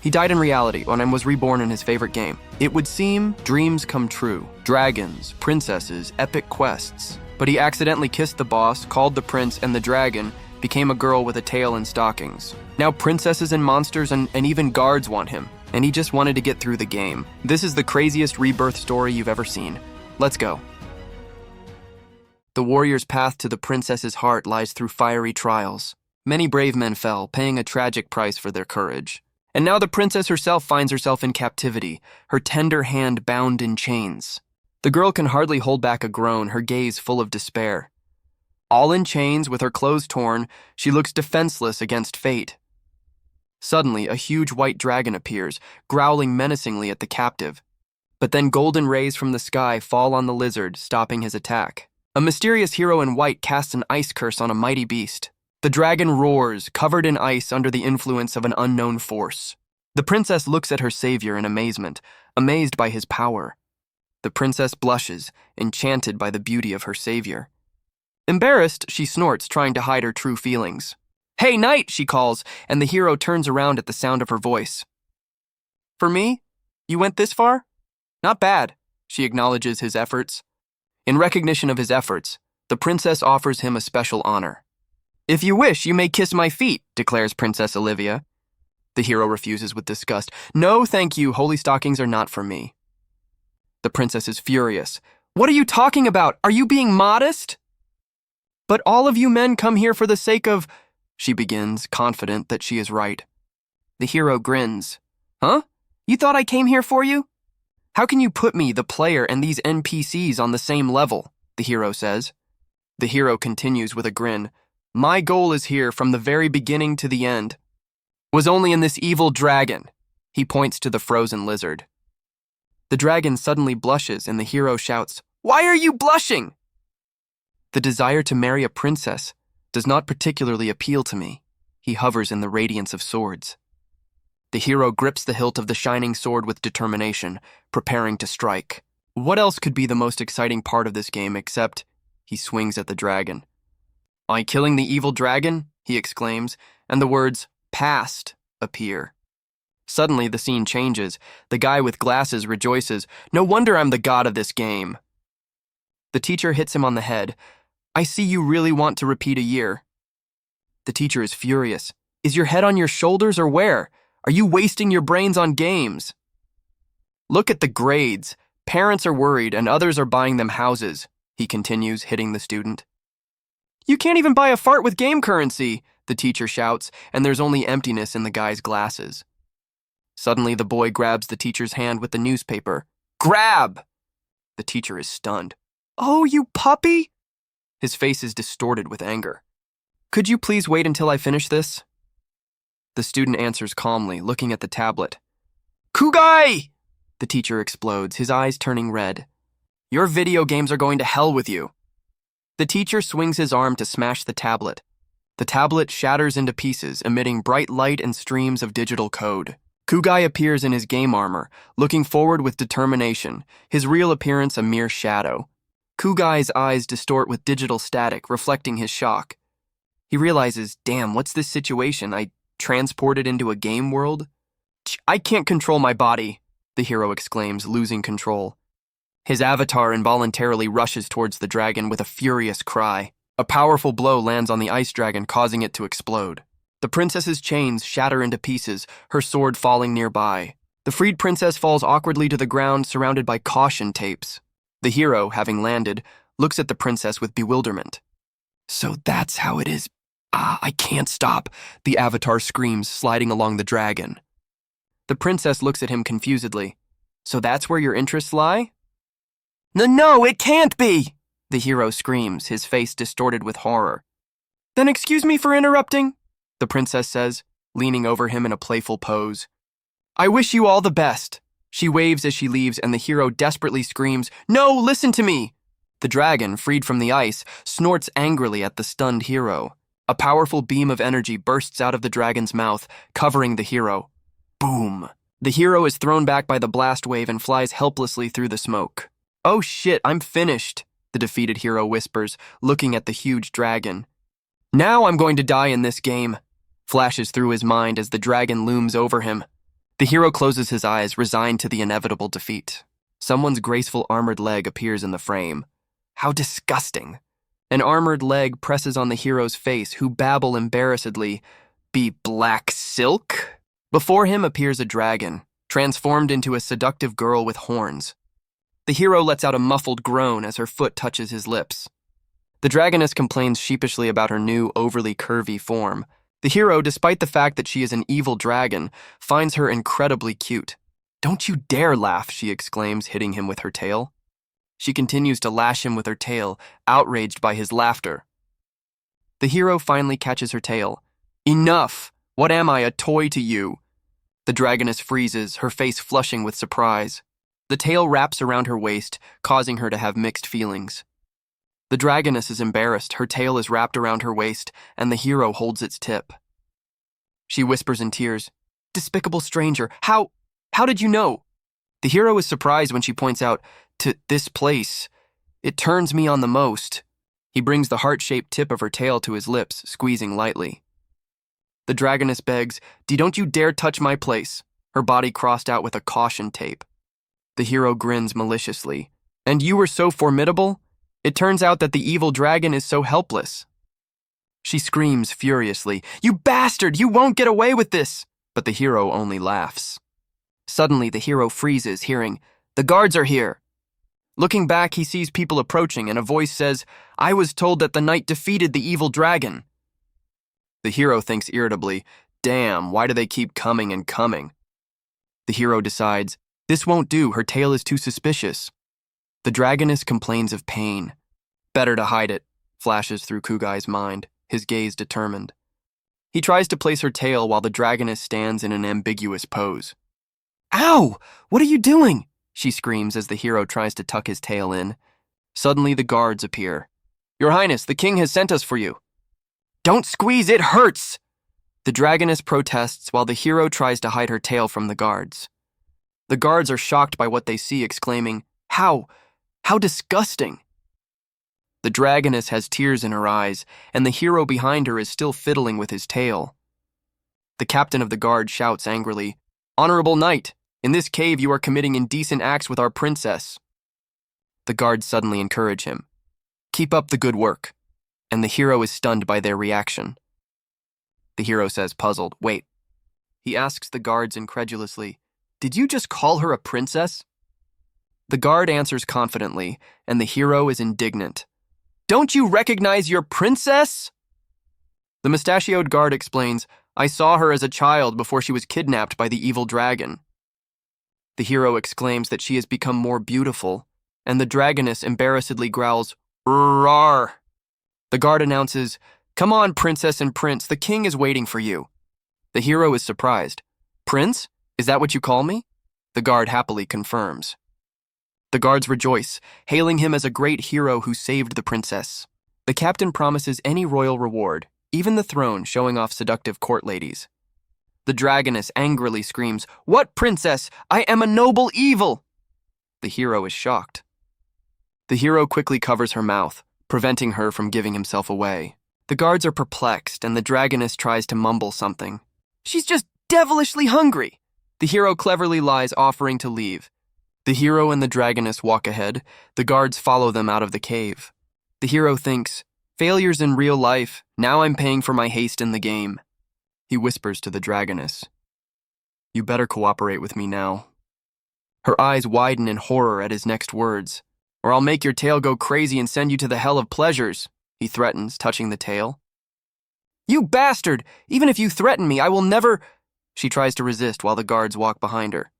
He died in reality and was reborn in his favorite game. It would seem dreams come true. Dragons, princesses, epic quests. But he accidentally kissed the boss, called the prince, and the dragon became a girl with a tail and stockings. Now princesses and monsters and even guards want him, and he just wanted to get through the game. This is the craziest rebirth story you've ever seen. Let's go. The warrior's path to the princess's heart lies through fiery trials. Many brave men fell, paying a tragic price for their courage. And now the princess herself finds herself in captivity, her tender hand bound in chains. The girl can hardly hold back a groan, her gaze full of despair. All in chains, with her clothes torn, she looks defenseless against fate. Suddenly, a huge white dragon appears, growling menacingly at the captive. But then golden rays from the sky fall on the lizard, stopping his attack. A mysterious hero in white casts an ice curse on a mighty beast. The dragon roars, covered in ice under the influence of an unknown force. The princess looks at her savior in amazement, amazed by his power. The princess blushes, enchanted by the beauty of her savior. Embarrassed, she snorts, trying to hide her true feelings. "Hey, knight," she calls, and the hero turns around at the sound of her voice. "For me? You went this far? Not bad," she acknowledges his efforts. In recognition of his efforts, the princess offers him a special honor. "If you wish, you may kiss my feet," declares Princess Olivia. The hero refuses with disgust. "No, thank you, holy stockings are not for me." The princess is furious. "What are you talking about? Are you being modest?" "But all of you men come here for the sake of—" she begins, confident that she is right. The hero grins. "Huh? You thought I came here for you? How can you put me, the player, and these NPCs on the same level?" the hero says. The hero continues with a grin. "My goal is here from the very beginning to the end. Was only in this evil dragon." He points to the frozen lizard. The dragon suddenly blushes and the hero shouts, "Why are you blushing?" "The desire to marry a princess does not particularly appeal to me." He hovers in the radiance of swords. The hero grips the hilt of the shining sword with determination, preparing to strike. What else could be the most exciting part of this game except he swings at the dragon. "By killing the evil dragon," he exclaims, and the words "past" appear. Suddenly the scene changes. The guy with glasses rejoices. "No wonder I'm the god of this game." The teacher hits him on the head. "I see you really want to repeat a year." The teacher is furious. "Is your head on your shoulders or where? Are you wasting your brains on games?" "Look at the grades. Parents are worried and others are buying them houses," he continues, hitting the student. "You can't even buy a fart with game currency," the teacher shouts, and there's only emptiness in the guy's glasses. Suddenly, the boy grabs the teacher's hand with the newspaper. "Grab!" The teacher is stunned. "Oh, you puppy!" His face is distorted with anger. "Could you please wait until I finish this?" The student answers calmly, looking at the tablet. "Kugai!" The teacher explodes, his eyes turning red. "Your video games are going to hell with you." The teacher swings his arm to smash the tablet. The tablet shatters into pieces, emitting bright light and streams of digital code. Kugai appears in his game armor, looking forward with determination, his real appearance a mere shadow. Kugai's eyes distort with digital static, reflecting his shock. He realizes, damn, what's this situation? I transported into a game world? "I can't control my body," the hero exclaims, losing control. His avatar involuntarily rushes towards the dragon with a furious cry. A powerful blow lands on the ice dragon, causing it to explode. The princess's chains shatter into pieces, her sword falling nearby. The freed princess falls awkwardly to the ground, surrounded by caution tapes. The hero, having landed, looks at the princess with bewilderment. "So that's how it is. I can't stop," the avatar screams, sliding along the dragon. The princess looks at him confusedly. "So that's where your interests lie?" No, it can't be!" the hero screams, his face distorted with horror. "Then excuse me for interrupting," the princess says, leaning over him in a playful pose. "I wish you all the best." She waves as she leaves, and the hero desperately screams, "No, listen to me!" The dragon, freed from the ice, snorts angrily at the stunned hero. A powerful beam of energy bursts out of the dragon's mouth, covering the hero. Boom! The hero is thrown back by the blast wave and flies helplessly through the smoke. "Oh shit, I'm finished," the defeated hero whispers, looking at the huge dragon. "Now I'm going to die in this game," flashes through his mind as the dragon looms over him. The hero closes his eyes, resigned to the inevitable defeat. Someone's graceful armored leg appears in the frame. How disgusting! An armored leg presses on the hero's face, who babble embarrassedly, "Be black silk?" Before him appears a dragon, transformed into a seductive girl with horns. The hero lets out a muffled groan as her foot touches his lips. The dragoness complains sheepishly about her new, overly curvy form. The hero, despite the fact that she is an evil dragon, finds her incredibly cute. "Don't you dare laugh," she exclaims, hitting him with her tail. She continues to lash him with her tail, outraged by his laughter. The hero finally catches her tail. "Enough! What am I, a toy to you?" The dragoness freezes, her face flushing with surprise. The tail wraps around her waist, causing her to have mixed feelings. The dragoness is embarrassed, her tail is wrapped around her waist, and the hero holds its tip. She whispers in tears, "Despicable stranger, how did you know?" The hero is surprised when she points out, "To this place. It turns me on the most." He brings the heart-shaped tip of her tail to his lips, squeezing lightly. The dragoness begs, Don't you dare touch my place," her body crossed out with a caution tape. The hero grins maliciously. "And you were so formidable? It turns out that the evil dragon is so helpless." She screams furiously, "You bastard! You won't get away with this!" But the hero only laughs. Suddenly, the hero freezes, hearing, "The guards are here." Looking back, he sees people approaching, and a voice says, "I was told that the knight defeated the evil dragon." The hero thinks irritably, "Damn, why do they keep coming and coming?" The hero decides, this won't do, her tail is too suspicious. The dragoness complains of pain. Better to hide it, flashes through Kugai's mind, his gaze determined. He tries to place her tail while the dragoness stands in an ambiguous pose. "Ow! What are you doing?" she screams as the hero tries to tuck his tail in. Suddenly the guards appear. "Your Highness, the king has sent us for you." "Don't squeeze, it hurts!" The dragoness protests while the hero tries to hide her tail from the guards. The guards are shocked by what they see, exclaiming, How disgusting!" The dragoness has tears in her eyes, and the hero behind her is still fiddling with his tail. The captain of the guard shouts angrily, "Honorable knight, in this cave you are committing indecent acts with our princess." The guards suddenly encourage him. "Keep up the good work," and the hero is stunned by their reaction. The hero says, puzzled, "Wait." He asks the guards incredulously, "Did you just call her a princess?" The guard answers confidently, and the hero is indignant. "Don't you recognize your princess?" The mustachioed guard explains, "I saw her as a child before she was kidnapped by the evil dragon." The hero exclaims that she has become more beautiful, and the dragoness embarrassedly growls, "Rawr!" The guard announces, "Come on, princess and prince, the king is waiting for you." The hero is surprised. "Prince? Is that what you call me?" The guard happily confirms. The guards rejoice, hailing him as a great hero who saved the princess. The captain promises any royal reward, even the throne, showing off seductive court ladies. The dragoness angrily screams, "What princess? I am a noble evil!" The hero is shocked. The hero quickly covers her mouth, preventing her from giving himself away. The guards are perplexed, and the dragoness tries to mumble something. "She's just devilishly hungry." The hero cleverly lies, offering to leave. The hero and the dragoness walk ahead. The guards follow them out of the cave. The hero thinks, "Failures in real life, now I'm paying for my haste in the game." He whispers to the dragoness, "You better cooperate with me now." Her eyes widen in horror at his next words. "Or I'll make your tail go crazy and send you to the hell of pleasures," he threatens, touching the tail. "You bastard! Even if you threaten me, I will never—" She tries to resist while the guards walk behind her.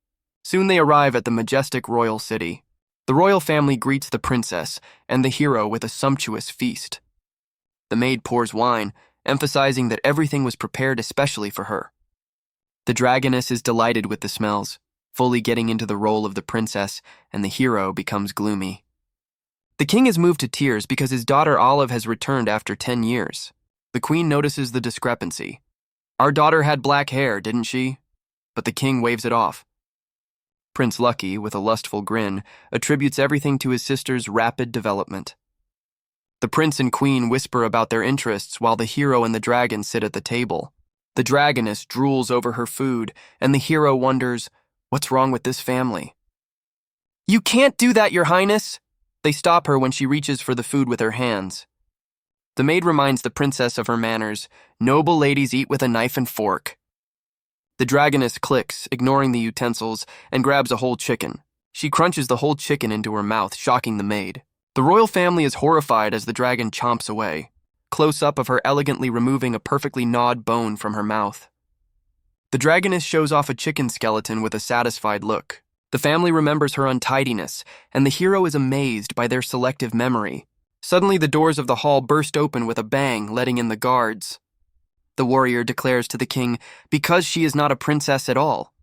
Soon they arrive at the majestic royal city. The royal family greets the princess and the hero with a sumptuous feast. The maid pours wine, emphasizing that everything was prepared especially for her. The dragoness is delighted with the smells, fully getting into the role of the princess, and the hero becomes gloomy. The king is moved to tears because his daughter Olive has returned after 10 years. The queen notices the discrepancy. "Our daughter had black hair, didn't she?" But the king waves it off. Prince Lucky, with a lustful grin, attributes everything to his sister's rapid development. The prince and queen whisper about their interests while the hero and the dragon sit at the table. The dragoness drools over her food, and the hero wonders, what's wrong with this family? You can't do that, Your Highness! They stop her when she reaches for the food with her hands. The maid reminds the princess of her manners. Noble ladies eat with a knife and fork. The dragoness clicks, ignoring the utensils, and grabs a whole chicken. She crunches the whole chicken into her mouth, shocking the maid. The royal family is horrified as the dragon chomps away. Close-up of her elegantly removing a perfectly gnawed bone from her mouth. The dragoness shows off a chicken skeleton with a satisfied look. The family remembers her untidiness, and the hero is amazed by their selective memory. Suddenly, the doors of the hall burst open with a bang, letting in the guards. The warrior declares to the king, because she is not a princess at all.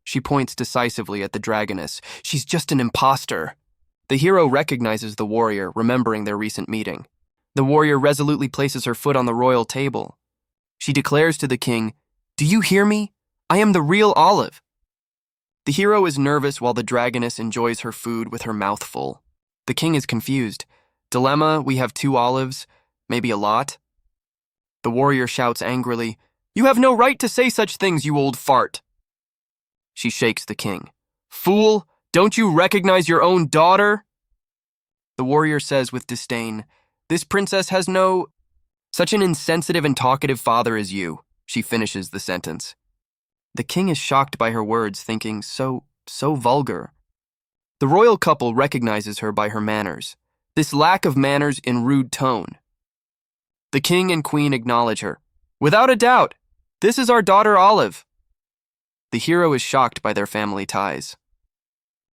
She points decisively at the dragoness. She's just an imposter. The hero recognizes the warrior, remembering their recent meeting. The warrior resolutely places her foot on the royal table. She declares to the king, "Do you hear me? I am the real Olive." The hero is nervous while the dragoness enjoys her food with her mouth full. The king is confused. Dilemma, we have 2 olives, maybe a lot. The warrior shouts angrily, "You have no right to say such things, you old fart." She shakes the king. "Fool, don't you recognize your own daughter?" The warrior says with disdain, "This princess has no... such an insensitive and talkative father as you." She finishes the sentence. The king is shocked by her words, thinking, so vulgar. The royal couple recognizes her by her manners. This lack of manners in rude tone. The king and queen acknowledge her. "Without a doubt, this is our daughter Olive." The hero is shocked by their family ties.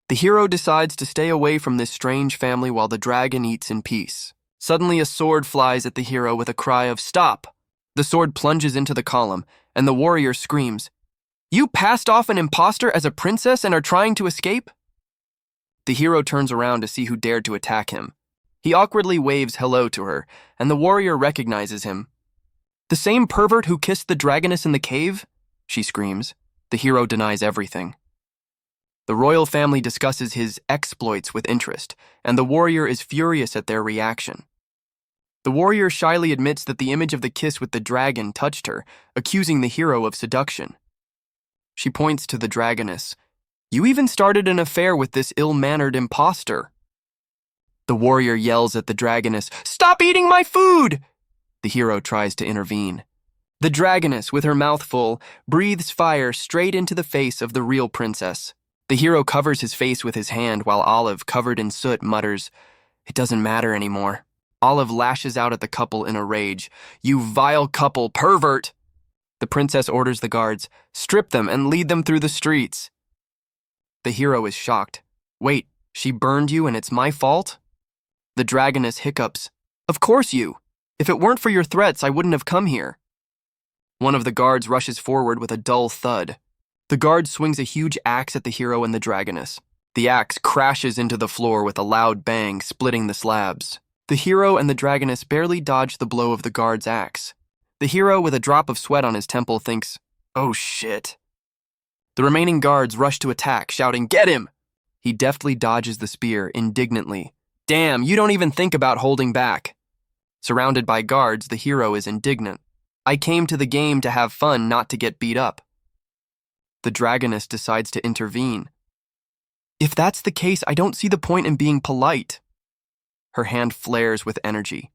The hero decides to stay away from this strange family while the dragon eats in peace. Suddenly, a sword flies at the hero with a cry of "Stop!" The sword plunges into the column, and the warrior screams, "You passed off an impostor as a princess and are trying to escape?" The hero turns around to see who dared to attack him. He awkwardly waves hello to her, and the warrior recognizes him. "The same pervert who kissed the dragoness in the cave?" she screams. The hero denies everything. The royal family discusses his exploits with interest, and the warrior is furious at their reaction. The warrior shyly admits that the image of the kiss with the dragon touched her, accusing the hero of seduction. She points to the dragoness. "You even started an affair with this ill-mannered impostor." The warrior yells at the dragoness, "Stop eating my food!" The hero tries to intervene. The dragoness, with her mouth full, breathes fire straight into the face of the real princess. The hero covers his face with his hand while Olive, covered in soot, mutters, "It doesn't matter anymore." Olive lashes out at the couple in a rage. "You vile couple, pervert!" The princess orders the guards, "Strip them and lead them through the streets." The hero is shocked. "Wait, she burned you and it's my fault?" The dragoness hiccups. "Of course you. If it weren't for your threats, I wouldn't have come here." One of the guards rushes forward with a dull thud. The guard swings a huge axe at the hero and the dragoness. The axe crashes into the floor with a loud bang, splitting the slabs. The hero and the dragoness barely dodge the blow of the guard's axe. The hero, with a drop of sweat on his temple, thinks, "Oh shit." The remaining guards rush to attack, shouting, "Get him!" He deftly dodges the spear, indignantly. "Damn, you don't even think about holding back." Surrounded by guards, the hero is indignant. "I came to the game to have fun, not to get beat up." The dragoness decides to intervene. "If that's the case, I don't see the point in being polite." Her hand flares with energy.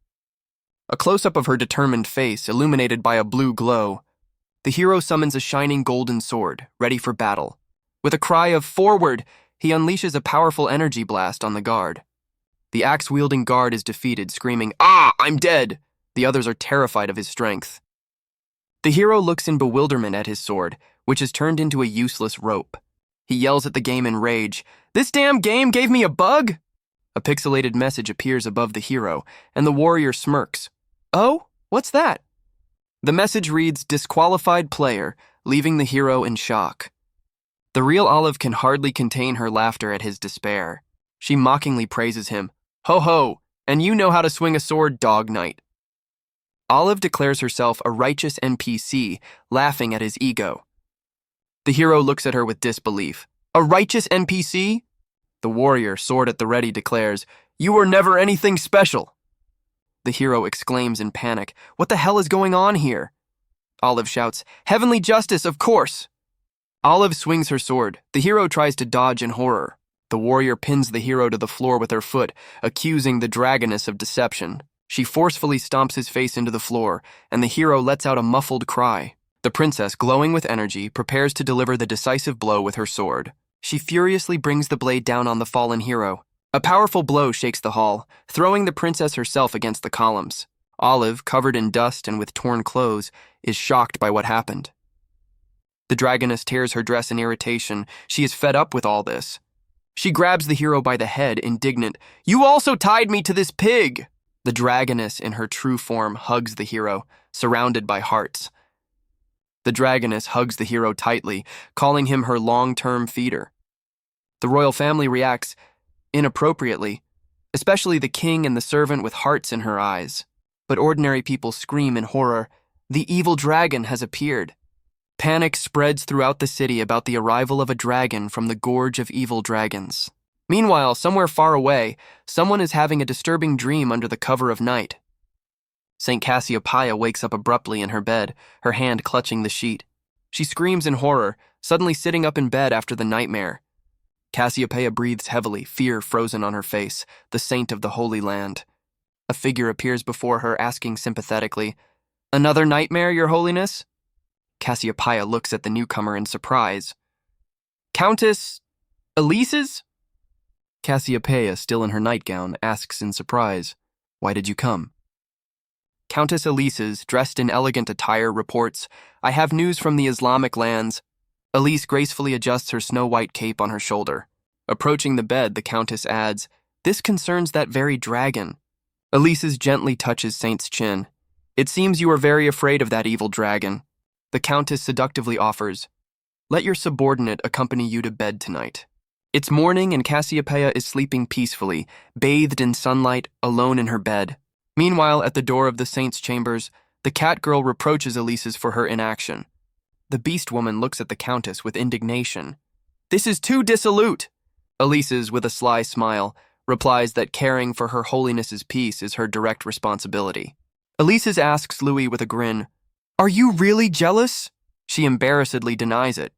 A close-up of her determined face, illuminated by a blue glow. The hero summons a shining golden sword, ready for battle. With a cry of "Forward!" he unleashes a powerful energy blast on the guard. The axe-wielding guard is defeated, screaming, "Ah, I'm dead!" The others are terrified of his strength. The hero looks in bewilderment at his sword, which is turned into a useless rope. He yells at the game in rage, "This damn game gave me a bug!" A pixelated message appears above the hero, and the warrior smirks. "Oh, what's that?" The message reads, "Disqualified player," leaving the hero in shock. The real Olive can hardly contain her laughter at his despair. She mockingly praises him. "Ho ho, and you know how to swing a sword, dog knight." Olive declares herself a righteous NPC, laughing at his ego. The hero looks at her with disbelief. "A righteous NPC?" The warrior, sword at the ready, declares, "You were never anything special." The hero exclaims in panic, "What the hell is going on here?" Olive shouts, "Heavenly justice, of course!" Olive swings her sword. The hero tries to dodge in horror. The warrior pins the hero to the floor with her foot, accusing the dragoness of deception. She forcefully stomps his face into the floor, and the hero lets out a muffled cry. The princess, glowing with energy, prepares to deliver the decisive blow with her sword. She furiously brings the blade down on the fallen hero. A powerful blow shakes the hall, throwing the princess herself against the columns. Olive, covered in dust and with torn clothes, is shocked by what happened. The dragoness tears her dress in irritation. She is fed up with all this. She grabs the hero by the head, indignant. "You also tied me to this pig!" The dragoness in her true form hugs the hero, surrounded by hearts. The dragoness hugs the hero tightly, calling him her long-term feeder. The royal family reacts inappropriately, especially the king and the servant with hearts in her eyes. But ordinary people scream in horror. The evil dragon has appeared. Panic spreads throughout the city about the arrival of a dragon from the Gorge of Evil Dragons. Meanwhile, somewhere far away, someone is having a disturbing dream under the cover of night. St. Cassiopeia wakes up abruptly in her bed, her hand clutching the sheet. She screams in horror, suddenly sitting up in bed after the nightmare. Cassiopeia breathes heavily, fear frozen on her face, the saint of the Holy Land. A figure appears before her, asking sympathetically, "Another nightmare, Your Holiness?" Cassiopeia looks at the newcomer in surprise. "Countess Elise's?" Cassiopeia, still in her nightgown, asks in surprise, "Why did you come?" Countess Elise's, dressed in elegant attire, reports, "I have news from the Islamic lands." Elise gracefully adjusts her snow-white cape on her shoulder. Approaching the bed, the countess adds, "This concerns that very dragon." Elise's gently touches Saint's chin. "It seems you are very afraid of that evil dragon." The countess seductively offers, "Let your subordinate accompany you to bed tonight." It's morning and Cassiopeia is sleeping peacefully, bathed in sunlight, alone in her bed. Meanwhile, at the door of the saint's chambers, the cat girl reproaches Elise's for her inaction. The beast woman looks at the countess with indignation. "This is too dissolute." Elise's, with a sly smile, replies that caring for her holiness's peace is her direct responsibility. Elise's asks Louis with a grin, "Are you really jealous?" She embarrassedly denies it.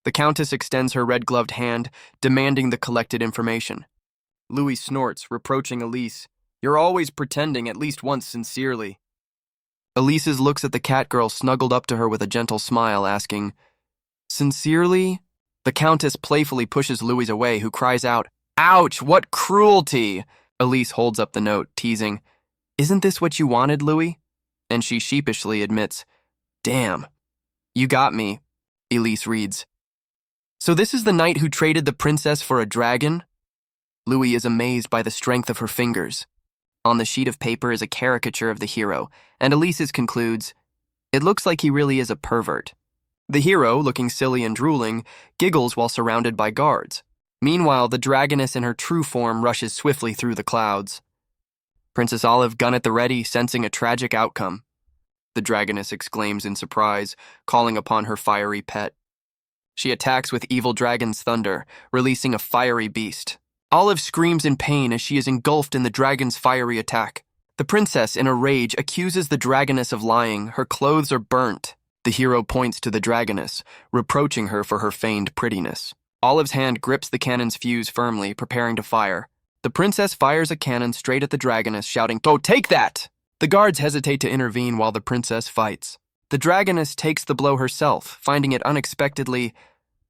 The countess extends her red-gloved hand, demanding the collected information. Louis snorts, reproaching Elise, "You're always pretending, at least once sincerely." Elise's looks at the cat girl snuggled up to her with a gentle smile, asking, "Sincerely?" The countess playfully pushes Louis away, who cries out, "Ouch, what cruelty!" Elise holds up the note, teasing, "Isn't this what you wanted, Louis?" And she sheepishly admits, "Damn, you got me," Elise reads. "So this is the knight who traded the princess for a dragon?" Louis is amazed by the strength of her fingers. On the sheet of paper is a caricature of the hero, and Elise's concludes, "It looks like he really is a pervert." The hero, looking silly and drooling, giggles while surrounded by guards. Meanwhile, the dragoness in her true form rushes swiftly through the clouds. Princess Olive, gun at the ready, sensing a tragic outcome. The dragoness exclaims in surprise, calling upon her fiery pet. She attacks with evil dragon's thunder, releasing a fiery beast. Olive screams in pain as she is engulfed in the dragon's fiery attack. The princess, in a rage, accuses the dragoness of lying. Her clothes are burnt. The hero points to the dragoness, reproaching her for her feigned prettiness. Olive's hand grips the cannon's fuse firmly, preparing to fire. The princess fires a cannon straight at the dragoness, shouting, "Go take that!" The guards hesitate to intervene while the princess fights. The dragoness takes the blow herself, finding it unexpectedly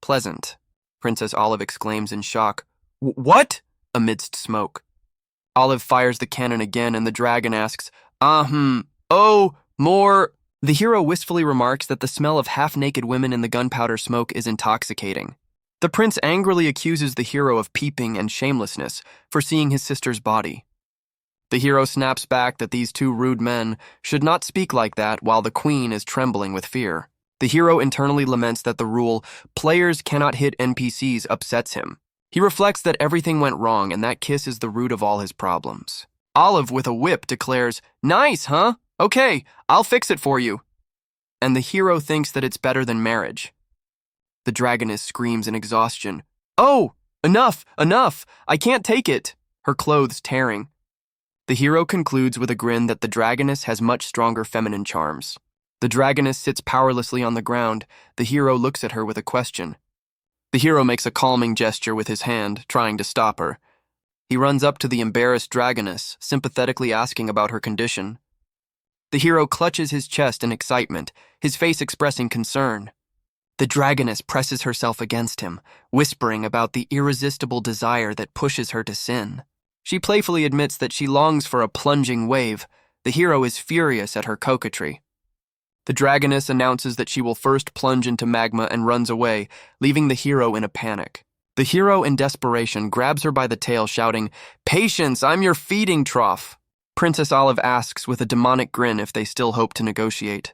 pleasant. Princess Olive exclaims in shock, "What?" amidst smoke. Olive fires the cannon again, and the dragon asks, "Oh, more." The hero wistfully remarks that the smell of half-naked women in the gunpowder smoke is intoxicating. The prince angrily accuses the hero of peeping and shamelessness for seeing his sister's body. The hero snaps back that these two rude men should not speak like that while the queen is trembling with fear. The hero internally laments that the rule, "Players cannot hit NPCs," upsets him. He reflects that everything went wrong and that kiss is the root of all his problems. Olive, with a whip, declares, "Nice, huh? Okay, I'll fix it for you." And the hero thinks that it's better than marriage. The dragoness screams in exhaustion, "Oh, enough, enough, I can't take it," her clothes tearing. The hero concludes with a grin that the dragoness has much stronger feminine charms. The dragoness sits powerlessly on the ground. The hero looks at her with a question. The hero makes a calming gesture with his hand, trying to stop her. He runs up to the embarrassed dragoness, sympathetically asking about her condition. The hero clutches his chest in excitement, his face expressing concern. The dragoness presses herself against him, whispering about the irresistible desire that pushes her to sin. She playfully admits that she longs for a plunging wave. The hero is furious at her coquetry. The dragoness announces that she will first plunge into magma and runs away, leaving the hero in a panic. The hero, in desperation, grabs her by the tail, shouting, "Patience, I'm your feeding trough." Princess Olive asks with a demonic grin if they still hope to negotiate.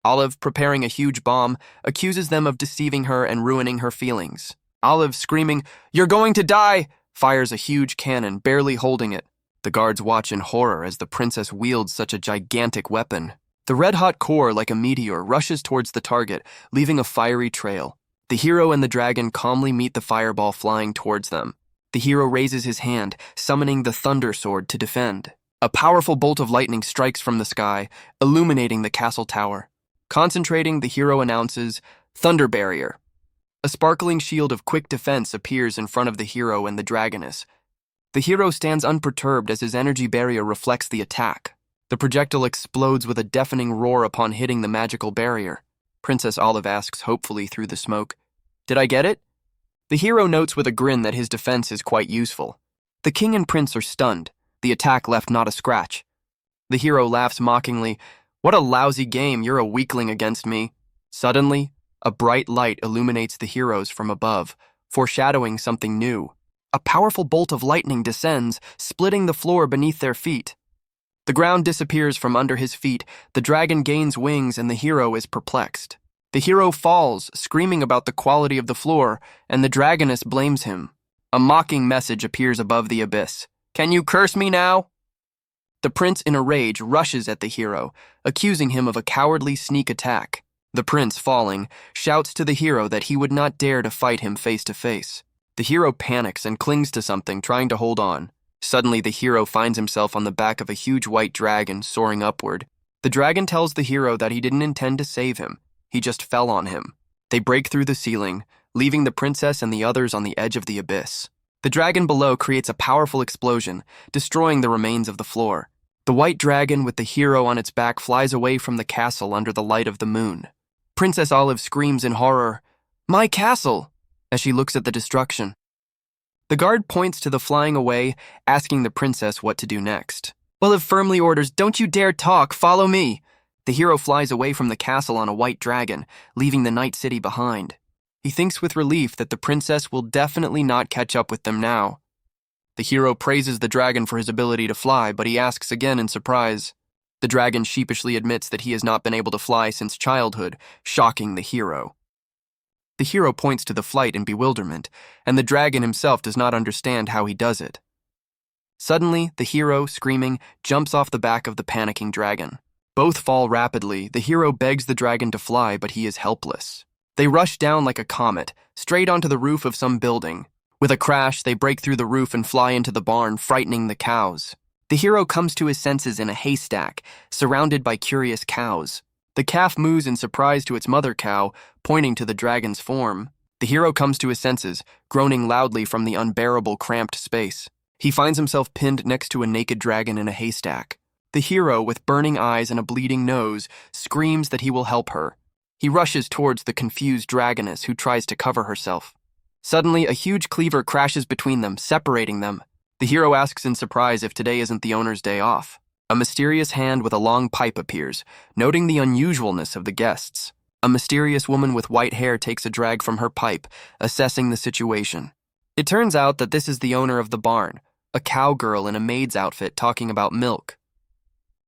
Olive, preparing a huge bomb, accuses them of deceiving her and ruining her feelings. Olive, screaming, "You're going to die!" fires a huge cannon, barely holding it. The guards watch in horror as the princess wields such a gigantic weapon. The red-hot core, like a meteor, rushes towards the target, leaving a fiery trail. The hero and the dragon calmly meet the fireball flying towards them. The hero raises his hand, summoning the Thunder Sword to defend. A powerful bolt of lightning strikes from the sky, illuminating the castle tower. Concentrating, the hero announces, "Thunder Barrier." A sparkling shield of quick defense appears in front of the hero and the dragoness. The hero stands unperturbed as his energy barrier reflects the attack. The projectile explodes with a deafening roar upon hitting the magical barrier. Princess Olive asks hopefully through the smoke, "Did I get it?" The hero notes with a grin that his defense is quite useful. The king and prince are stunned. The attack left not a scratch. The hero laughs mockingly, "What a lousy game, you're a weakling against me." Suddenly, a bright light illuminates the heroes from above, foreshadowing something new. A powerful bolt of lightning descends, splitting the floor beneath their feet. The ground disappears from under his feet, the dragon gains wings, and the hero is perplexed. The hero falls, screaming about the quality of the floor, and the dragoness blames him. A mocking message appears above the abyss. "Can you curse me now?" The prince, in a rage, rushes at the hero, accusing him of a cowardly sneak attack. The prince, falling, shouts to the hero that he would not dare to fight him face to face. The hero panics and clings to something, trying to hold on. Suddenly, the hero finds himself on the back of a huge white dragon soaring upward. The dragon tells the hero that he didn't intend to save him. He just fell on him. They break through the ceiling, leaving the princess and the others on the edge of the abyss. The dragon below creates a powerful explosion, destroying the remains of the floor. The white dragon with the hero on its back flies away from the castle under the light of the moon. Princess Olive screams in horror, "My castle!" as she looks at the destruction. The guard points to the flying away, asking the princess what to do next. Olive firmly orders, "Don't you dare talk, follow me!" The hero flies away from the castle on a white dragon, leaving the night city behind. He thinks with relief that the princess will definitely not catch up with them now. The hero praises the dragon for his ability to fly, but he asks again in surprise. The dragon sheepishly admits that he has not been able to fly since childhood, shocking the hero. The hero points to the flight in bewilderment, and the dragon himself does not understand how he does it. Suddenly, the hero, screaming, jumps off the back of the panicking dragon. Both fall rapidly. The hero begs the dragon to fly, but he is helpless. They rush down like a comet, straight onto the roof of some building. With a crash, they break through the roof and fly into the barn, frightening the cows. The hero comes to his senses in a haystack, surrounded by curious cows. The calf moos in surprise to its mother cow, pointing to the dragon's form. The hero comes to his senses, groaning loudly from the unbearable cramped space. He finds himself pinned next to a naked dragon in a haystack. The hero, with burning eyes and a bleeding nose, screams that he will help her. He rushes towards the confused dragoness, who tries to cover herself. Suddenly, a huge cleaver crashes between them, separating them. The hero asks in surprise if today isn't the owner's day off. A mysterious hand with a long pipe appears, noting the unusualness of the guests. A mysterious woman with white hair takes a drag from her pipe, assessing the situation. It turns out that this is the owner of the barn, a cowgirl in a maid's outfit talking about milk.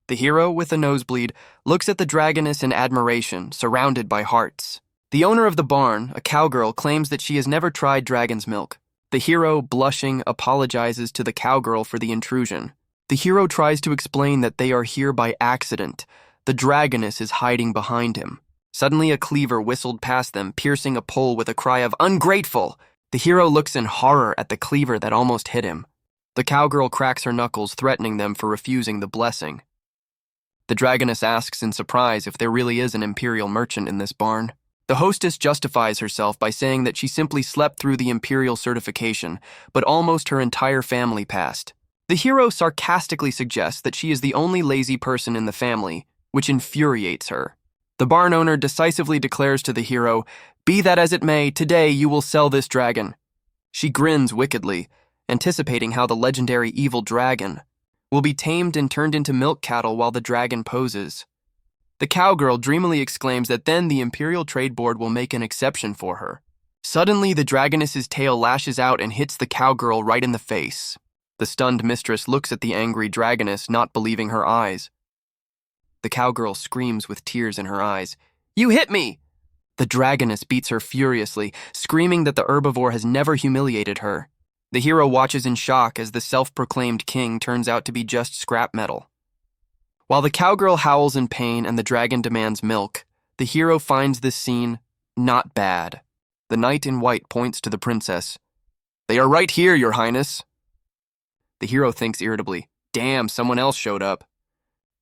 The hero, with a nosebleed, looks at the dragoness in admiration, surrounded by hearts. The owner of the barn, a cowgirl, claims that she has never tried dragon's milk. The hero, blushing, apologizes to the cowgirl for the intrusion. The hero tries to explain that they are here by accident. The dragoness is hiding behind him. Suddenly, a cleaver whistled past them, piercing a pole with a cry of "Ungrateful!" The hero looks in horror at the cleaver that almost hit him. The cowgirl cracks her knuckles, threatening them for refusing the blessing. The dragoness asks in surprise if there really is an imperial merchant in this barn. The hostess justifies herself by saying that she simply slept through the imperial certification, but almost her entire family passed. The hero sarcastically suggests that she is the only lazy person in the family, which infuriates her. The barn owner decisively declares to the hero, "Be that as it may, today you will sell this dragon." She grins wickedly, anticipating how the legendary evil dragon will be tamed and turned into milk cattle while the dragon poses. The cowgirl dreamily exclaims that then the Imperial Trade Board will make an exception for her. Suddenly, the dragoness's tail lashes out and hits the cowgirl right in the face. The stunned mistress looks at the angry dragoness, not believing her eyes. The cowgirl screams with tears in her eyes, "You hit me!" The dragoness beats her furiously, screaming that the herbivore has never humiliated her. The hero watches in shock as the self-proclaimed king turns out to be just scrap metal. While the cowgirl howls in pain and the dragon demands milk, the hero finds this scene not bad. The knight in white points to the princess. "They are right here, your highness." The hero thinks irritably, "Damn, someone else showed up."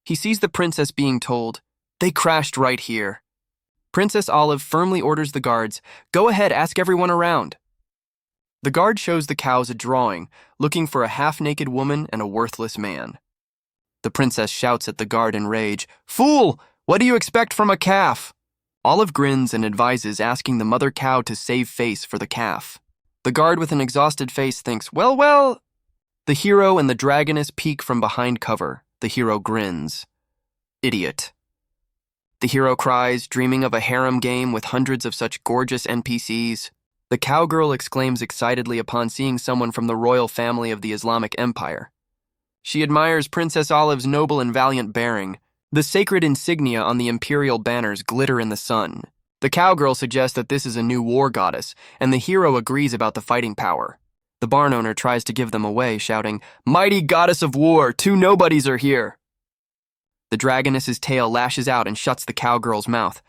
He sees the princess being told, "They crashed right here." Princess Olive firmly orders the guards, "Go ahead, ask everyone around." The guard shows the cows a drawing, looking for a half-naked woman and a worthless man. The princess shouts at the guard in rage, "Fool! What do you expect from a calf?" Olive grins and advises asking the mother cow to save face for the calf. The guard with an exhausted face thinks, well. The hero and the dragoness peek from behind cover. The hero grins. Idiot. The hero cries, dreaming of a harem game with hundreds of such gorgeous NPCs. The cowgirl exclaims excitedly upon seeing someone from the royal family of the Islamic Empire. She admires Princess Olive's noble and valiant bearing. The sacred insignia on the imperial banners glitter in the sun. The cowgirl suggests that this is a new war goddess, and the hero agrees about the fighting power. The barn owner tries to give them away, shouting, "Mighty goddess of war, two nobodies are here." The dragoness's tail lashes out and shuts the cowgirl's mouth.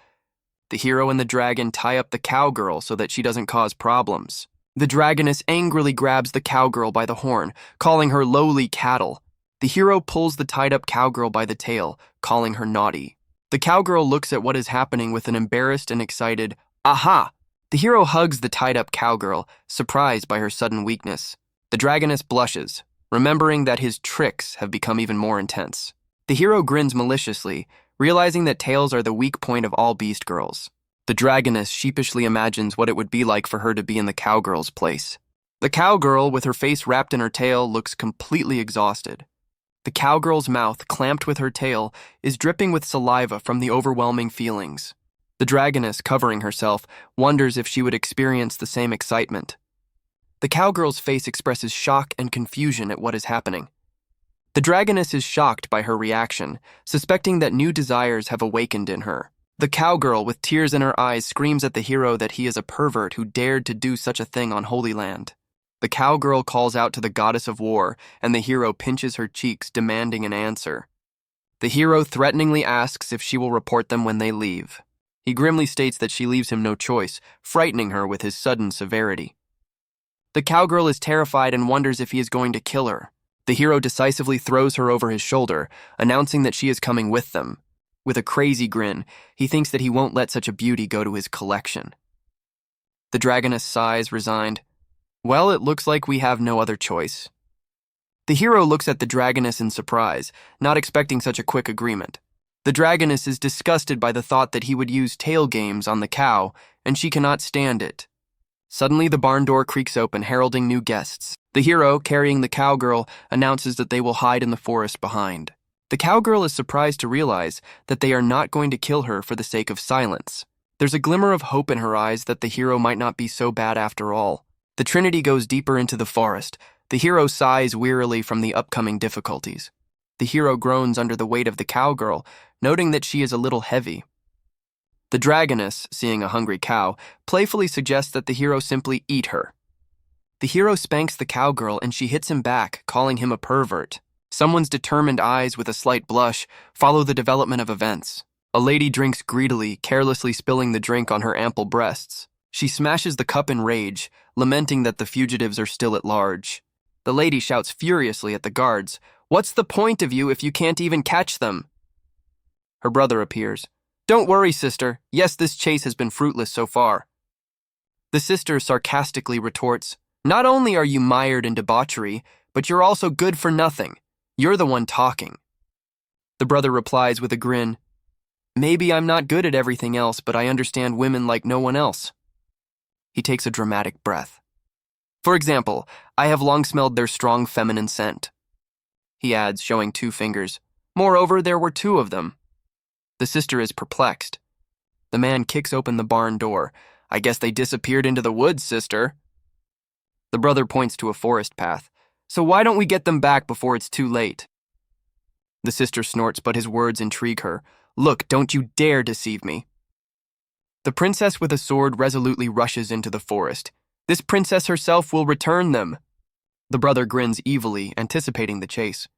The hero and the dragon tie up the cowgirl so that she doesn't cause problems. The dragoness angrily grabs the cowgirl by the horn, calling her lowly cattle. The hero pulls the tied-up cowgirl by the tail, calling her naughty. The cowgirl looks at what is happening with an embarrassed and excited, "Aha!" The hero hugs the tied-up cowgirl, surprised by her sudden weakness. The dragoness blushes, remembering that his tricks have become even more intense. The hero grins maliciously, realizing that tails are the weak point of all beast girls. The dragoness sheepishly imagines what it would be like for her to be in the cowgirl's place. The cowgirl, with her face wrapped in her tail, looks completely exhausted. The cowgirl's mouth, clamped with her tail, is dripping with saliva from the overwhelming feelings. The dragoness, covering herself, wonders if she would experience the same excitement. The cowgirl's face expresses shock and confusion at what is happening. The dragoness is shocked by her reaction, suspecting that new desires have awakened in her. The cowgirl, with tears in her eyes, screams at the hero that he is a pervert who dared to do such a thing on Holy Land. The cowgirl calls out to the goddess of war, and the hero pinches her cheeks, demanding an answer. The hero threateningly asks if she will report them when they leave. He grimly states that she leaves him no choice, frightening her with his sudden severity. The cowgirl is terrified and wonders if he is going to kill her. The hero decisively throws her over his shoulder, announcing that she is coming with them. With a crazy grin, he thinks that he won't let such a beauty go to his collection. The dragoness sighs, resigned. Well, it looks like we have no other choice. The hero looks at the dragoness in surprise, not expecting such a quick agreement. The dragoness is disgusted by the thought that he would use tail games on the cow, and she cannot stand it. Suddenly, the barn door creaks open, heralding new guests. The hero, carrying the cowgirl, announces that they will hide in the forest behind. The cowgirl is surprised to realize that they are not going to kill her for the sake of silence. There's a glimmer of hope in her eyes that the hero might not be so bad after all. The trinity goes deeper into the forest. The hero sighs wearily from the upcoming difficulties. The hero groans under the weight of the cowgirl, noting that she is a little heavy. The dragoness, seeing a hungry cow, playfully suggests that the hero simply eat her. The hero spanks the cowgirl and she hits him back, calling him a pervert. Someone's determined eyes, with a slight blush, follow the development of events. A lady drinks greedily, carelessly spilling the drink on her ample breasts. She smashes the cup in rage, lamenting that the fugitives are still at large. The lady shouts furiously at the guards, "What's the point of you if you can't even catch them?" Her brother appears. Don't worry, sister. Yes, this chase has been fruitless so far. The sister sarcastically retorts, not only are you mired in debauchery, but you're also good for nothing. You're the one talking. The brother replies with a grin, maybe I'm not good at everything else, but I understand women like no one else. He takes a dramatic breath. For example, I have long smelled their strong feminine scent. He adds, showing 2 fingers. Moreover, there were 2 of them. The sister is perplexed. The man kicks open the barn door. I guess they disappeared into the woods, sister. The brother points to a forest path. So why don't we get them back before it's too late? The sister snorts, but his words intrigue her. Look, don't you dare deceive me. The princess with a sword resolutely rushes into the forest. This princess herself will return them. The brother grins evilly, anticipating the chase.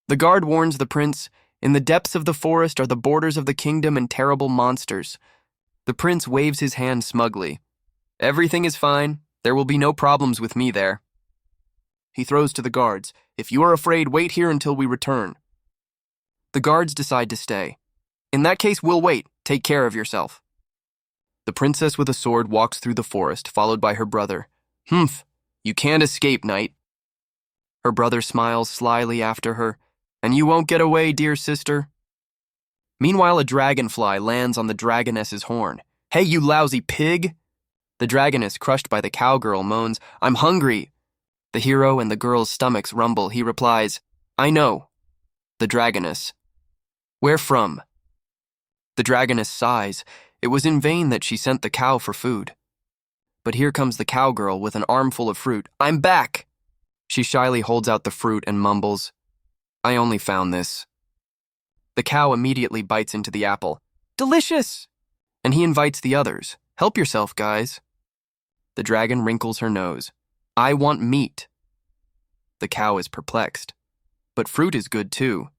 The guard warns the prince, in the depths of the forest are the borders of the kingdom and terrible monsters. The prince waves his hand smugly. Everything is fine. There will be no problems with me there. He throws to the guards. If you are afraid, wait here until we return. The guards decide to stay. In that case, we'll wait. Take care of yourself. The princess with a sword walks through the forest, followed by her brother. Humph, you can't escape, knight. Her brother smiles slyly after her. And you won't get away, dear sister. Meanwhile, a dragonfly lands on the dragoness's horn. Hey, you lousy pig! The dragoness, crushed by the cowgirl, moans, I'm hungry. The hero and the girl's stomachs rumble. He replies, I know. The dragoness. Where from? The dragoness sighs. It was in vain that she sent the cow for food. But here comes the cowgirl with an armful of fruit. I'm back! She shyly holds out the fruit and mumbles, I only found this. The cow immediately bites into the apple. Delicious! And he invites the others. Help yourself, guys. The dragon wrinkles her nose. I want meat. The cow is perplexed. But fruit is good too.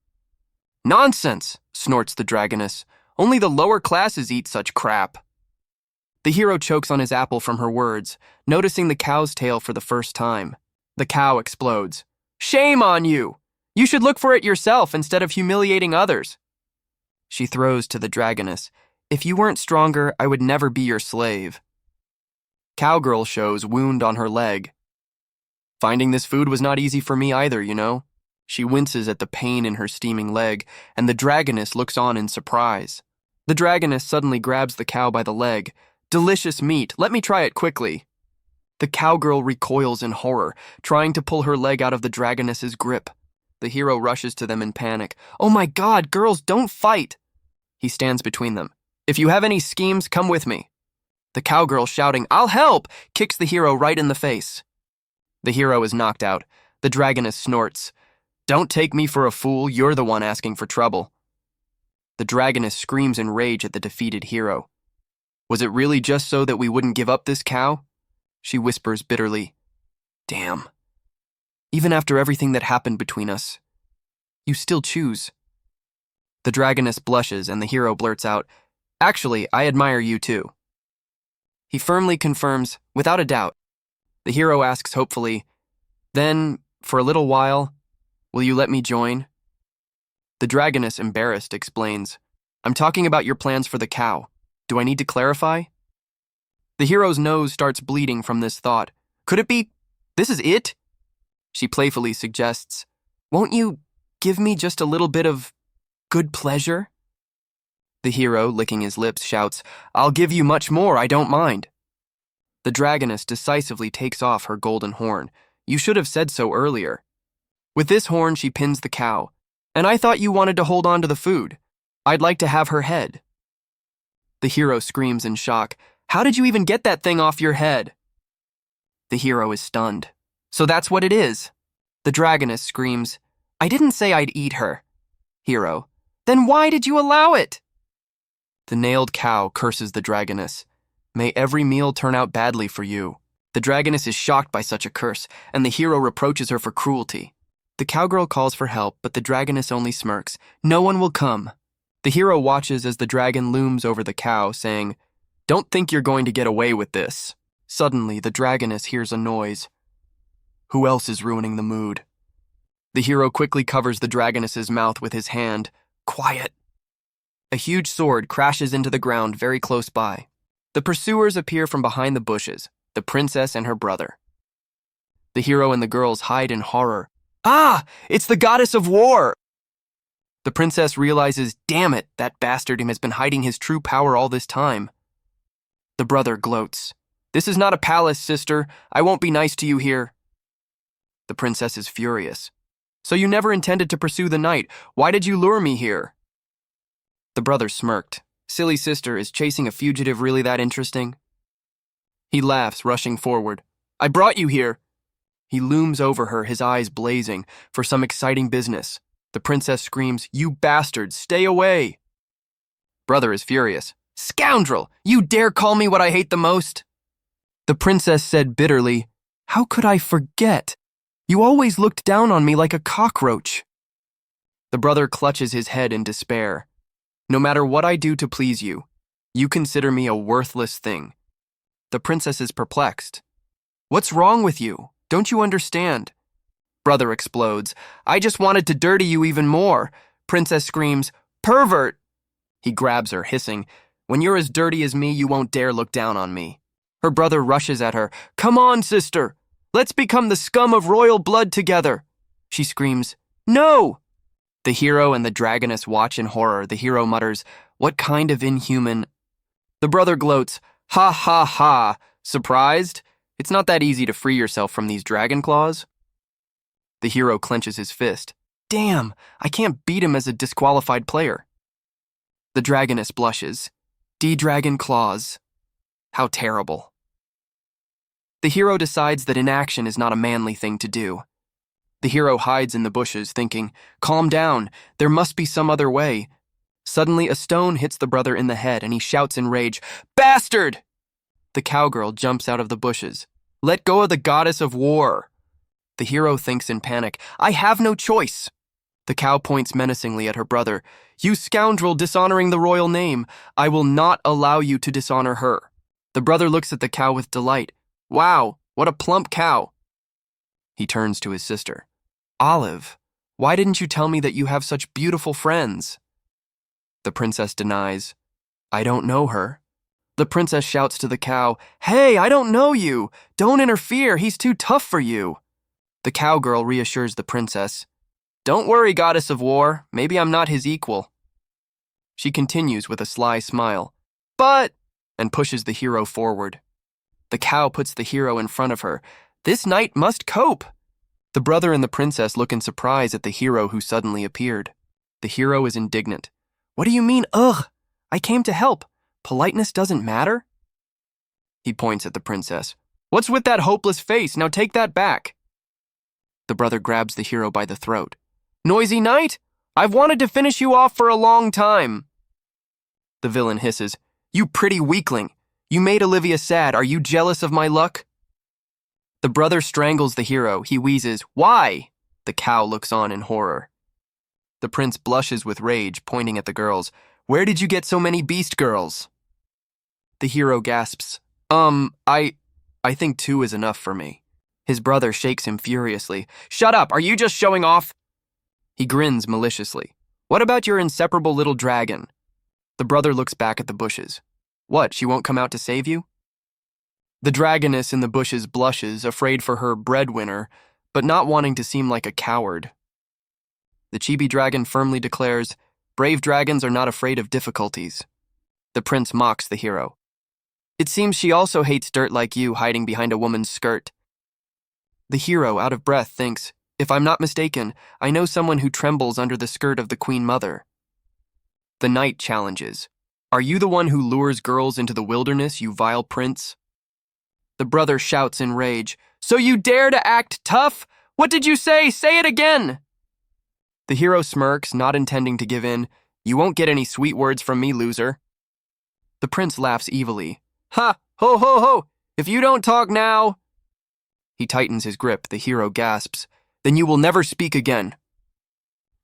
Nonsense, snorts the dragoness. Only the lower classes eat such crap. The hero chokes on his apple from her words, noticing the cow's tail for the first time. The cow explodes. Shame on you! You should look for it yourself instead of humiliating others. She throws to the dragoness. If you weren't stronger, I would never be your slave. Cowgirl shows wound on her leg. Finding this food was not easy for me either, you know. She winces at the pain in her steaming leg, and the dragoness looks on in surprise. The dragoness suddenly grabs the cow by the leg. Delicious meat, let me try it quickly. The cowgirl recoils in horror, trying to pull her leg out of the dragoness's grip. The hero rushes to them in panic. Oh my God, girls, don't fight! He stands between them. If you have any schemes, come with me. The cowgirl, shouting, I'll help, kicks the hero right in the face. The hero is knocked out. The dragoness snorts. Don't take me for a fool, you're the one asking for trouble. The dragoness screams in rage at the defeated hero. Was it really just so that we wouldn't give up this cow? She whispers bitterly. Damn. Even after everything that happened between us, you still choose. The dragoness blushes and the hero blurts out, Actually, I admire you too. He firmly confirms, without a doubt. The hero asks hopefully, Then, for a little while, will you let me join? The dragoness, embarrassed, explains, I'm talking about your plans for the cow. Do I need to clarify? The hero's nose starts bleeding from this thought. Could it be, this is it? She playfully suggests, Won't you give me just a little bit of good pleasure? The hero, licking his lips, shouts, I'll give you much more, I don't mind. The dragoness decisively takes off her golden horn. You should have said so earlier. With this horn, she pins the cow. And I thought you wanted to hold on to the food. I'd like to have her head. The hero screams in shock. How did you even get that thing off your head? The hero is stunned. So that's what it is. The dragoness screams, I didn't say I'd eat her. Hero, then why did you allow it? The nailed cow curses the dragoness. May every meal turn out badly for you. The dragoness is shocked by such a curse, and the hero reproaches her for cruelty. The cowgirl calls for help, but the dragoness only smirks. No one will come. The hero watches as the dragon looms over the cow, saying, Don't think you're going to get away with this. Suddenly, the dragoness hears a noise. Who else is ruining the mood? The hero quickly covers the dragoness's mouth with his hand. Quiet. A huge sword crashes into the ground very close by. The pursuers appear from behind the bushes, the princess and her brother. The hero and the girls hide in horror. Ah! It's the goddess of war! The princess realizes, damn it, that bastard has been hiding his true power all this time. The brother gloats. This is not a palace, sister. I won't be nice to you here. The princess is furious. So you never intended to pursue the knight. Why did you lure me here? The brother smirked. Silly sister, is chasing a fugitive really that interesting? He laughs, rushing forward. I brought you here. He looms over her, his eyes blazing, for some exciting business. The princess screams, You bastard, stay away! Brother is furious. Scoundrel! You dare call me what I hate the most? The princess said bitterly, How could I forget? You always looked down on me like a cockroach. The brother clutches his head in despair. No matter what I do to please you, you consider me a worthless thing. The princess is perplexed. What's wrong with you? Don't you understand? Brother explodes. I just wanted to dirty you even more. Princess screams, Pervert! He grabs her, hissing, When you're as dirty as me, you won't dare look down on me. Her brother rushes at her. Come on, sister! Let's become the scum of royal blood together! She screams, No! The hero and the dragoness watch in horror. The hero mutters, What kind of inhuman... The brother gloats, Ha ha ha! Surprised? It's not that easy to free yourself from these dragon claws. The hero clenches his fist. Damn, I can't beat him as a disqualified player. The dragoness blushes. D-dragon claws. How terrible. The hero decides that inaction is not a manly thing to do. The hero hides in the bushes, thinking, Calm down, there must be some other way. Suddenly, a stone hits the brother in the head, and he shouts in rage, Bastard! The cowgirl jumps out of the bushes. Let go of the goddess of war. The hero thinks in panic, I have no choice. The cow points menacingly at her brother. You scoundrel dishonoring the royal name. I will not allow you to dishonor her. The brother looks at the cow with delight. Wow, what a plump cow. He turns to his sister. Olive, why didn't you tell me that you have such beautiful friends? The princess denies. I don't know her. The princess shouts to the cow, Hey, I don't know you. Don't interfere. He's too tough for you. The cowgirl reassures the princess. Don't worry, goddess of war. Maybe I'm not his equal. She continues with a sly smile. But... and pushes the hero forward. The cow puts the hero in front of her. This knight must cope. The brother and the princess look in surprise at the hero who suddenly appeared. The hero is indignant. What do you mean, ugh? I came to help. Politeness doesn't matter? He points at the princess. What's with that hopeless face? Now take that back. The brother grabs the hero by the throat. Noisy knight? I've wanted to finish you off for a long time. The villain hisses. You pretty weakling. You made Olivia sad. Are you jealous of my luck? The brother strangles the hero. He wheezes, Why? The cow looks on in horror. The prince blushes with rage, pointing at the girls. Where did you get so many beast girls? The hero gasps, I think 2 is enough for me. His brother shakes him furiously. Shut up, are you just showing off? He grins maliciously. What about your inseparable little dragon? The brother looks back at the bushes. What, she won't come out to save you? The dragoness in the bushes blushes, afraid for her breadwinner, but not wanting to seem like a coward. The chibi dragon firmly declares, Brave dragons are not afraid of difficulties. The prince mocks the hero. It seems she also hates dirt like you hiding behind a woman's skirt. The hero, out of breath, thinks, If I'm not mistaken, I know someone who trembles under the skirt of the Queen Mother. The knight challenges, Are you the one who lures girls into the wilderness, you vile prince? The brother shouts in rage, So you dare to act tough? What did you say? Say it again! The hero smirks, not intending to give in. You won't get any sweet words from me, loser. The prince laughs evilly. Ha! Ho ho ho! If you don't talk now... He tightens his grip. The hero gasps. Then you will never speak again.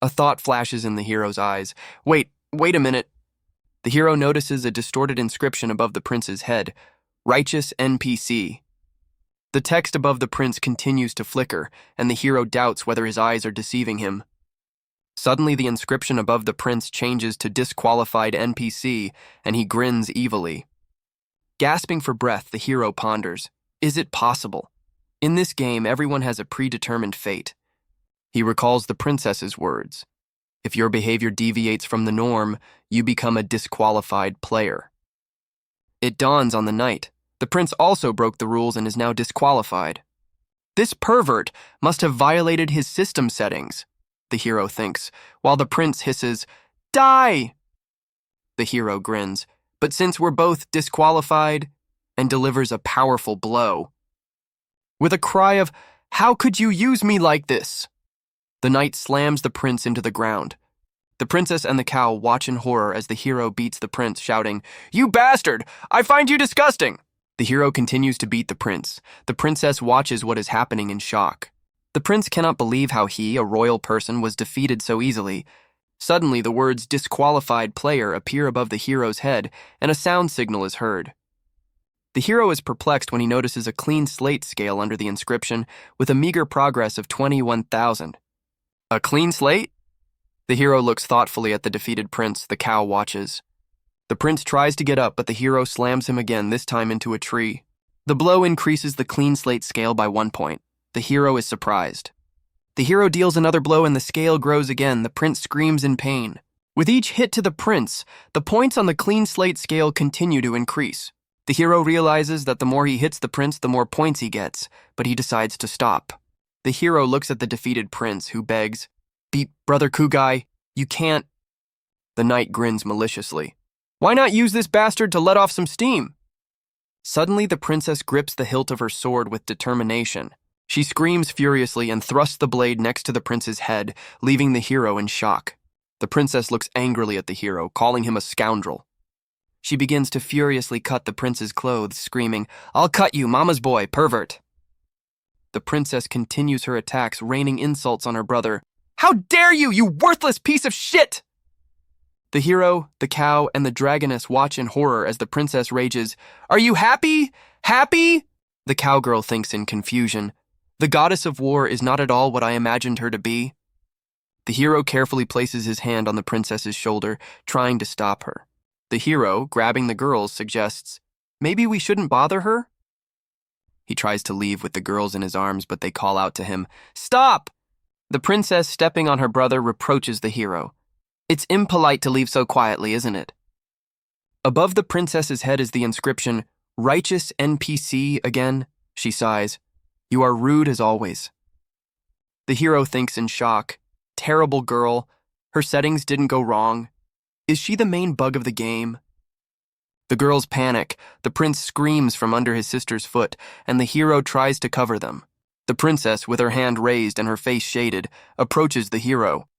A thought flashes in the hero's eyes. Wait a minute. The hero notices a distorted inscription above the prince's head. Righteous NPC. The text above the prince continues to flicker, and the hero doubts whether his eyes are deceiving him. Suddenly, the inscription above the prince changes to disqualified NPC, and he grins evilly. Gasping for breath, the hero ponders, is it possible? In this game, everyone has a predetermined fate. He recalls the princess's words. If your behavior deviates from the norm, you become a disqualified player. It dawns on the knight. The prince also broke the rules and is now disqualified. This pervert must have violated his system settings, the hero thinks, while the prince hisses, "Die!" The hero grins, but since we're both disqualified, and delivers a powerful blow. With a cry of, "How could you use me like this?" the knight slams the prince into the ground. The princess and the cow watch in horror as the hero beats the prince, shouting, "You bastard! I find you disgusting!" The hero continues to beat the prince. The princess watches what is happening in shock. The prince cannot believe how he, a royal person, was defeated so easily. Suddenly, the words "disqualified player" appear above the hero's head, and a sound signal is heard. The hero is perplexed when he notices a clean slate scale under the inscription with a meager progress of 21,000. A clean slate? The hero looks thoughtfully at the defeated prince. The cow watches. The prince tries to get up, but the hero slams him again, this time into a tree. The blow increases the clean slate scale by 1 point. The hero is surprised. The hero deals another blow and the scale grows again. The prince screams in pain. With each hit to the prince, the points on the clean slate scale continue to increase. The hero realizes that the more he hits the prince, the more points he gets, but he decides to stop. The hero looks at the defeated prince, who begs, Brother Kugai, you can't." The knight grins maliciously. "Why not use this bastard to let off some steam?" Suddenly, the princess grips the hilt of her sword with determination. She screams furiously and thrusts the blade next to the prince's head, leaving the hero in shock. The princess looks angrily at the hero, calling him a scoundrel. She begins to furiously cut the prince's clothes, screaming, "I'll cut you, mama's boy, pervert." The princess continues her attacks, raining insults on her brother. "How dare you, you worthless piece of shit!" The hero, the cow, and the dragoness watch in horror as the princess rages, "Are you happy? Happy?" The cowgirl thinks in confusion. The goddess of war is not at all what I imagined her to be. The hero carefully places his hand on the princess's shoulder, trying to stop her. The hero, grabbing the girls, suggests, "Maybe we shouldn't bother her?" He tries to leave with the girls in his arms, but they call out to him, "Stop!" The princess, stepping on her brother, reproaches the hero. "It's impolite to leave so quietly, isn't it?" Above the princess's head is the inscription, "Righteous NPC again," she sighs. "You are rude as always." The hero thinks in shock, "Terrible girl. Her settings didn't go wrong. Is she the main bug of the game?" The girls panic. The prince screams from under his sister's foot, and the hero tries to cover them. The princess, with her hand raised and her face shaded, approaches the hero.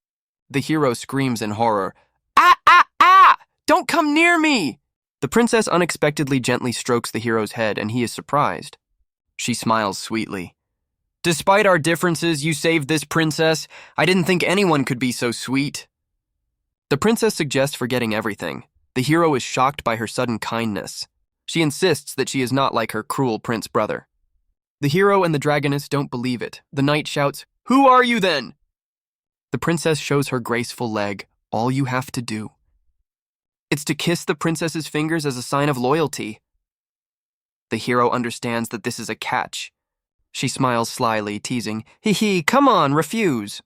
The hero screams in horror, "Ah, ah, ah! Don't come near me!" The princess unexpectedly gently strokes the hero's head, and he is surprised. She smiles sweetly. "Despite our differences, you saved this princess. I didn't think anyone could be so sweet." The princess suggests forgetting everything. The hero is shocked by her sudden kindness. She insists that she is not like her cruel prince brother. The hero and the dragoness don't believe it. The knight shouts, "Who are you then?" The princess shows her graceful leg. "All you have to do. It's to kiss the princess's fingers as a sign of loyalty." The hero understands that this is a catch. She smiles slyly, teasing, "Hee, come on, refuse."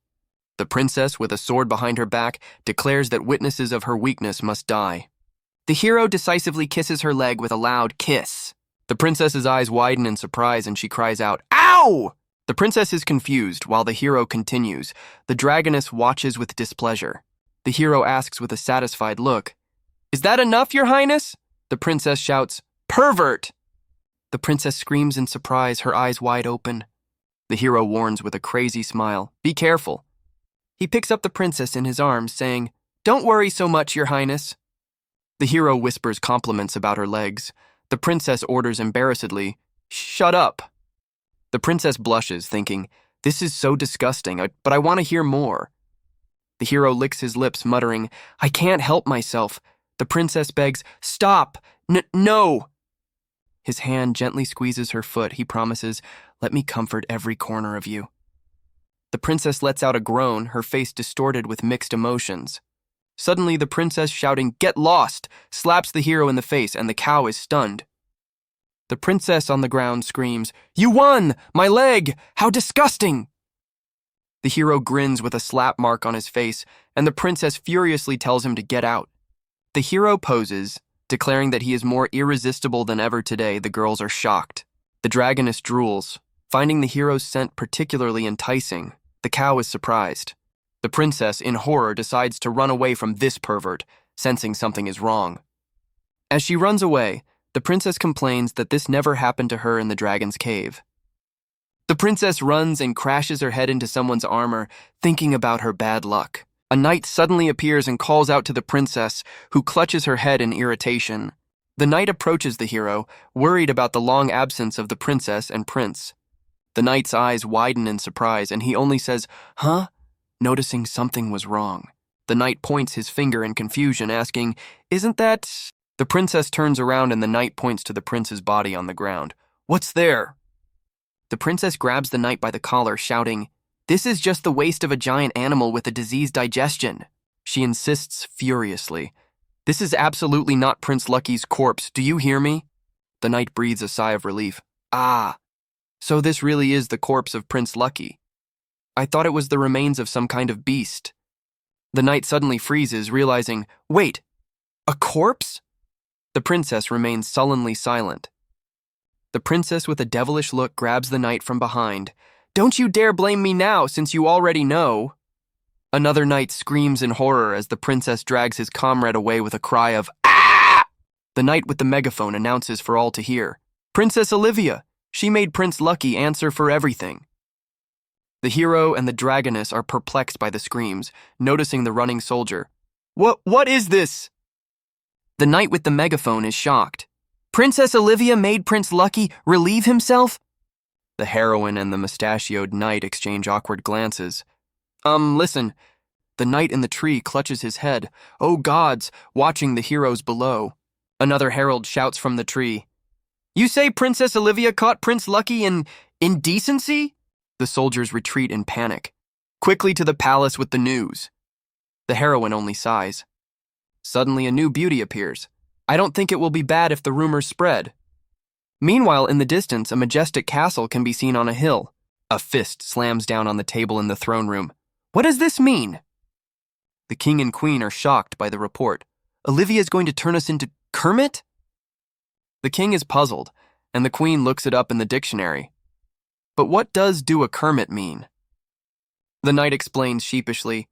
The princess, with a sword behind her back, declares that witnesses of her weakness must die. The hero decisively kisses her leg with a loud kiss. The princess's eyes widen in surprise and she cries out, "Ow!" The princess is confused while the hero continues. The dragoness watches with displeasure. The hero asks with a satisfied look, "Is that enough, your highness?" The princess shouts, "Pervert!" The princess screams in surprise, her eyes wide open. The hero warns with a crazy smile, "Be careful." He picks up the princess in his arms, saying, "Don't worry so much, your highness." The hero whispers compliments about her legs. The princess orders embarrassedly, "Shut up." The princess blushes, thinking, "This is so disgusting, but I want to hear more." The hero licks his lips, muttering, "I can't help myself." The princess begs, "Stop! No!" His hand gently squeezes her foot. He promises, "Let me comfort every corner of you." The princess lets out a groan, her face distorted with mixed emotions. Suddenly, the princess, shouting, "Get lost!" slaps the hero in the face, and the cow is stunned. The princess on the ground screams, "You won! My leg! How disgusting!" The hero grins with a slap mark on his face, and the princess furiously tells him to get out. The hero poses, declaring that he is more irresistible than ever today. The girls are shocked. The dragoness drools, finding the hero's scent particularly enticing. The cow is surprised. The princess, in horror, decides to run away from this pervert, sensing something is wrong. As she runs away, the princess complains that this never happened to her in the dragon's cave. The princess runs and crashes her head into someone's armor, thinking about her bad luck. A knight suddenly appears and calls out to the princess, who clutches her head in irritation. The knight approaches the hero, worried about the long absence of the princess and prince. The knight's eyes widen in surprise, and he only says, "Huh?" noticing something was wrong. The knight points his finger in confusion, asking, "Isn't that—" The princess turns around and the knight points to the prince's body on the ground. "What's there?" The princess grabs the knight by the collar, shouting, "This is just the waste of a giant animal with a diseased digestion." She insists furiously, "This is absolutely not Prince Lucky's corpse, do you hear me?" The knight breathes a sigh of relief. "Ah, so this really is the corpse of Prince Lucky. I thought it was the remains of some kind of beast." The knight suddenly freezes, realizing, "Wait, a corpse?" The princess remains sullenly silent. The princess, with a devilish look, grabs the knight from behind. "Don't you dare blame me now, since you already know." Another knight screams in horror as the princess drags his comrade away with a cry of, "Ah!" The knight with the megaphone announces for all to hear, "Princess Olivia! She made Prince Lucky answer for everything." The hero and the dragoness are perplexed by the screams, noticing the running soldier. What is this?" The knight with the megaphone is shocked. "Princess Olivia made Prince Lucky relieve himself?" The heroine and the mustachioed knight exchange awkward glances. Listen." The knight in the tree clutches his head. "Oh gods," watching the heroes below. Another herald shouts from the tree, "You say Princess Olivia caught Prince Lucky in indecency?" The soldiers retreat in panic. "Quickly to the palace with the news." The heroine only sighs. Suddenly a new beauty appears. "I don't think it will be bad if the rumors spread." Meanwhile, in the distance, a majestic castle can be seen on a hill. A fist slams down on the table in the throne room. "What does this mean?" The king and queen are shocked by the report. "Olivia is going to turn us into Kermit?" The king is puzzled, and the queen looks it up in the dictionary. "But what does do a Kermit mean?" The knight explains sheepishly,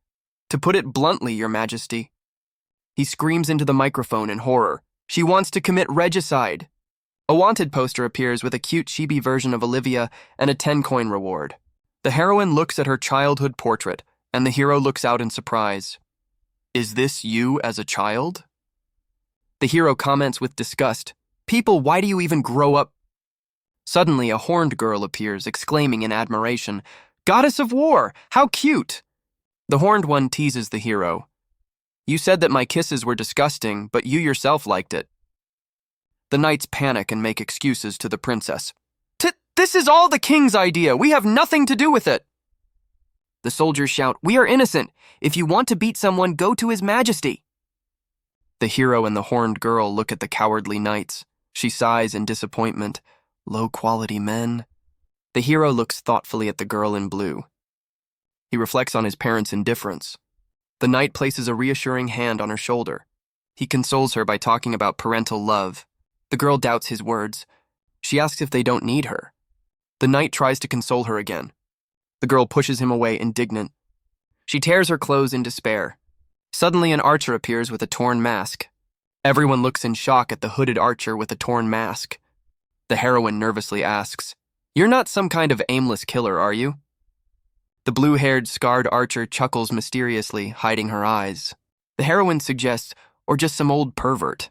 "To put it bluntly, your majesty." He screams into the microphone in horror. "She wants to commit regicide." A wanted poster appears with a cute chibi version of Olivia and a 10-coin reward. The heroine looks at her childhood portrait, and the hero looks out in surprise. "Is this you as a child?" The hero comments with disgust, "People, why do you even grow up?" Suddenly, a horned girl appears, exclaiming in admiration, "Goddess of war, how cute!" The horned one teases the hero. "You said that my kisses were disgusting, but you yourself liked it." The knights panic and make excuses to the princess. This is all the king's idea. We have nothing to do with it." The soldiers shout, "We are innocent. If you want to beat someone, go to his majesty." The hero and the horned girl look at the cowardly knights. She sighs in disappointment. Low-quality men. The hero looks thoughtfully at the girl in blue. He reflects on his parents' indifference. The knight places a reassuring hand on her shoulder. He consoles her by talking about parental love. The girl doubts his words. She asks if they don't need her. The knight tries to console her again. The girl pushes him away, indignant. She tears her clothes in despair. Suddenly, an archer appears with a torn mask. Everyone looks in shock at the hooded archer with a torn mask. The heroine nervously asks, "You're not some kind of aimless killer, are you?" The blue-haired, scarred archer chuckles mysteriously, hiding her eyes. The heroine suggests, "Or just some old pervert."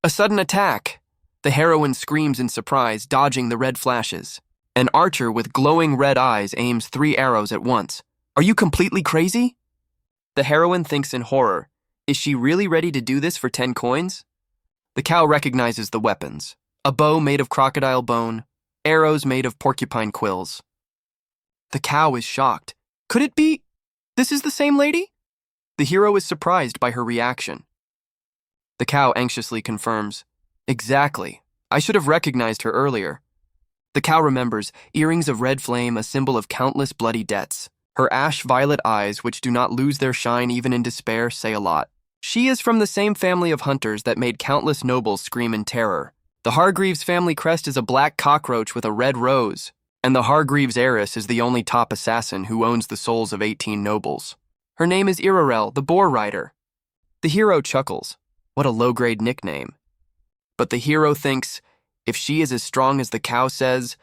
A sudden attack. The heroine screams in surprise, dodging the red flashes. An archer with glowing red eyes aims 3 arrows at once. "Are you completely crazy?" The heroine thinks in horror. Is she really ready to do this for 10 coins? The cow recognizes the weapons. A bow made of crocodile bone, arrows made of porcupine quills. The cow is shocked. Could it be? This is the same lady? The hero is surprised by her reaction. The cow anxiously confirms, exactly. I should have recognized her earlier. The cow remembers, earrings of red flame, a symbol of countless bloody deaths. Her ash-violet eyes, which do not lose their shine even in despair, say a lot. She is from the same family of hunters that made countless nobles scream in terror. The Hargreaves family crest is a black cockroach with a red rose, and the Hargreaves heiress is the only top assassin who owns the souls of 18 nobles. Her name is Irarel, the boar rider. The hero chuckles. What a low-grade nickname. But the hero thinks, if she is as strong as the cow says...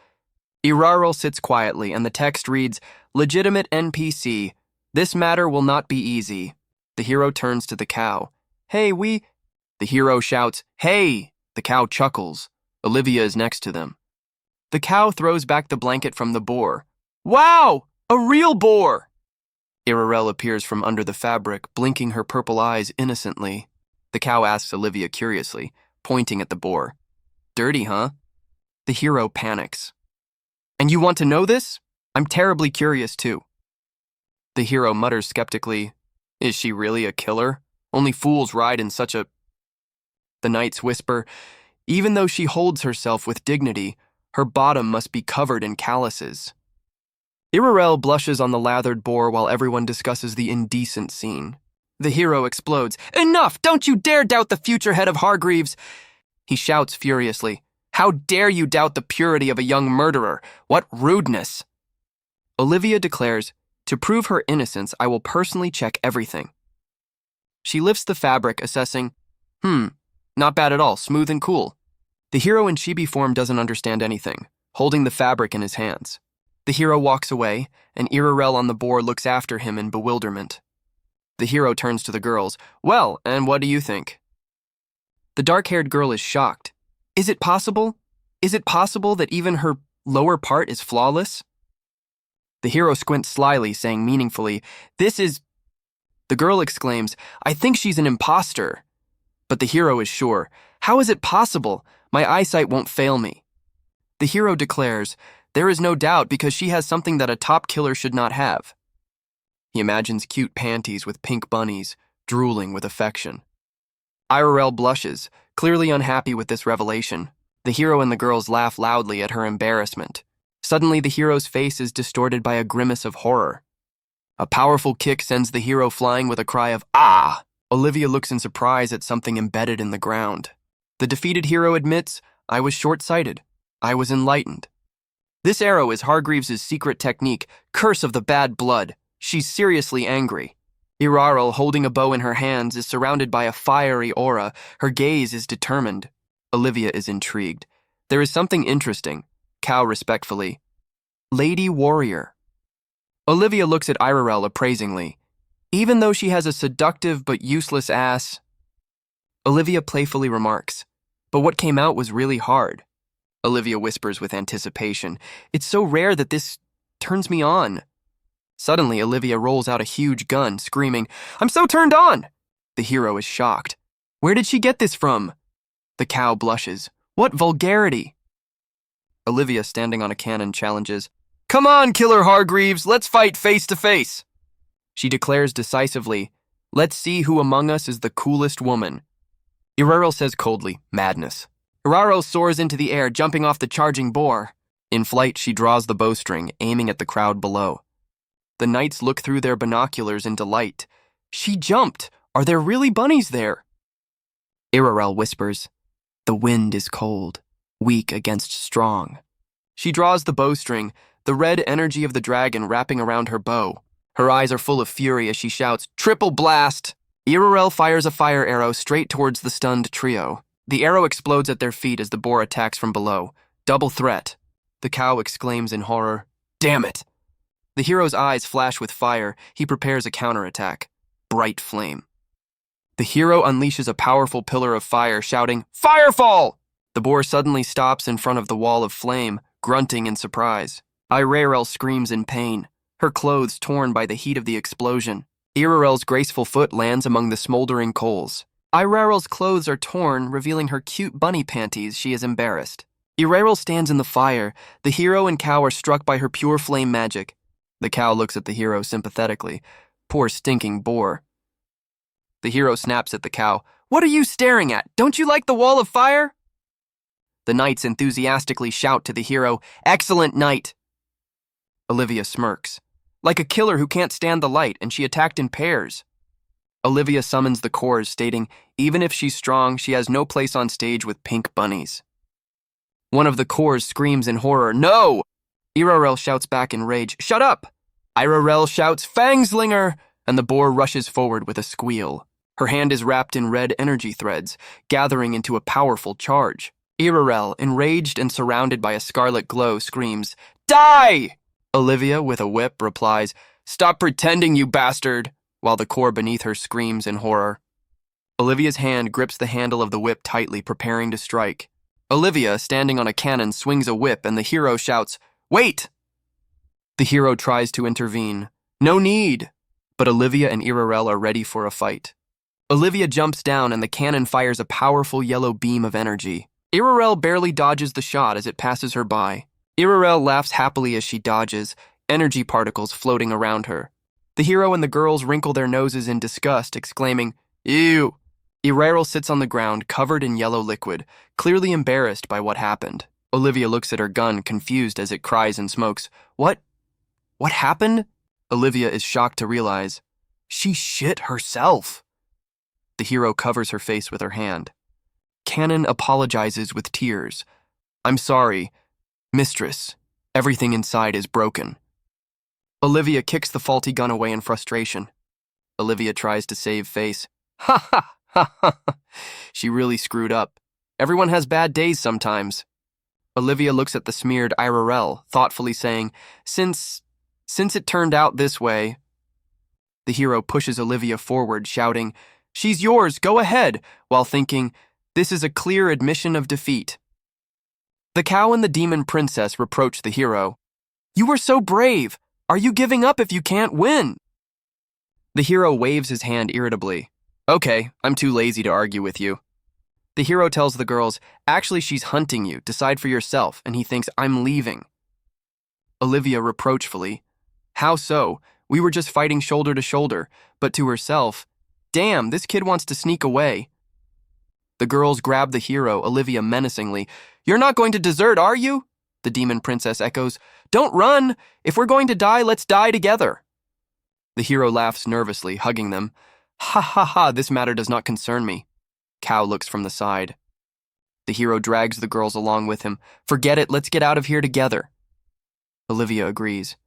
Irarel sits quietly, and the text reads, Legitimate NPC. This matter will not be easy. The hero turns to the cow. Hey, we... The hero shouts, Hey! The cow chuckles. Olivia is next to them. The cow throws back the blanket from the boar. Wow! A real boar! Irarel appears from under the fabric, blinking her purple eyes innocently. The cow asks Olivia curiously, pointing at the boar. Dirty, huh? The hero panics. And you want to know this? I'm terribly curious, too. The hero mutters skeptically, Is she really a killer? Only fools ride in such a... The knights whisper, Even though she holds herself with dignity, her bottom must be covered in calluses. Irarel blushes on the lathered boar while everyone discusses the indecent scene. The hero explodes, Enough! Don't you dare doubt the future head of Hargreaves! He shouts furiously, How dare you doubt the purity of a young murderer? What rudeness! Olivia declares, To prove her innocence, I will personally check everything. She lifts the fabric, assessing, Not bad at all, smooth and cool. The hero in chibi form doesn't understand anything, holding the fabric in his hands. The hero walks away, and Irarel on the boar looks after him in bewilderment. The hero turns to the girls. Well, and what do you think? The dark-haired girl is shocked. Is it possible? Is it possible that even her lower part is flawless? The hero squints slyly, saying meaningfully, This is... The girl exclaims, I think she's an imposter. But the hero is sure. How is it possible? My eyesight won't fail me. The hero declares, There is no doubt because she has something that a top killer should not have. He imagines cute panties with pink bunnies, drooling with affection. Irarel blushes, clearly unhappy with this revelation. The hero and the girls laugh loudly at her embarrassment. Suddenly, the hero's face is distorted by a grimace of horror. A powerful kick sends the hero flying with a cry of, Ah! Olivia looks in surprise at something embedded in the ground. The defeated hero admits, I was short-sighted. I was enlightened. This arrow is Hargreaves' secret technique, curse of the bad blood. She's seriously angry. Irarel, holding a bow in her hands, is surrounded by a fiery aura. Her gaze is determined. Olivia is intrigued. There is something interesting. Cow respectfully. Lady warrior. Olivia looks at Irarel appraisingly. Even though she has a seductive but useless ass... Olivia playfully remarks, But what came out was really hard. Olivia whispers with anticipation, It's so rare that this turns me on. Suddenly, Olivia rolls out a huge gun, screaming, I'm so turned on! The hero is shocked. Where did she get this from? The cow blushes. What vulgarity! Olivia, standing on a cannon, challenges, Come on, Killer Hargreaves, let's fight face to face! She declares decisively, Let's see who among us is the coolest woman. Irarel says coldly, Madness. Irarel soars into the air, jumping off the charging boar. In flight, she draws the bowstring, aiming at the crowd below. The knights look through their binoculars in delight. She jumped! Are there really bunnies there? Irarel whispers, The wind is cold, weak against strong. She draws the bowstring, the red energy of the dragon wrapping around her bow. Her eyes are full of fury as she shouts, Triple blast! Irarel fires a fire arrow straight towards the stunned trio. The arrow explodes at their feet as the boar attacks from below. Double threat. The cow exclaims in horror, Damn it! The hero's eyes flash with fire. He prepares a counterattack. Bright flame. The hero unleashes a powerful pillar of fire, shouting, Firefall! The boar suddenly stops in front of the wall of flame, grunting in surprise. Irarel screams in pain, her clothes torn by the heat of the explosion. Irarel's graceful foot lands among the smoldering coals. Irarel's clothes are torn, revealing her cute bunny panties. She is embarrassed. Irarel stands in the fire. The hero and cow are struck by her pure flame magic. The cow looks at the hero sympathetically. Poor stinking boar. The hero snaps at the cow. What are you staring at? Don't you like the wall of fire? The knights enthusiastically shout to the hero, Excellent knight! Olivia smirks. Like a killer who can't stand the light, and she attacked in pairs. Olivia summons the chorus, stating, even if she's strong, she has no place on stage with pink bunnies. One of the chorus screams in horror, No! Irarel shouts back in rage, Shut up! Irarel shouts, Fangslinger! And the boar rushes forward with a squeal. Her hand is wrapped in red energy threads, gathering into a powerful charge. Irarel, enraged and surrounded by a scarlet glow, screams, Die! Olivia, with a whip, replies, Stop pretending, you bastard! While the core beneath her screams in horror. Olivia's hand grips the handle of the whip tightly, preparing to strike. Olivia, standing on a cannon, swings a whip, and the hero shouts, Wait! The hero tries to intervene. No need! But Olivia and Irarel are ready for a fight. Olivia jumps down, and the cannon fires a powerful yellow beam of energy. Irarel barely dodges the shot as it passes her by. Irarel laughs happily as she dodges, energy particles floating around her. The hero and the girls wrinkle their noses in disgust, exclaiming, Ew! Irarel sits on the ground, covered in yellow liquid, clearly embarrassed by what happened. Olivia looks at her gun, confused as it cries and smokes. What happened? Olivia is shocked to realize. She shit herself. The hero covers her face with her hand. Cannon apologizes with tears. I'm sorry, mistress. Everything inside is broken. Olivia kicks the faulty gun away in frustration. Olivia tries to save face. Ha ha ha ha. She really screwed up. Everyone has bad days sometimes. Olivia looks at the smeared Irarel, thoughtfully saying, Since it turned out this way. The hero pushes Olivia forward, shouting, She's yours, go ahead, while thinking, This is a clear admission of defeat. The cow and the demon princess reproach the hero. You were so brave. Are you giving up if you can't win? The hero waves his hand irritably. Okay, I'm too lazy to argue with you. The hero tells the girls, Actually, she's hunting you. Decide for yourself, and he thinks I'm leaving. Olivia reproachfully. How so? We were just fighting shoulder to shoulder, but to herself, Damn, this kid wants to sneak away. The girls grab the hero, Olivia menacingly. You're not going to desert, are you? The demon princess echoes. Don't run! If we're going to die, let's die together. The hero laughs nervously, hugging them. Ha ha ha, this matter does not concern me. Cow looks from the side. The hero drags the girls along with him. Forget it, let's get out of here together. Olivia agrees.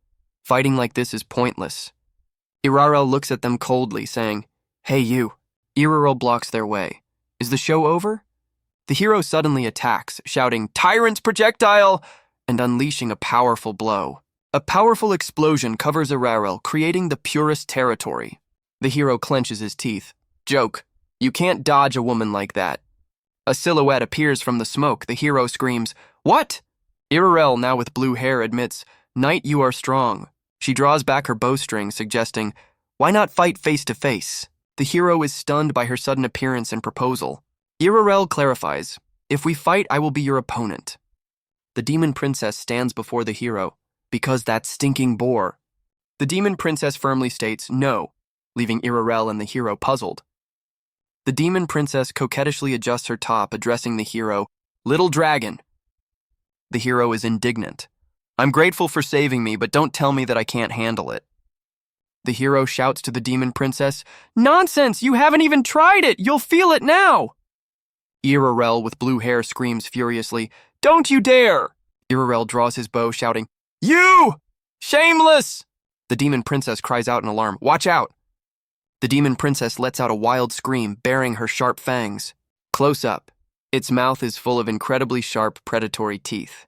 Fighting like this is pointless. Irarel looks at them coldly, saying, Hey you. Irarel blocks their way. Is the show over? The hero suddenly attacks, shouting, Tyrant's projectile! And unleashing a powerful blow. A powerful explosion covers Irarel, creating the purest territory. The hero clenches his teeth. Joke. You can't dodge a woman like that. A silhouette appears from the smoke. The hero screams, What? Irarel, now with blue hair, admits, Knight, you are strong. She draws back her bowstring, suggesting, Why not fight face to face? The hero is stunned by her sudden appearance and proposal. Irarel clarifies, If we fight, I will be your opponent. The demon princess stands before the hero, because that stinking boar. The demon princess firmly states, No, leaving Irarel and the hero puzzled. The demon princess coquettishly adjusts her top, addressing the hero, Little dragon. The hero is indignant. I'm grateful for saving me, but don't tell me that I can't handle it. The hero shouts to the demon princess, Nonsense! You haven't even tried it! You'll feel it now! Irarel with blue hair screams furiously, Don't you dare! Irarel draws his bow, shouting, You! Shameless! The demon princess cries out in alarm, Watch out! The demon princess lets out a wild scream, baring her sharp fangs. Close up. Its mouth is full of incredibly sharp predatory teeth.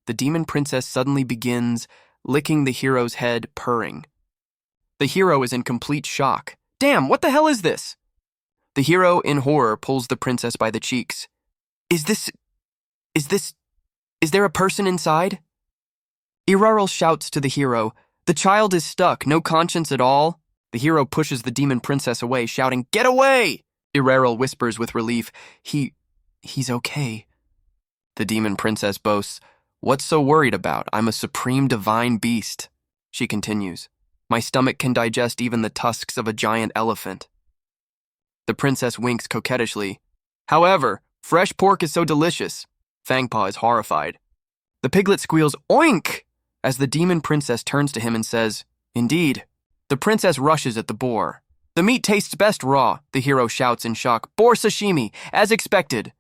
The demon princess suddenly begins licking the hero's head, purring. The hero is in complete shock. Damn, what the hell is this? The hero, in horror, pulls the princess by the cheeks. Is there a person inside? Irarel shouts to the hero, The child is stuck, no conscience at all. The hero pushes the demon princess away, shouting, Get away! Irarel whispers with relief, He's okay. The demon princess boasts, What's so worried about? I'm a supreme divine beast. She continues. My stomach can digest even the tusks of a giant elephant. The princess winks coquettishly. However, fresh pork is so delicious. Fangpaw is horrified. The piglet squeals, oink, as the demon princess turns to him and says, indeed. The princess rushes at the boar. The meat tastes best raw, the hero shouts in shock. Boar sashimi, as expected.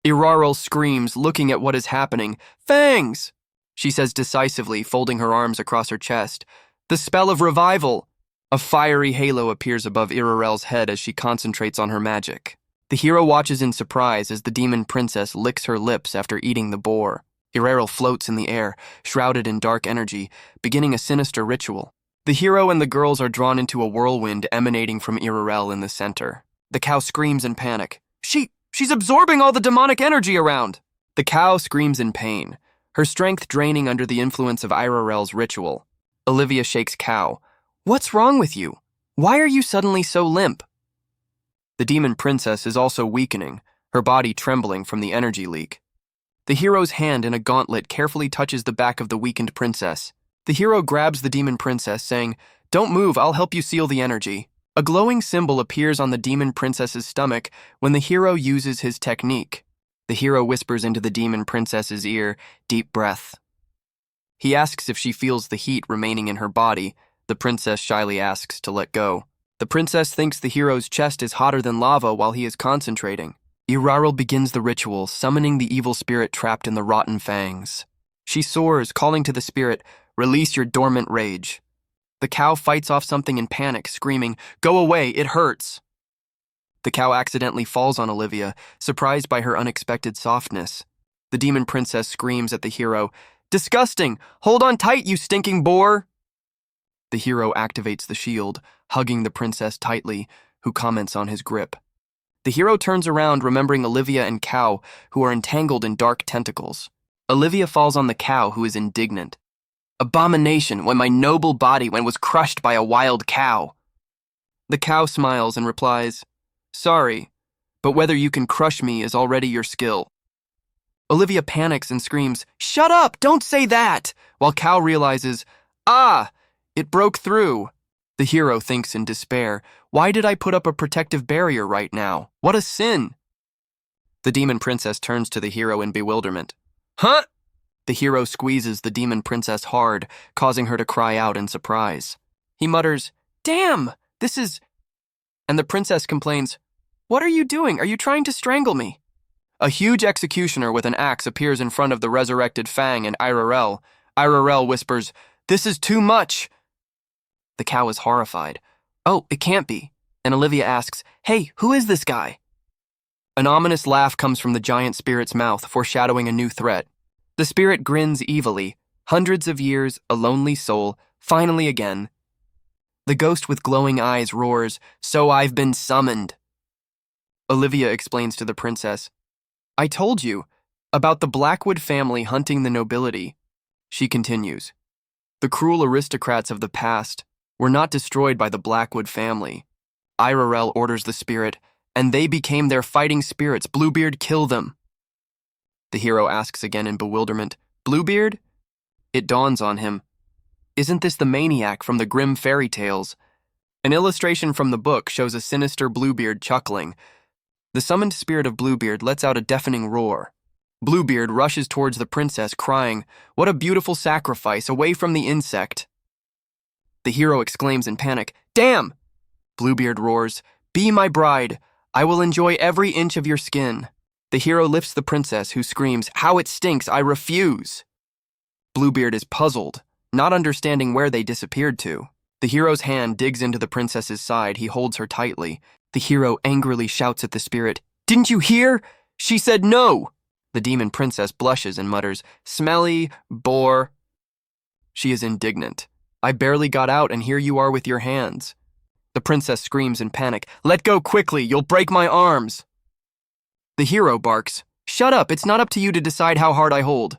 Iraral screams, looking at what is happening. Fangs! She says decisively, folding her arms across her chest. The spell of revival! A fiery halo appears above Irarel's head as she concentrates on her magic. The hero watches in surprise as the demon princess licks her lips after eating the boar. Irarel floats in the air, shrouded in dark energy, beginning a sinister ritual. The hero and the girls are drawn into a whirlwind emanating from Irarel in the center. The cow screams in panic. She's absorbing all the demonic energy around! The cow screams in pain, her strength draining under the influence of Irarel's ritual. Olivia shakes Cow. What's wrong with you? Why are you suddenly so limp? The demon princess is also weakening, her body trembling from the energy leak. The hero's hand in a gauntlet carefully touches the back of the weakened princess. The hero grabs the demon princess, saying, Don't move, I'll help you seal the energy. A glowing symbol appears on the demon princess's stomach when the hero uses his technique. The hero whispers into the demon princess's ear, deep breath. He asks if she feels the heat remaining in her body. The princess shyly asks to let go. The princess thinks the hero's chest is hotter than lava while he is concentrating. Iraral begins the ritual, summoning the evil spirit trapped in the rotten fangs. She soars, calling to the spirit, Release your dormant rage. The cow fights off something in panic, screaming, Go away, it hurts. The cow accidentally falls on Olivia, surprised by her unexpected softness. The demon princess screams at the hero, Disgusting! Hold on tight, you stinking boar! The hero activates the shield, hugging the princess tightly, who comments on his grip. The hero turns around, remembering Olivia and Cow, who are entangled in dark tentacles. Olivia falls on the cow, who is indignant. Abomination, when my noble body was crushed by a wild cow. The cow smiles and replies, Sorry, but whether you can crush me is already your skill. Olivia panics and screams, Shut up, don't say that, while Cow realizes, it broke through. The hero thinks in despair, Why did I put up a protective barrier right now? What a sin! The demon princess turns to the hero in bewilderment. Huh? The hero squeezes the demon princess hard, causing her to cry out in surprise. He mutters, Damn, this is... And the princess complains, What are you doing? Are you trying to strangle me? A huge executioner with an axe appears in front of the resurrected Fang and Irarel. Irarel whispers, This is too much! The cow is horrified. Oh, it can't be. And Olivia asks, Hey, who is this guy? An ominous laugh comes from the giant spirit's mouth, foreshadowing a new threat. The spirit grins evilly. Hundreds of years, a lonely soul, finally again. The ghost with glowing eyes roars, So I've been summoned. Olivia explains to the princess, I told you about the Blackwood family hunting the nobility. She continues, The cruel aristocrats of the past were not destroyed by the Blackwood family. Irarel orders the spirit, and they became their fighting spirits. Bluebeard, kill them. The hero asks again in bewilderment, Bluebeard? It dawns on him. Isn't this the maniac from the grim fairy tales? An illustration from the book shows a sinister Bluebeard chuckling. The summoned spirit of Bluebeard lets out a deafening roar. Bluebeard rushes towards the princess, crying, What a beautiful sacrifice, away from the insect. The hero exclaims in panic, Damn! Bluebeard roars, Be my bride. I will enjoy every inch of your skin. The hero lifts the princess, who screams, How it stinks, I refuse. Bluebeard is puzzled, not understanding where they disappeared to. The hero's hand digs into the princess's side. He holds her tightly. The hero angrily shouts at the spirit, Didn't you hear? She said no! The demon princess blushes and mutters, Smelly, boar. She is indignant. I barely got out, and here you are with your hands. The princess screams in panic, Let go quickly, you'll break my arms. The hero barks, Shut up, it's not up to you to decide how hard I hold.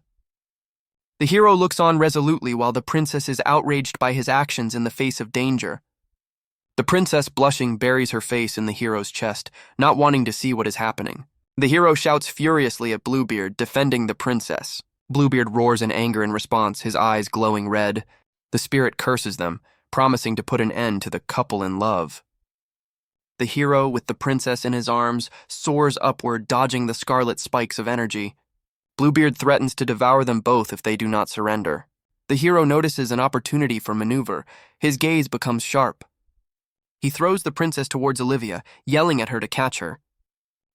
The hero looks on resolutely while the princess is outraged by his actions in the face of danger. The princess, blushing, buries her face in the hero's chest, not wanting to see what is happening. The hero shouts furiously at Bluebeard, defending the princess. Bluebeard roars in anger in response, his eyes glowing red. The spirit curses them, promising to put an end to the couple in love. The hero, with the princess in his arms, soars upward, dodging the scarlet spikes of energy. Bluebeard threatens to devour them both if they do not surrender. The hero notices an opportunity for maneuver. His gaze becomes sharp. He throws the princess towards Olivia, yelling at her to catch her.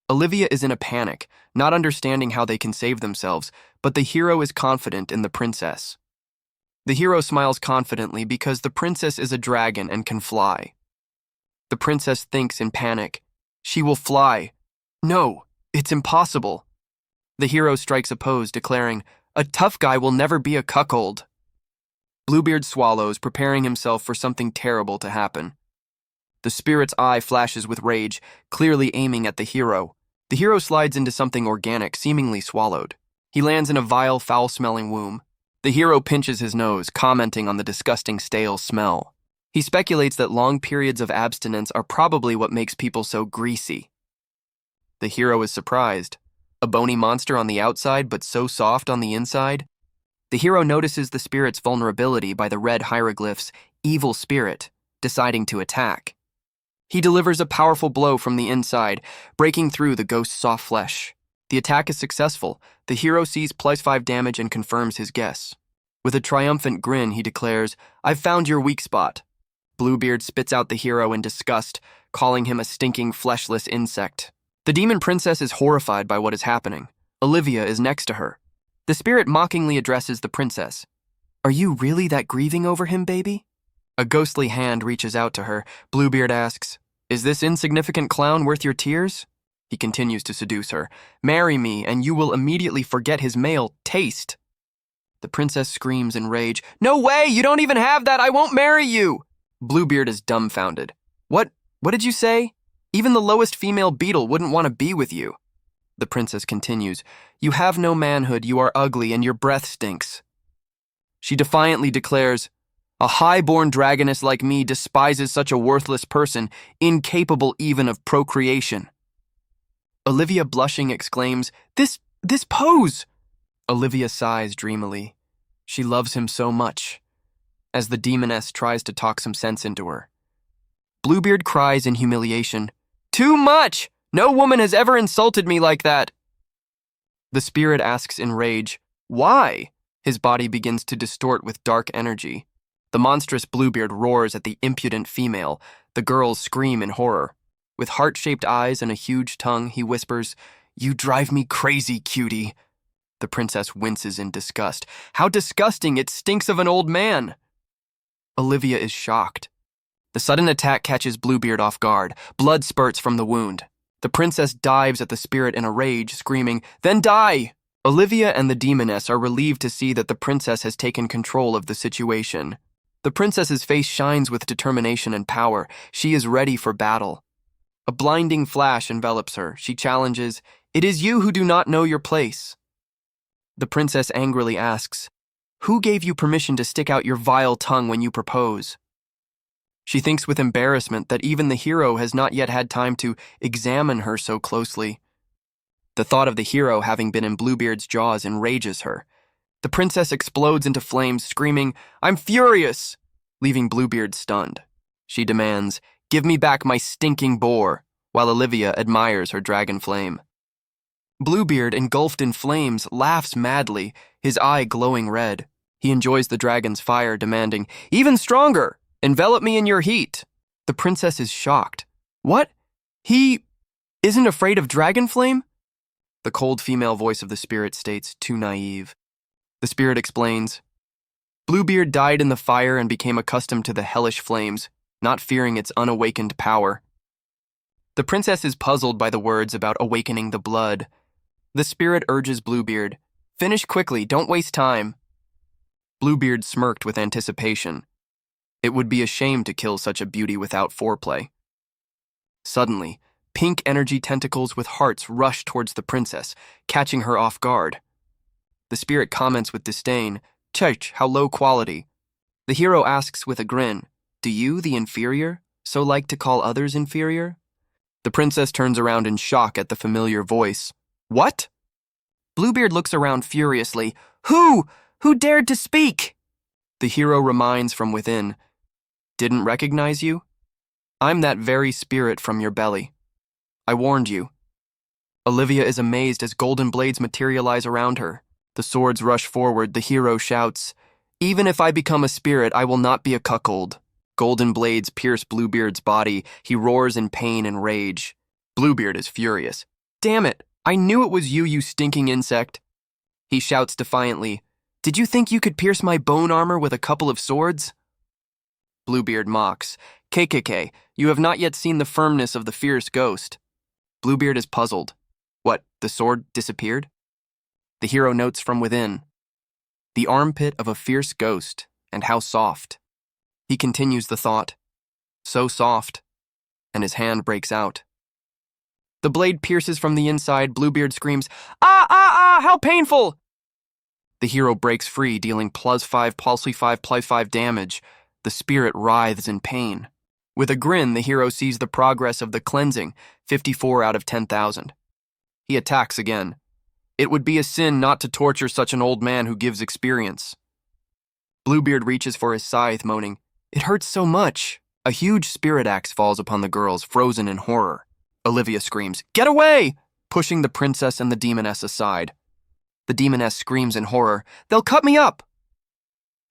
Olivia is in a panic, not understanding how they can save themselves, but the hero is confident in the princess. The hero smiles confidently because the princess is a dragon and can fly. The princess thinks in panic, "She will fly. No, it's impossible." The hero strikes a pose, declaring, "A tough guy will never be a cuckold." Bluebeard swallows, preparing himself for something terrible to happen. The spirit's eye flashes with rage, clearly aiming at the hero. The hero slides into something organic, seemingly swallowed. He lands in a vile, foul-smelling womb. The hero pinches his nose, commenting on the disgusting, stale smell. He speculates that long periods of abstinence are probably what makes people so greasy. The hero is surprised. A bony monster on the outside, but so soft on the inside? The hero notices the spirit's vulnerability by the red hieroglyphs, "Evil Spirit," deciding to attack. He delivers a powerful blow from the inside, breaking through the ghost's soft flesh. The attack is successful. The hero sees +5 damage and confirms his guess. With a triumphant grin, he declares, "I've found your weak spot." Bluebeard spits out the hero in disgust, calling him a stinking, fleshless insect. The demon princess is horrified by what is happening. Olivia is next to her. The spirit mockingly addresses the princess. "Are you really that grieving over him, baby?" A ghostly hand reaches out to her. Bluebeard asks, "Is this insignificant clown worth your tears?" He continues to seduce her. "Marry me, and you will immediately forget his male taste." The princess screams in rage, "No way! You don't even have that! I won't marry you!" Bluebeard is dumbfounded. What did you say? Even the lowest female beetle wouldn't want to be with you." The princess continues, "You have no manhood, you are ugly, and your breath stinks." She defiantly declares, "A high-born dragoness like me despises such a worthless person, incapable even of procreation." Olivia, blushing, exclaims, This pose!" Olivia sighs dreamily. She loves him so much, as the demoness tries to talk some sense into her. Bluebeard cries in humiliation, "Too much! No woman has ever insulted me like that." The spirit asks in rage, "Why?" His body begins to distort with dark energy. The monstrous Bluebeard roars at the impudent female. The girls scream in horror. With heart-shaped eyes and a huge tongue, he whispers, "You drive me crazy, cutie." The princess winces in disgust. "How disgusting! It stinks of an old man." Olivia is shocked. The sudden attack catches Bluebeard off guard. Blood spurts from the wound. The princess dives at the spirit in a rage, screaming, "Then die!" Olivia and the demoness are relieved to see that the princess has taken control of the situation. The princess's face shines with determination and power. She is ready for battle. A blinding flash envelops her. She challenges, "It is you who do not know your place." The princess angrily asks, "Who gave you permission to stick out your vile tongue when you propose?" She thinks with embarrassment that even the hero has not yet had time to examine her so closely. The thought of the hero having been in Bluebeard's jaws enrages her. The princess explodes into flames, screaming, "I'm furious!" leaving Bluebeard stunned. She demands, "Give me back my stinking boar," while Olivia admires her dragon flame. Bluebeard, engulfed in flames, laughs madly, his eye glowing red. He enjoys the dragon's fire, demanding, "Even stronger! Envelop me in your heat." The princess is shocked. "What? He isn't afraid of dragon flame?" The cold female voice of the spirit states, too naive. The spirit explains, "Bluebeard died in the fire and became accustomed to the hellish flames, not fearing its unawakened power." The princess is puzzled by the words about awakening the blood. The spirit urges Bluebeard, "Finish quickly, don't waste time." Bluebeard smirked with anticipation. It would be a shame to kill such a beauty without foreplay. Suddenly, pink energy tentacles with hearts rush towards the princess, catching her off guard. The spirit comments with disdain, "Church, how low quality." The hero asks with a grin, "Do you, the inferior, so like to call others inferior?" The princess turns around in shock at the familiar voice. "What?" Bluebeard looks around furiously. Who dared to speak?" The hero reminds from within, "Didn't recognize you? I'm that very spirit from your belly. I warned you." Olivia is amazed as golden blades materialize around her. The swords rush forward. The hero shouts, "Even if I become a spirit, I will not be a cuckold." Golden blades pierce Bluebeard's body. He roars in pain and rage. Bluebeard is furious. "Damn it! I knew it was you, you stinking insect." He shouts defiantly, "Did you think you could pierce my bone armor with a couple of swords?" Bluebeard mocks, "KKK, you have not yet seen the firmness of the fierce ghost." Bluebeard is puzzled. What, the sword disappeared? The hero notes from within, "The armpit of a fierce ghost, and how soft." He continues the thought, "So soft," and his hand breaks out. The blade pierces from the inside. Bluebeard screams, "Ah, ah, ah, how painful!" The hero breaks free, dealing +5, +5 damage. The spirit writhes in pain. With a grin, the hero sees the progress of the cleansing, 54 out of 10,000. He attacks again. It would be a sin not to torture such an old man who gives experience. Bluebeard reaches for his scythe, moaning, "It hurts so much." A huge spirit axe falls upon the girls, frozen in horror. Olivia screams, "Get away!" pushing the princess and the demoness aside. The demoness screams in horror, "They'll cut me up!"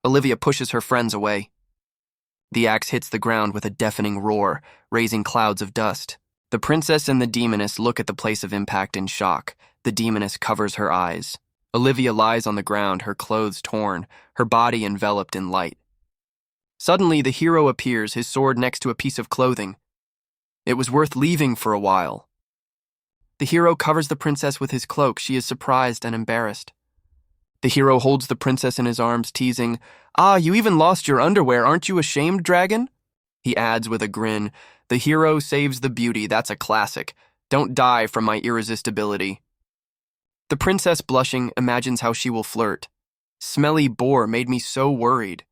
Olivia pushes her friends away. The axe hits the ground with a deafening roar, raising clouds of dust. The princess and the demoness look at the place of impact in shock. The demoness covers her eyes. Olivia lies on the ground, her clothes torn, her body enveloped in light. Suddenly, the hero appears, his sword next to a piece of clothing. It was worth leaving for a while. The hero covers the princess with his cloak. She is surprised and embarrassed. The hero holds the princess in his arms, teasing, "Ah, you even lost your underwear. Aren't you ashamed, dragon?" He adds with a grin, "The hero saves the beauty. That's a classic. Don't die from my irresistibility." The princess, blushing, imagines how she will flirt. "Smelly boar made me so worried."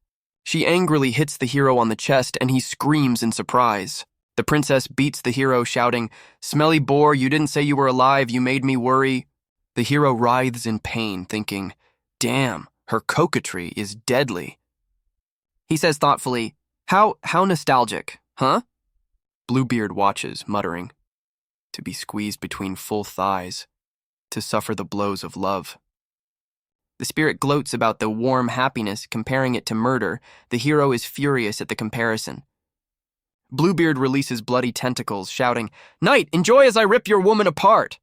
She angrily hits the hero on the chest, and he screams in surprise. The princess beats the hero, shouting, "Smelly boar, you didn't say you were alive. You made me worry." The hero writhes in pain, thinking, "Damn, her coquetry is deadly." He says thoughtfully, How nostalgic, huh?" Bluebeard watches, muttering, "To be squeezed between full thighs, to suffer the blows of love." The spirit gloats about the warm happiness, comparing it to murder. The hero is furious at the comparison. Bluebeard releases bloody tentacles, shouting, "Knight, enjoy as I rip your woman apart!"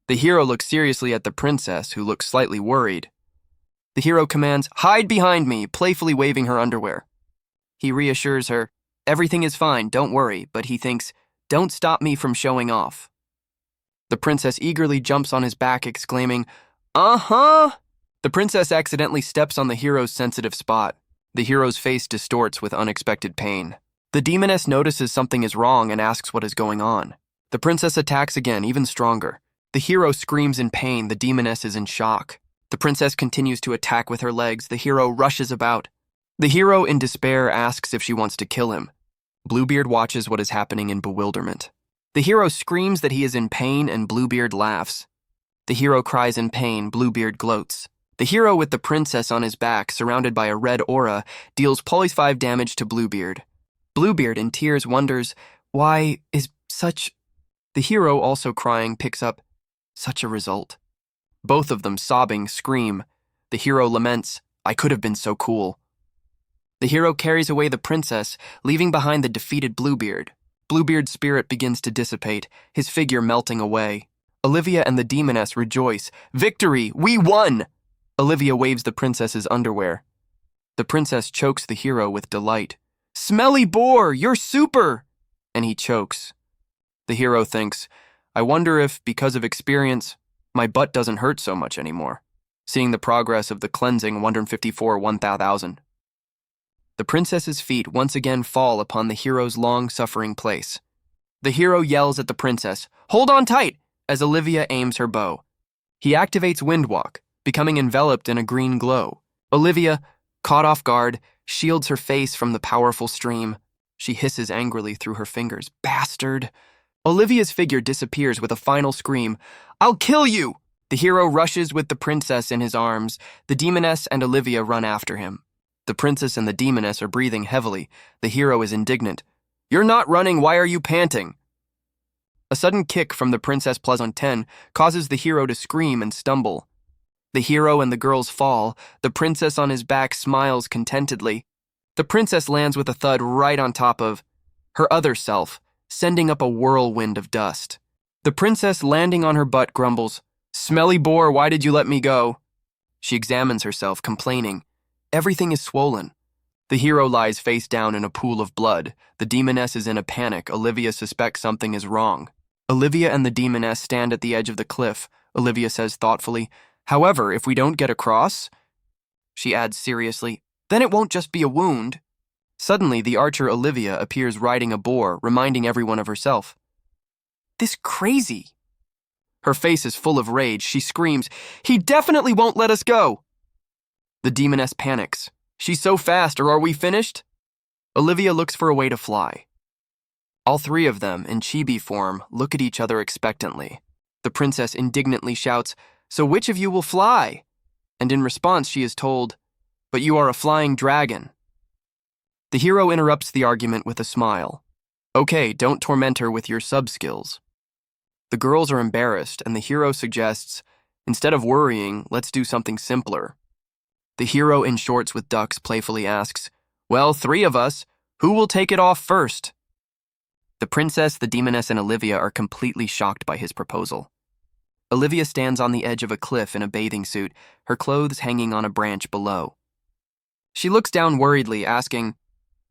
The hero looks seriously at the princess, who looks slightly worried. The hero commands, "Hide behind me," playfully waving her underwear. He reassures her, "Everything is fine, don't worry," but he thinks, "Don't stop me from showing off." The princess eagerly jumps on his back, exclaiming, "Uh-huh!" The princess accidentally steps on the hero's sensitive spot. The hero's face distorts with unexpected pain. The demoness notices something is wrong and asks what is going on. The princess attacks again, even stronger. The hero screams in pain. The demoness is in shock. The princess continues to attack with her legs. The hero rushes about. The hero, in despair, asks if she wants to kill him. Bluebeard watches what is happening in bewilderment. The hero screams that he is in pain, and Bluebeard laughs. The hero cries in pain. Bluebeard gloats. The hero, with the princess on his back, surrounded by a red aura, deals +5 damage to Bluebeard. Bluebeard, in tears, wonders, "Why is such..." The hero, also crying, picks up, "Such a result." Both of them, sobbing, scream. The hero laments, "I could have been so cool." The hero carries away the princess, leaving behind the defeated Bluebeard. Bluebeard's spirit begins to dissipate, his figure melting away. Olivia and the demoness rejoice. "Victory! We won!" Olivia waves the princess's underwear. The princess chokes the hero with delight. "Smelly boar, you're super!" And he chokes. The hero thinks, "I wonder if, because of experience, my butt doesn't hurt so much anymore." Seeing the progress of the cleansing, 154, 1,000. The princess's feet once again fall upon the hero's long-suffering place. The hero yells at the princess, "Hold on tight!" as Olivia aims her bow. He activates Windwalk, becoming enveloped in a green glow. Olivia, caught off guard, shields her face from the powerful stream. She hisses angrily through her fingers, "Bastard!" Olivia's figure disappears with a final scream, "I'll kill you!" The hero rushes with the princess in his arms. The demoness and Olivia run after him. The princess and the demoness are breathing heavily. The hero is indignant. "You're not running, why are you panting?" A sudden kick from the Princess Pleasantine causes the hero to scream and stumble. The hero and the girls fall. The princess on his back smiles contentedly. The princess lands with a thud right on top of her other self, sending up a whirlwind of dust. The princess, landing on her butt, grumbles, "Smelly boar, why did you let me go?" She examines herself, complaining. Everything is swollen. The hero lies face down in a pool of blood. The demoness is in a panic. Olivia suspects something is wrong. Olivia and the demoness stand at the edge of the cliff. Olivia says thoughtfully, "However, if we don't get across," she adds seriously, "then it won't just be a wound." Suddenly, the archer Olivia appears riding a boar, reminding everyone of herself. "This crazy." Her face is full of rage. She screams, "He definitely won't let us go." The demoness panics. "She's so fast, or are we finished?" Olivia looks for a way to fly. All three of them, in chibi form, look at each other expectantly. The princess indignantly shouts, "So which of you will fly?" And in response, she is told, "But you are a flying dragon." The hero interrupts the argument with a smile. "Okay, don't torment her with your sub-skills." The girls are embarrassed, and the hero suggests, "Instead of worrying, let's do something simpler." The hero in shorts with ducks playfully asks, "Well, three of us, who will take it off first?" The princess, the demoness, and Olivia are completely shocked by his proposal. Olivia stands on the edge of a cliff in a bathing suit, her clothes hanging on a branch below. She looks down worriedly, asking,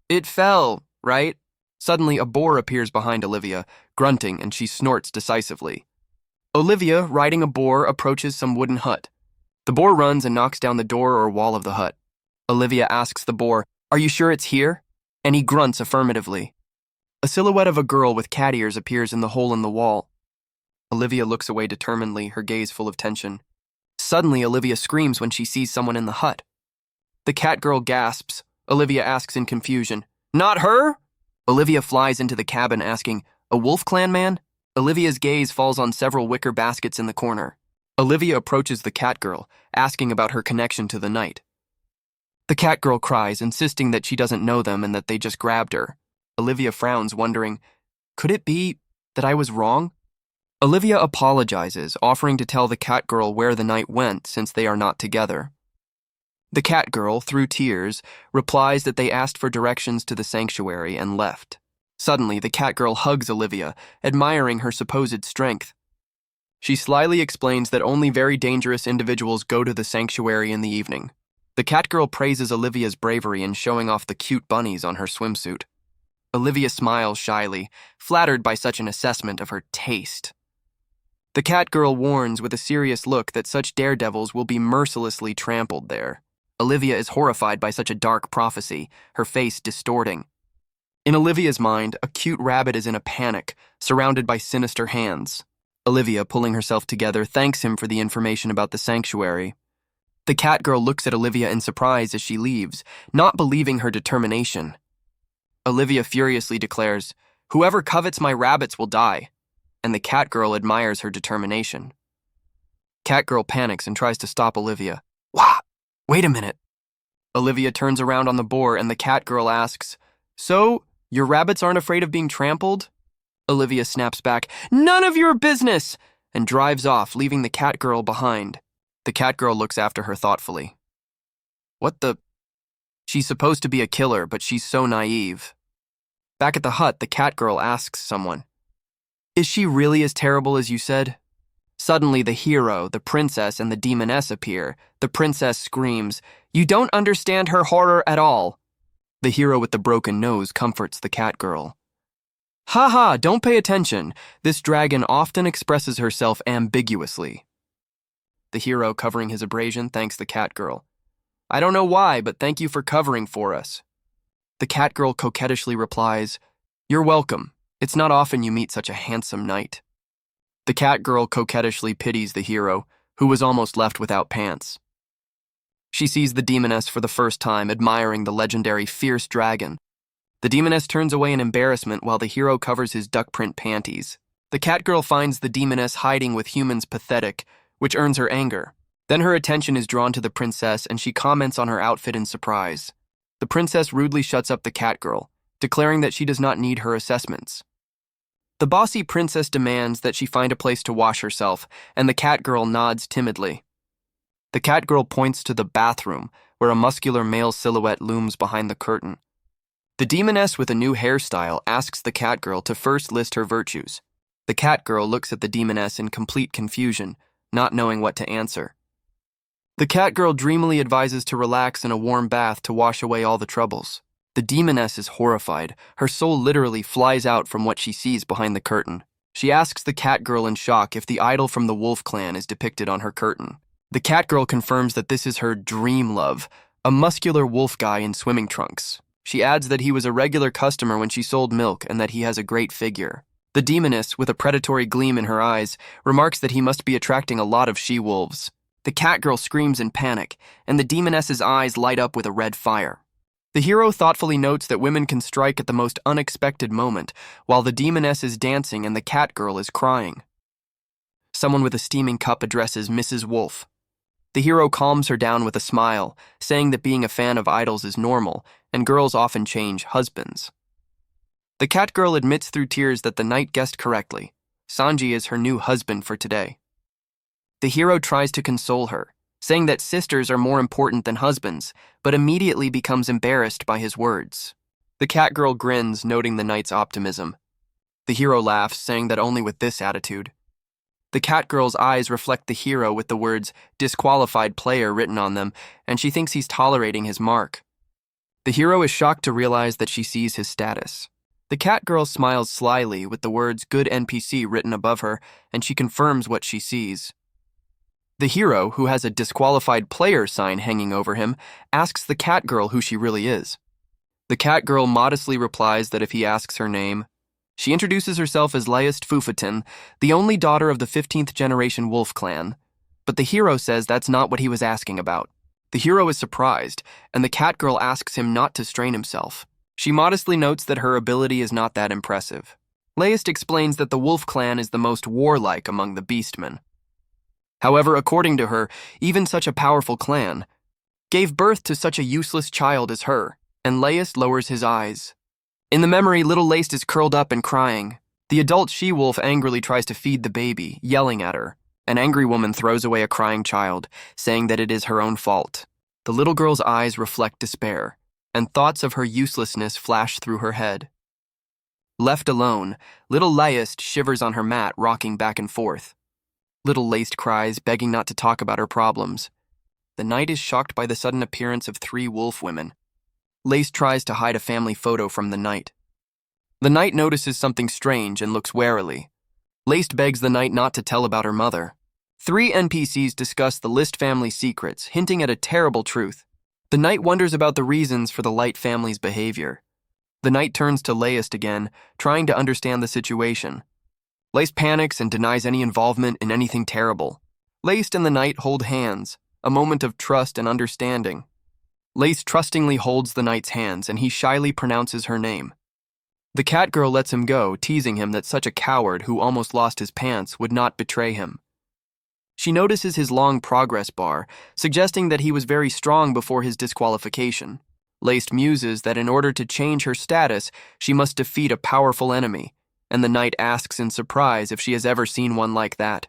"It fell, right?" Suddenly, a boar appears behind Olivia, grunting, and she snorts decisively. Olivia, riding a boar, approaches some wooden hut. The boar runs and knocks down the door or wall of the hut. Olivia asks the boar, "Are you sure it's here?" And he grunts affirmatively. A silhouette of a girl with cat ears appears in the hole in the wall. Olivia looks away determinedly, her gaze full of tension. Suddenly, Olivia screams when she sees someone in the hut. The cat girl gasps. Olivia asks in confusion, "Not her?" Olivia flies into the cabin asking, "A Wolf Clan man?" Olivia's gaze falls on several wicker baskets in the corner. Olivia approaches the cat girl, asking about her connection to the night. The cat girl cries, insisting that she doesn't know them and that they just grabbed her. Olivia frowns, wondering, could it be that I was wrong? Olivia apologizes, offering to tell the cat girl where the night went since they are not together. The cat girl, through tears, replies that they asked for directions to the sanctuary and left. Suddenly, the cat girl hugs Olivia, admiring her supposed strength. She slyly explains that only very dangerous individuals go to the sanctuary in the evening. The cat girl praises Olivia's bravery in showing off the cute bunnies on her swimsuit. Olivia smiles shyly, flattered by such an assessment of her taste. The cat girl warns with a serious look that such daredevils will be mercilessly trampled there. Olivia is horrified by such a dark prophecy, her face distorting. In Olivia's mind, a cute rabbit is in a panic, surrounded by sinister hands. Olivia, pulling herself together, thanks him for the information about the sanctuary. The cat girl looks at Olivia in surprise as she leaves, not believing her determination. Olivia furiously declares, "Whoever covets my rabbits will die," and the cat girl admires her determination. Cat girl panics and tries to stop Olivia. "Wah! Wait a minute." Olivia turns around on the boar and the cat girl asks, "So, your rabbits aren't afraid of being trampled?" Olivia snaps back, "None of your business!" and drives off, leaving the cat girl behind. The cat girl looks after her thoughtfully. What the? She's supposed to be a killer, but she's so naive. Back at the hut, the cat girl asks someone, "Is she really as terrible as you said?" Suddenly, the hero, the princess, and the demoness appear. The princess screams, "You don't understand her horror at all." The hero with the broken nose comforts the cat girl. "Ha ha, don't pay attention. This dragon often expresses herself ambiguously." The hero, covering his abrasion, thanks the cat girl. "I don't know why, but thank you for covering for us." The cat girl coquettishly replies, "You're welcome. It's not often you meet such a handsome knight." The cat girl coquettishly pities the hero, who was almost left without pants. She sees the demoness for the first time, admiring the legendary fierce dragon. The demoness turns away in embarrassment while the hero covers his duck print panties. The cat girl finds the demoness hiding with humans pathetic, which earns her anger. Then her attention is drawn to the princess and she comments on her outfit in surprise. The princess rudely shuts up the cat girl, declaring that she does not need her assessments. The bossy princess demands that she find a place to wash herself, and the cat girl nods timidly. The cat girl points to the bathroom, where a muscular male silhouette looms behind the curtain. The demoness with a new hairstyle asks the cat girl to first list her virtues. The cat girl looks at the demoness in complete confusion, not knowing what to answer. The cat girl dreamily advises to relax in a warm bath to wash away all the troubles. The demoness is horrified. Her soul literally flies out from what she sees behind the curtain. She asks the cat girl in shock if the idol from the wolf clan is depicted on her curtain. The cat girl confirms that this is her dream love, a muscular wolf guy in swimming trunks. She adds that he was a regular customer when she sold milk and that he has a great figure. The demoness, with a predatory gleam in her eyes, remarks that he must be attracting a lot of she-wolves. The cat girl screams in panic, and the demoness's eyes light up with a red fire. The hero thoughtfully notes that women can strike at the most unexpected moment, while the demoness is dancing and the cat girl is crying. Someone with a steaming cup addresses Mrs. Wolf. The hero calms her down with a smile, saying that being a fan of idols is normal, and girls often change husbands. The cat girl admits through tears that the knight guessed correctly. Sanji is her new husband for today. The hero tries to console her, saying that sisters are more important than husbands, but immediately becomes embarrassed by his words. The cat girl grins, noting the knight's optimism. The hero laughs, saying that only with this attitude. The cat girl's eyes reflect the hero with the words "disqualified player" written on them, and she thinks he's tolerating his mark. The hero is shocked to realize that she sees his status. The cat girl smiles slyly with the words "good NPC" written above her, and she confirms what she sees. The hero, who has a disqualified player sign hanging over him, asks the cat girl who she really is. The cat girl modestly replies that if he asks her name, she introduces herself as Laiest Fufatin, the only daughter of the 15th generation wolf clan. But the hero says that's not what he was asking about. The hero is surprised, and the cat girl asks him not to strain himself. She modestly notes that her ability is not that impressive. Laiest explains that the wolf clan is the most warlike among the beastmen. However, according to her, even such a powerful clan gave birth to such a useless child as her, and Laiest lowers his eyes. In the memory, little Laiest is curled up and crying. The adult she-wolf angrily tries to feed the baby, yelling at her. An angry woman throws away a crying child, saying that it is her own fault. The little girl's eyes reflect despair, and thoughts of her uselessness flash through her head. Left alone, little Laiest shivers on her mat, rocking back and forth. Little Laiest cries, begging not to talk about her problems. The knight is shocked by the sudden appearance of 3 wolf women. Laiest tries to hide a family photo from the knight. The knight notices something strange and looks warily. Laiest begs the knight not to tell about her mother. 3 NPCs discuss the List family secrets, hinting at a terrible truth. The knight wonders about the reasons for the Light family's behavior. The knight turns to Laiest again, trying to understand the situation. Laiest panics and denies any involvement in anything terrible. Laiest and the knight hold hands, a moment of trust and understanding. Laiest trustingly holds the knight's hands, and he shyly pronounces her name. The cat girl lets him go, teasing him that such a coward who almost lost his pants would not betray him. She notices his long progress bar, suggesting that he was very strong before his disqualification. Laiest muses that in order to change her status, she must defeat a powerful enemy, and the knight asks in surprise if she has ever seen one like that.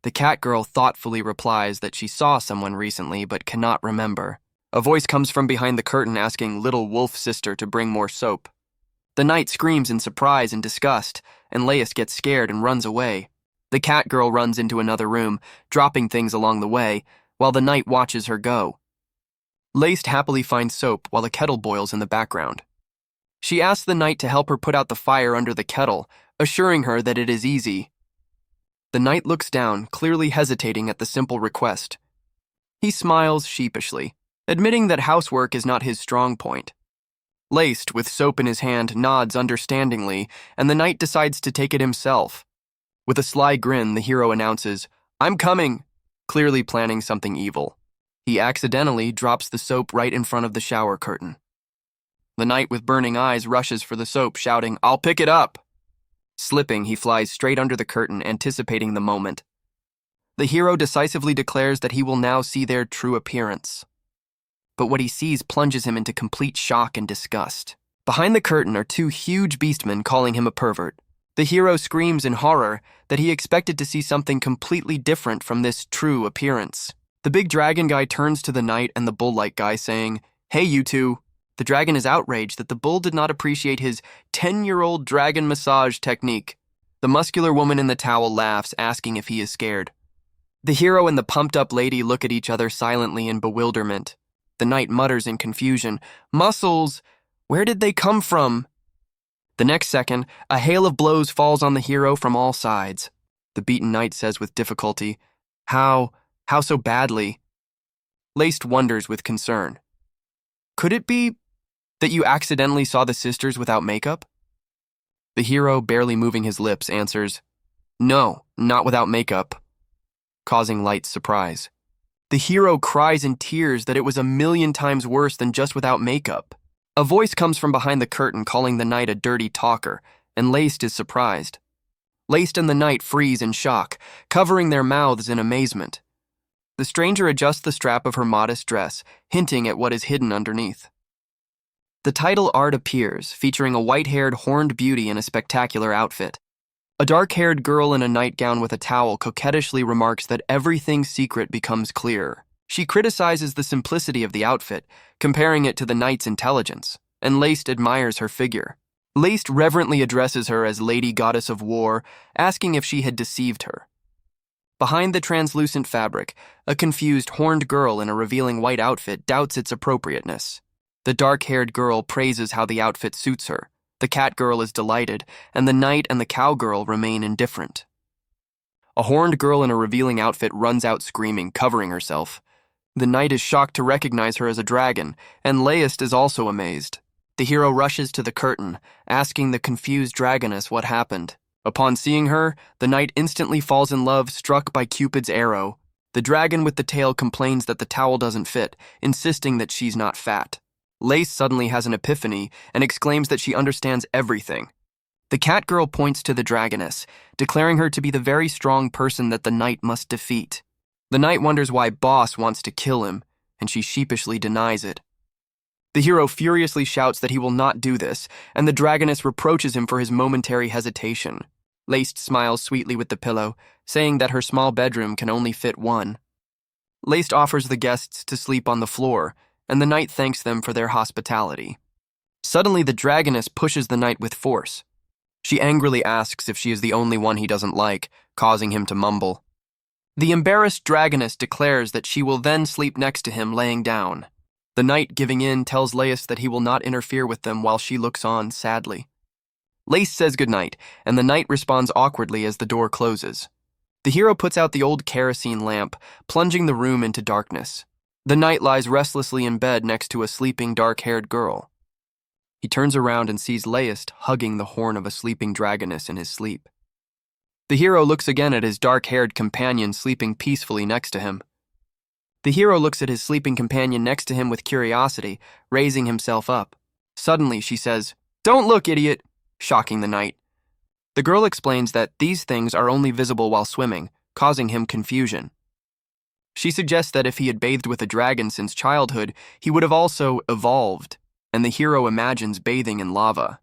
The cat girl thoughtfully replies that she saw someone recently but cannot remember. A voice comes from behind the curtain asking little wolf sister to bring more soap. The knight screams in surprise and disgust, and Laiest gets scared and runs away. The cat girl runs into another room, dropping things along the way, while the knight watches her go. Laiest happily finds soap while a kettle boils in the background. She asks the knight to help her put out the fire under the kettle, assuring her that it is easy. The knight looks down, clearly hesitating at the simple request. He smiles sheepishly, admitting that housework is not his strong point. Laiest, with soap in his hand, nods understandingly, and the knight decides to take it himself. With a sly grin, the hero announces, "I'm coming," clearly planning something evil. He accidentally drops the soap right in front of the shower curtain. The knight with burning eyes rushes for the soap, shouting, "I'll pick it up!" Slipping, he flies straight under the curtain, anticipating the moment. The hero decisively declares that he will now see their true appearance. but what he sees plunges him into complete shock and disgust. Behind the curtain are two huge beastmen calling him a pervert. The hero screams in horror that he expected to see something completely different from this true appearance. The big dragon guy turns to the knight and the bull-like guy saying, "Hey, you two." The dragon is outraged that the bull did not appreciate his 10-year-old dragon massage technique. The muscular woman in the towel laughs, asking if he is scared. The hero and the pumped-up lady look at each other silently in bewilderment. The knight mutters in confusion, "Muscles! Where did they come from?" The next second, a hail of blows falls on the hero from all sides. The beaten knight says with difficulty, How so badly?" Laced wonders with concern. "Could it be that you accidentally saw the sisters without makeup?" The hero, barely moving his lips, answers, "No, not without makeup," causing light surprise. The hero cries in tears that it was 1,000,000 times worse than just without makeup. A voice comes from behind the curtain calling the knight a dirty talker, and Laced is surprised. Laced and the knight freeze in shock, covering their mouths in amazement. The stranger adjusts the strap of her modest dress, hinting at what is hidden underneath. The title art appears, featuring a white-haired horned beauty in a spectacular outfit. A dark-haired girl in a nightgown with a towel coquettishly remarks that everything's secret becomes clear. She criticizes the simplicity of the outfit, comparing it to the knight's intelligence, and Laced admires her figure. Laced reverently addresses her as Lady Goddess of War, asking if she had deceived her. Behind the translucent fabric, a confused horned girl in a revealing white outfit doubts its appropriateness. The dark-haired girl praises how the outfit suits her. The cat girl is delighted, and the knight and the cowgirl remain indifferent. A horned girl in a revealing outfit runs out screaming, covering herself. The knight is shocked to recognize her as a dragon, and Laced is also amazed. The hero rushes to the curtain, asking the confused dragoness what happened. Upon seeing her, the knight instantly falls in love, struck by Cupid's arrow. The dragon with the tail complains that the towel doesn't fit, insisting that she's not fat. Lace suddenly has an epiphany and exclaims that she understands everything. The cat girl points to the dragoness, declaring her to be the very strong person that the knight must defeat. The knight wonders why Boss wants to kill him, and she sheepishly denies it. The hero furiously shouts that he will not do this, and the dragoness reproaches him for his momentary hesitation. Laced smiles sweetly with the pillow, saying that her small bedroom can only fit one. Laced offers the guests to sleep on the floor, and the knight thanks them for their hospitality. Suddenly, the dragoness pushes the knight with force. She angrily asks if she is the only one he doesn't like, causing him to mumble. The embarrassed dragoness declares that she will then sleep next to him laying down. The knight, giving in, tells Laced that he will not interfere with them while she looks on sadly. Laced says goodnight, and the knight responds awkwardly as the door closes. The hero puts out the old kerosene lamp, plunging the room into darkness. The knight lies restlessly in bed next to a sleeping dark-haired girl. He turns around and sees Laced hugging the horn of a sleeping dragoness in his sleep. The hero looks again at his dark-haired companion sleeping peacefully next to him. The hero looks at his sleeping companion next to him with curiosity, raising himself up. Suddenly, she says, "Don't look, idiot!" shocking the knight. The girl explains that these things are only visible while swimming, causing him confusion. She suggests that if he had bathed with a dragon since childhood, he would have also evolved, and the hero imagines bathing in lava.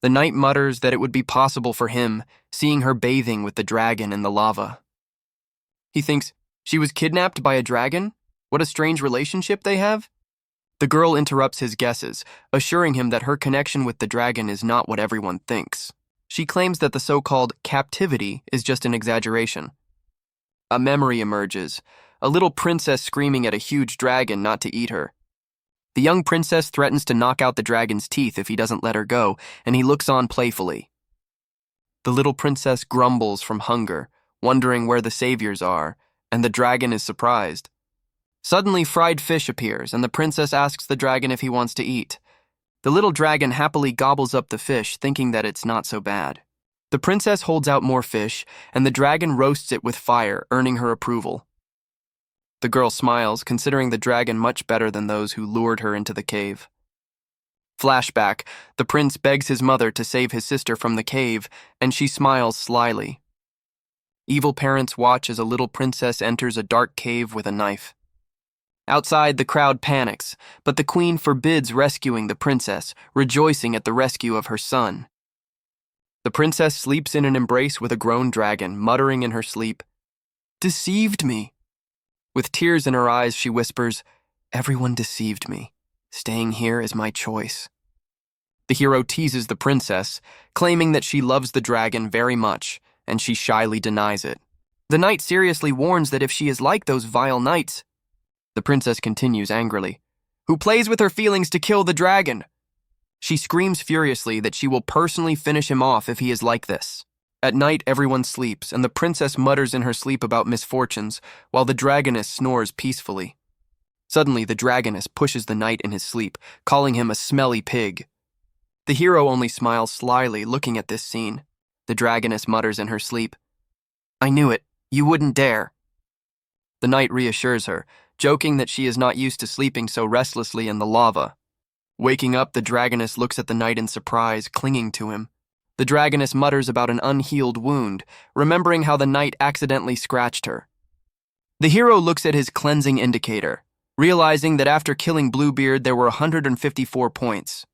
The knight mutters that it would be possible for him, seeing her bathing with the dragon in the lava. He thinks, she was kidnapped by a dragon? What a strange relationship they have? The girl interrupts his guesses, assuring him that her connection with the dragon is not what everyone thinks. She claims that the so-called captivity is just an exaggeration. A memory emerges, a little princess screaming at a huge dragon not to eat her. The young princess threatens to knock out the dragon's teeth if he doesn't let her go, and he looks on playfully. The little princess grumbles from hunger, wondering where the saviors are, and the dragon is surprised. Suddenly, fried fish appears, and the princess asks the dragon if he wants to eat. The little dragon happily gobbles up the fish, thinking that it's not so bad. The princess holds out more fish, and the dragon roasts it with fire, earning her approval. The girl smiles, considering the dragon much better than those who lured her into the cave. Flashback, the prince begs his mother to save his sister from the cave, and she smiles slyly. Evil parents watch as a little princess enters a dark cave with a knife. Outside, the crowd panics, but the queen forbids rescuing the princess, rejoicing at the rescue of her son. The princess sleeps in an embrace with a grown dragon, muttering in her sleep, "Deceived me." With tears in her eyes, she whispers, "Everyone deceived me. Staying here is my choice." The hero teases the princess, claiming that she loves the dragon very much, and she shyly denies it. The knight seriously warns that if she is like those vile knights, the princess continues angrily, "Who plays with her feelings to kill the dragon?" She screams furiously that she will personally finish him off if he is like this. At night, everyone sleeps, and the princess mutters in her sleep about misfortunes, while the dragoness snores peacefully. Suddenly, the dragoness pushes the knight in his sleep, calling him a smelly pig. The hero only smiles slyly, looking at this scene. The dragoness mutters in her sleep, "I knew it. You wouldn't dare." The knight reassures her, joking that she is not used to sleeping so restlessly in the lava. Waking up, the dragoness looks at the knight in surprise, clinging to him. The dragoness mutters about an unhealed wound, remembering how the knight accidentally scratched her. The hero looks at his cleansing indicator, realizing that after killing Bluebeard there were 154 points.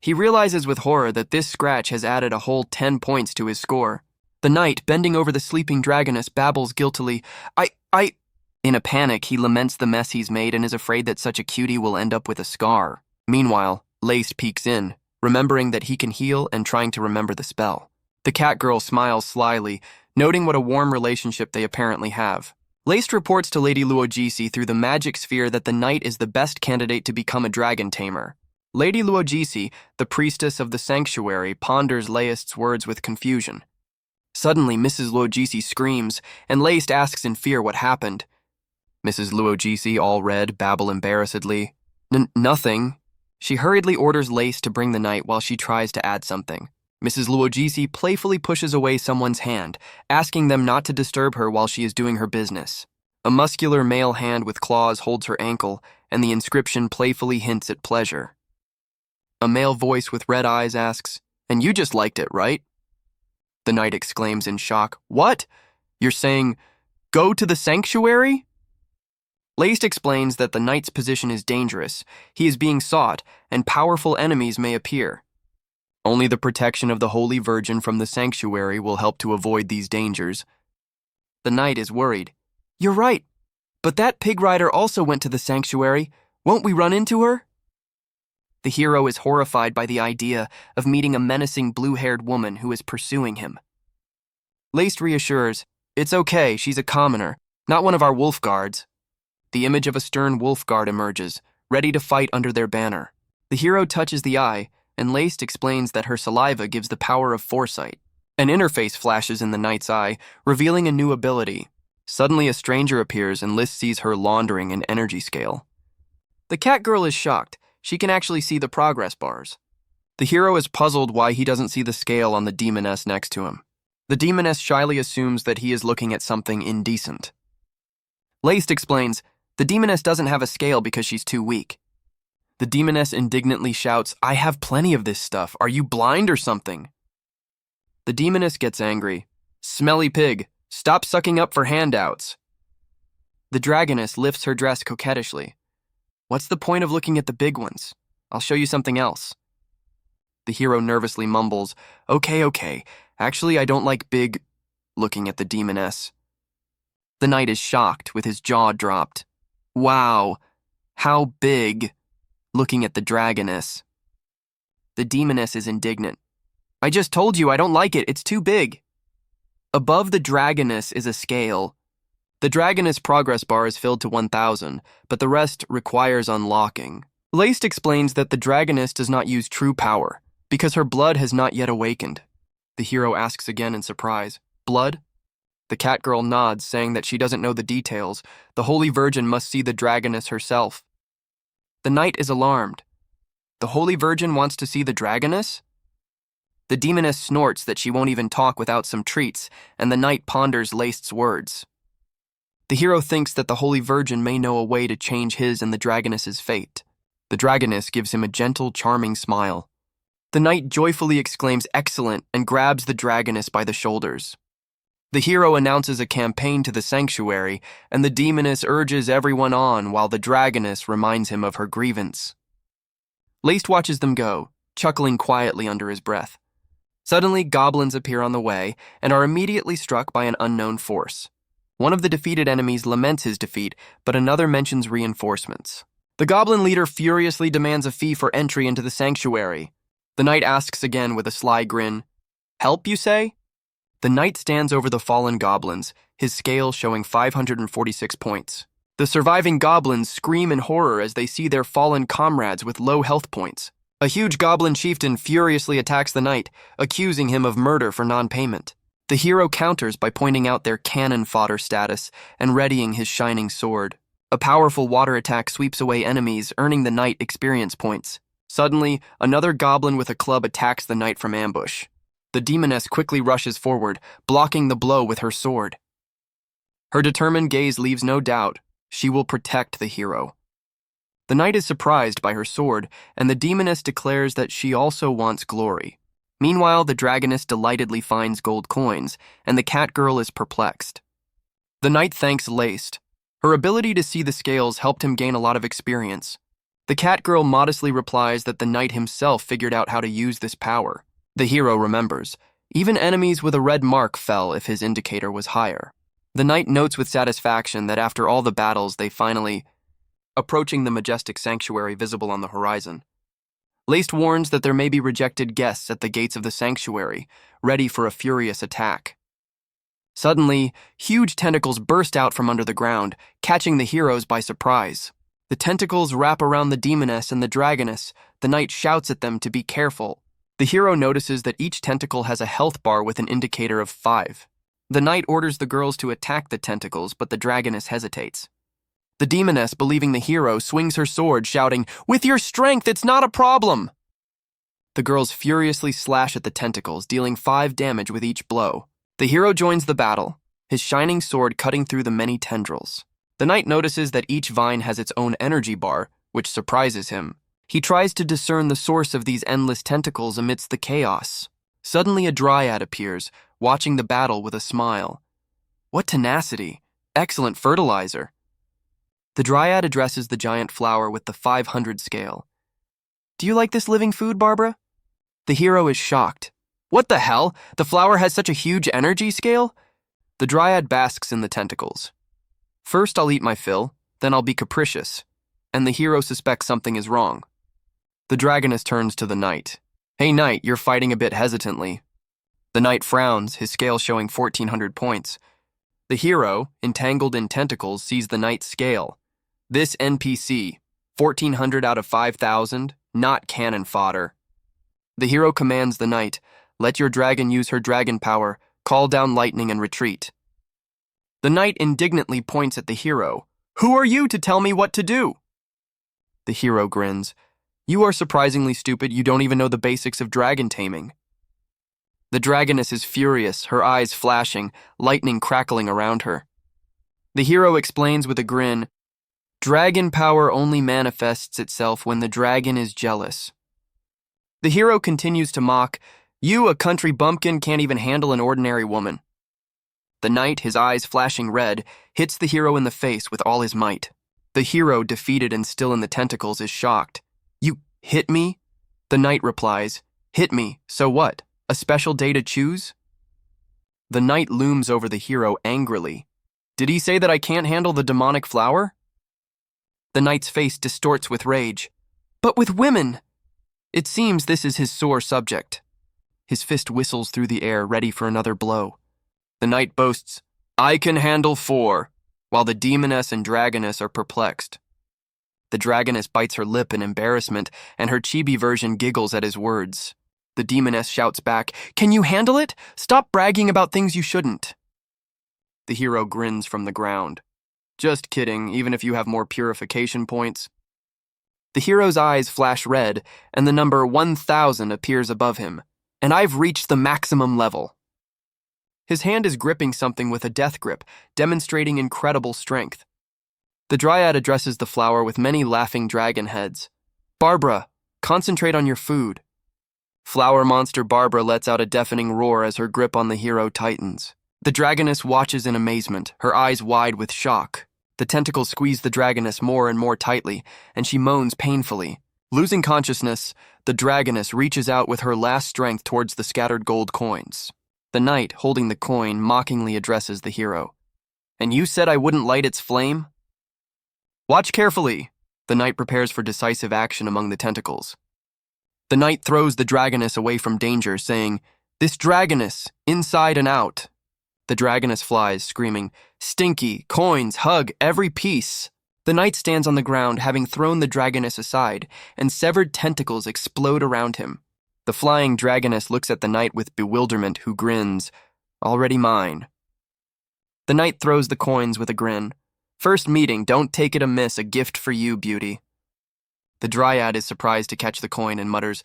He realizes with horror that this scratch has added a whole 10 points to his score. The knight, bending over the sleeping dragoness, babbles guiltily, I... In a panic, he laments the mess he's made and is afraid that such a cutie will end up with a scar. Meanwhile, Laced peeks in, remembering that he can heal and trying to remember the spell. The cat girl smiles slyly, noting what a warm relationship they apparently have. Laced reports to Lady Luogisi through the magic sphere that the knight is the best candidate to become a dragon tamer. Lady Luogisi, the priestess of the sanctuary, ponders Laced's words with confusion. Suddenly, Mrs. Luogisi screams, and Laced asks in fear what happened. Mrs. Luogisi, all red, babble embarrassedly, Nothing." She hurriedly orders Lace to bring the knight while she tries to add something. Mrs. Luogisi playfully pushes away someone's hand, asking them not to disturb her while she is doing her business. A muscular male hand with claws holds her ankle, and the inscription playfully hints at pleasure. A male voice with red eyes asks, "And you just liked it, right?" The knight exclaims in shock, "What? You're saying, go to the sanctuary?" Laced explains that the knight's position is dangerous, he is being sought, and powerful enemies may appear. Only the protection of the Holy Virgin from the sanctuary will help to avoid these dangers. The knight is worried. "You're right, but that pig rider also went to the sanctuary. Won't we run into her?" The hero is horrified by the idea of meeting a menacing blue-haired woman who is pursuing him. Laced reassures, "It's okay, she's a commoner, not one of our wolf guards." The image of a stern wolf guard emerges, ready to fight under their banner. The hero touches the eye, and Laced explains that her saliva gives the power of foresight. An interface flashes in the knight's eye, revealing a new ability. Suddenly, a stranger appears, and List sees her laundering an energy scale. The cat girl is shocked. She can actually see the progress bars. The hero is puzzled why he doesn't see the scale on the demoness next to him. The demoness shyly assumes that he is looking at something indecent. Laced explains, "The demoness doesn't have a scale because she's too weak." The demoness indignantly shouts, "I have plenty of this stuff. Are you blind or something?" The demoness gets angry. "Smelly pig, stop sucking up for handouts." The dragoness lifts her dress coquettishly. "What's the point of looking at the big ones? I'll show you something else." The hero nervously mumbles, Okay. Actually, I don't like big," looking at the demoness. The knight is shocked, with his jaw dropped. "Wow, how big," looking at the dragoness. The demoness is indignant. "I just told you I don't like it, it's too big." Above the dragoness is a scale. The dragoness progress bar is filled to 1,000, but the rest requires unlocking. Laced explains that the dragoness does not use true power, because her blood has not yet awakened. The hero asks again in surprise, "Blood?" The cat girl nods, saying that she doesn't know the details. The Holy Virgin must see the dragoness herself. The knight is alarmed. The Holy Virgin wants to see the dragoness? The demoness snorts that she won't even talk without some treats, and the knight ponders Laced's words. The hero thinks that the Holy Virgin may know a way to change his and the dragoness's fate. The dragoness gives him a gentle, charming smile. The knight joyfully exclaims, "Excellent," and grabs the dragoness by the shoulders. The hero announces a campaign to the sanctuary, and the demoness urges everyone on while the dragoness reminds him of her grievance. Laced watches them go, chuckling quietly under his breath. Suddenly, goblins appear on the way and are immediately struck by an unknown force. One of the defeated enemies laments his defeat, but another mentions reinforcements. The goblin leader furiously demands a fee for entry into the sanctuary. The knight asks again with a sly grin, "Help, you say?" The knight stands over the fallen goblins, his scale showing 546 points. The surviving goblins scream in horror as they see their fallen comrades with low health points. A huge goblin chieftain furiously attacks the knight, accusing him of murder for non-payment. The hero counters by pointing out their cannon fodder status and readying his shining sword. A powerful water attack sweeps away enemies, earning the knight experience points. Suddenly, another goblin with a club attacks the knight from ambush. The demoness quickly rushes forward, blocking the blow with her sword. Her determined gaze leaves no doubt. She will protect the hero. The knight is surprised by her sword, and the demoness declares that she also wants glory. Meanwhile, the dragoness delightedly finds gold coins, and the cat girl is perplexed. The knight thanks Laced. Her ability to see the scales helped him gain a lot of experience. The cat girl modestly replies that the knight himself figured out how to use this power. The hero remembers. Even enemies with a red mark fell if his indicator was higher. The knight notes with satisfaction that after all the battles, they finally approaching the majestic sanctuary visible on the horizon. Laced warns that there may be rejected guests at the gates of the sanctuary, ready for a furious attack. Suddenly, huge tentacles burst out from under the ground, catching the heroes by surprise. The tentacles wrap around the demoness and the dragoness. The knight shouts at them to be careful. The hero notices that each tentacle has a health bar with an indicator of 5. The knight orders the girls to attack the tentacles, but the dragoness hesitates. The demoness, believing the hero, swings her sword, shouting, "With your strength, it's not a problem!" The girls furiously slash at the tentacles, dealing 5 damage with each blow. The hero joins the battle, his shining sword cutting through the many tendrils. The knight notices that each vine has its own energy bar, which surprises him. He tries to discern the source of these endless tentacles amidst the chaos. Suddenly a dryad appears, watching the battle with a smile. What tenacity! Excellent fertilizer! The dryad addresses the giant flower with the 500 scale. "Do you like this living food, Barbara?" The hero is shocked. "What the hell? The flower has such a huge energy scale?" The dryad basks in the tentacles. "First I'll eat my fill, then I'll be capricious." And the hero suspects something is wrong. The dragoness turns to the knight. "Hey knight, you're fighting a bit hesitantly." The knight frowns, his scale showing 1,400 points. The hero, entangled in tentacles, sees the knight's scale. This NPC, 1,400 out of 5,000, not cannon fodder. The hero commands the knight, "Let your dragon use her dragon power, call down lightning and retreat." The knight indignantly points at the hero. "Who are you to tell me what to do?" The hero grins. "You are surprisingly stupid, you don't even know the basics of dragon taming." The dragoness is furious, her eyes flashing, lightning crackling around her. The hero explains with a grin, "Dragon power only manifests itself when the dragon is jealous." The hero continues to mock, "You, a country bumpkin, can't even handle an ordinary woman." The knight, his eyes flashing red, hits the hero in the face with all his might. The hero, defeated and still in the tentacles, is shocked. "You hit me?" The knight replies, "Hit me, so what? A special day to choose?" The knight looms over the hero angrily. "Did he say that I can't handle the demonic flower?" The knight's face distorts with rage. "But with women!" It seems this is his sore subject. His fist whistles through the air, ready for another blow. The knight boasts, "I can handle 4, while the demoness and dragoness are perplexed. The dragoness bites her lip in embarrassment, and her chibi version giggles at his words. The demoness shouts back, "Can you handle it? Stop bragging about things you shouldn't." The hero grins from the ground. "Just kidding, even if you have more purification points." The hero's eyes flash red, and the number 1,000 appears above him. "And I've reached the maximum level." His hand is gripping something with a death grip, demonstrating incredible strength. The dryad addresses the flower with many laughing dragon heads. "Barbara, concentrate on your food." Flower monster Barbara lets out a deafening roar as her grip on the hero tightens. The dragoness watches in amazement, her eyes wide with shock. The tentacles squeeze the dragoness more and more tightly, and she moans painfully. Losing consciousness, the dragoness reaches out with her last strength towards the scattered gold coins. The knight, holding the coin, mockingly addresses the hero. "And you said I wouldn't light its flame?" "Watch carefully." The knight prepares for decisive action among the tentacles. The knight throws the dragoness away from danger, saying, "This dragoness, inside and out." The dragoness flies, screaming, "Stinky, coins, hug, every piece." The knight stands on the ground, having thrown the dragoness aside, and severed tentacles explode around him. The flying dragoness looks at the knight with bewilderment, who grins, "Already mine." The knight throws the coins with a grin. "First meeting, don't take it amiss, a gift for you, beauty." The dryad is surprised to catch the coin and mutters,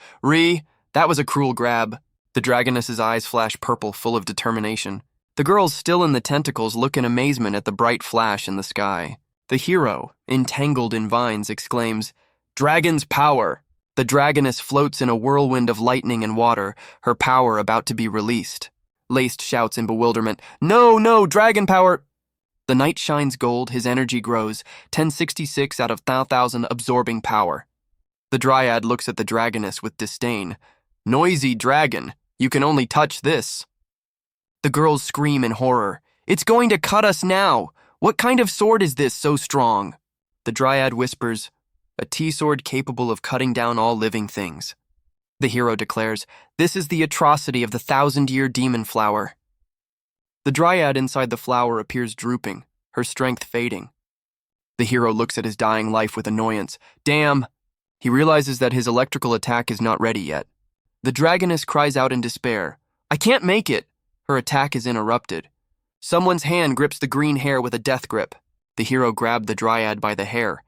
That was a cruel grab." The dragoness's eyes flash purple, full of determination. The girls still in the tentacles look in amazement at the bright flash in the sky. The hero, entangled in vines, exclaims, "Dragon's power!" The dragoness floats in a whirlwind of lightning and water, her power about to be released. Laced shouts in bewilderment, "No, no, dragon power!" The knight shines gold, his energy grows, 1066 out of 1,000 absorbing power. The dryad looks at the dragoness with disdain. "Noisy dragon, you can only touch this." The girls scream in horror. "It's going to cut us now! What kind of sword is this so strong?" The dryad whispers, "A T-sword capable of cutting down all living things." The hero declares, "This is the atrocity of the 1,000-year demon flower." The dryad inside the flower appears drooping, her strength fading. The hero looks at his dying life with annoyance. Damn! He realizes that his electrical attack is not ready yet. The dragoness cries out in despair. "I can't make it!" Her attack is interrupted. Someone's hand grips the green hair with a death grip. The hero grabbed the dryad by the hair.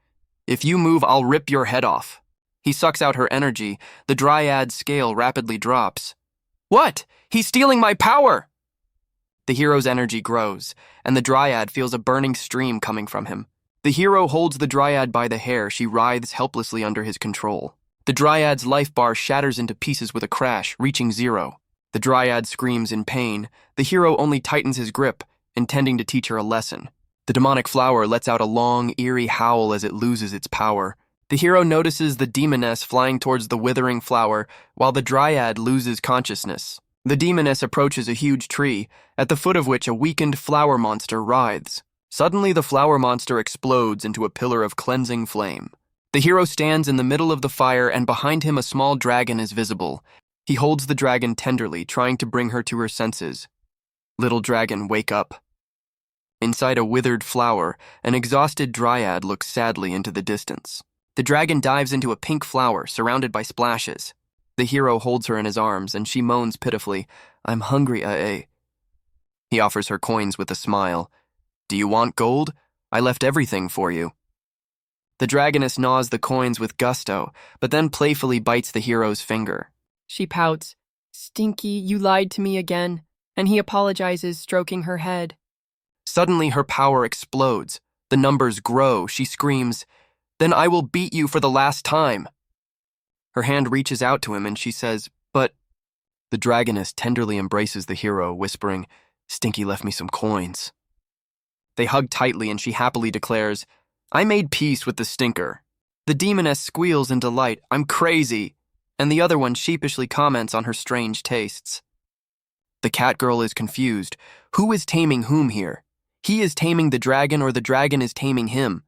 "If you move, I'll rip your head off." He sucks out her energy. The dryad's scale rapidly drops. "What? He's stealing my power!" The hero's energy grows, and the dryad feels a burning stream coming from him. The hero holds the dryad by the hair. She writhes helplessly under his control. The dryad's life bar shatters into pieces with a crash, reaching zero. The dryad screams in pain. The hero only tightens his grip, intending to teach her a lesson. The demonic flower lets out a long, eerie howl as it loses its power. The hero notices the demoness flying towards the withering flower, while the dryad loses consciousness. The demoness approaches a huge tree, at the foot of which a weakened flower monster writhes. Suddenly, the flower monster explodes into a pillar of cleansing flame. The hero stands in the middle of the fire, and behind him a small dragon is visible. He holds the dragon tenderly, trying to bring her to her senses. "Little dragon, wake up." Inside a withered flower, an exhausted dryad looks sadly into the distance. The dragon dives into a pink flower, surrounded by splashes. The hero holds her in his arms, and she moans pitifully, "I'm hungry, He offers her coins with a smile. "Do you want gold? I left everything for you." The dragoness gnaws the coins with gusto, but then playfully bites the hero's finger. She pouts, "Stinky, you lied to me again," and he apologizes, stroking her head. Suddenly, her power explodes. The numbers grow. She screams, "Then I will beat you for the last time." Her hand reaches out to him, and she says, "But..." The dragoness tenderly embraces the hero, whispering, "Stinky left me some coins." They hug tightly, and she happily declares, "I made peace with the stinker." The demoness squeals in delight, "I'm crazy," and the other one sheepishly comments on her strange tastes. The cat girl is confused. Who is taming whom here? He is taming the dragon, or the dragon is taming him?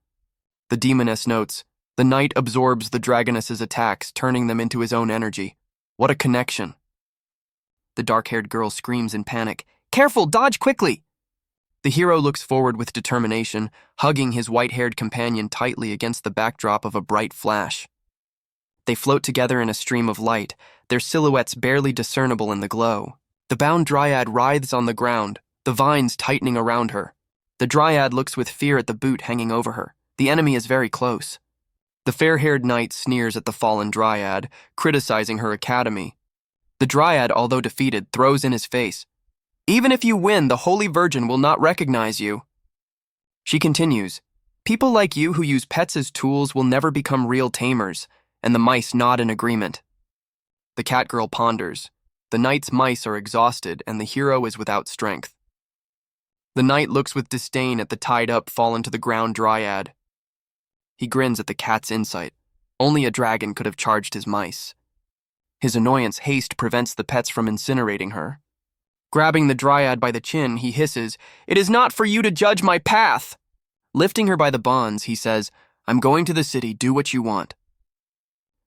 The demoness notes, "The knight absorbs the dragoness's attacks, turning them into his own energy. What a connection." The dark-haired girl screams in panic, "Careful, dodge quickly!" The hero looks forward with determination, hugging his white-haired companion tightly against the backdrop of a bright flash. They float together in a stream of light, their silhouettes barely discernible in the glow. The bound dryad writhes on the ground, the vines tightening around her. The dryad looks with fear at the boot hanging over her. The enemy is very close. The fair-haired knight sneers at the fallen dryad, criticizing her academy. The dryad, although defeated, throws in his face, "Even if you win, the Holy Virgin will not recognize you." She continues, "People like you who use pets as tools will never become real tamers," and the mice nod in agreement. The cat girl ponders. The knight's mice are exhausted, and the hero is without strength. The knight looks with disdain at the tied-up, fallen-to-the-ground dryad. He grins at the cat's insight. Only a dragon could have charged his mice. His annoyance haste prevents the pets from incinerating her. Grabbing the dryad by the chin, he hisses, "It is not for you to judge my path!" Lifting her by the bonds, he says, "I'm going to the city, do what you want."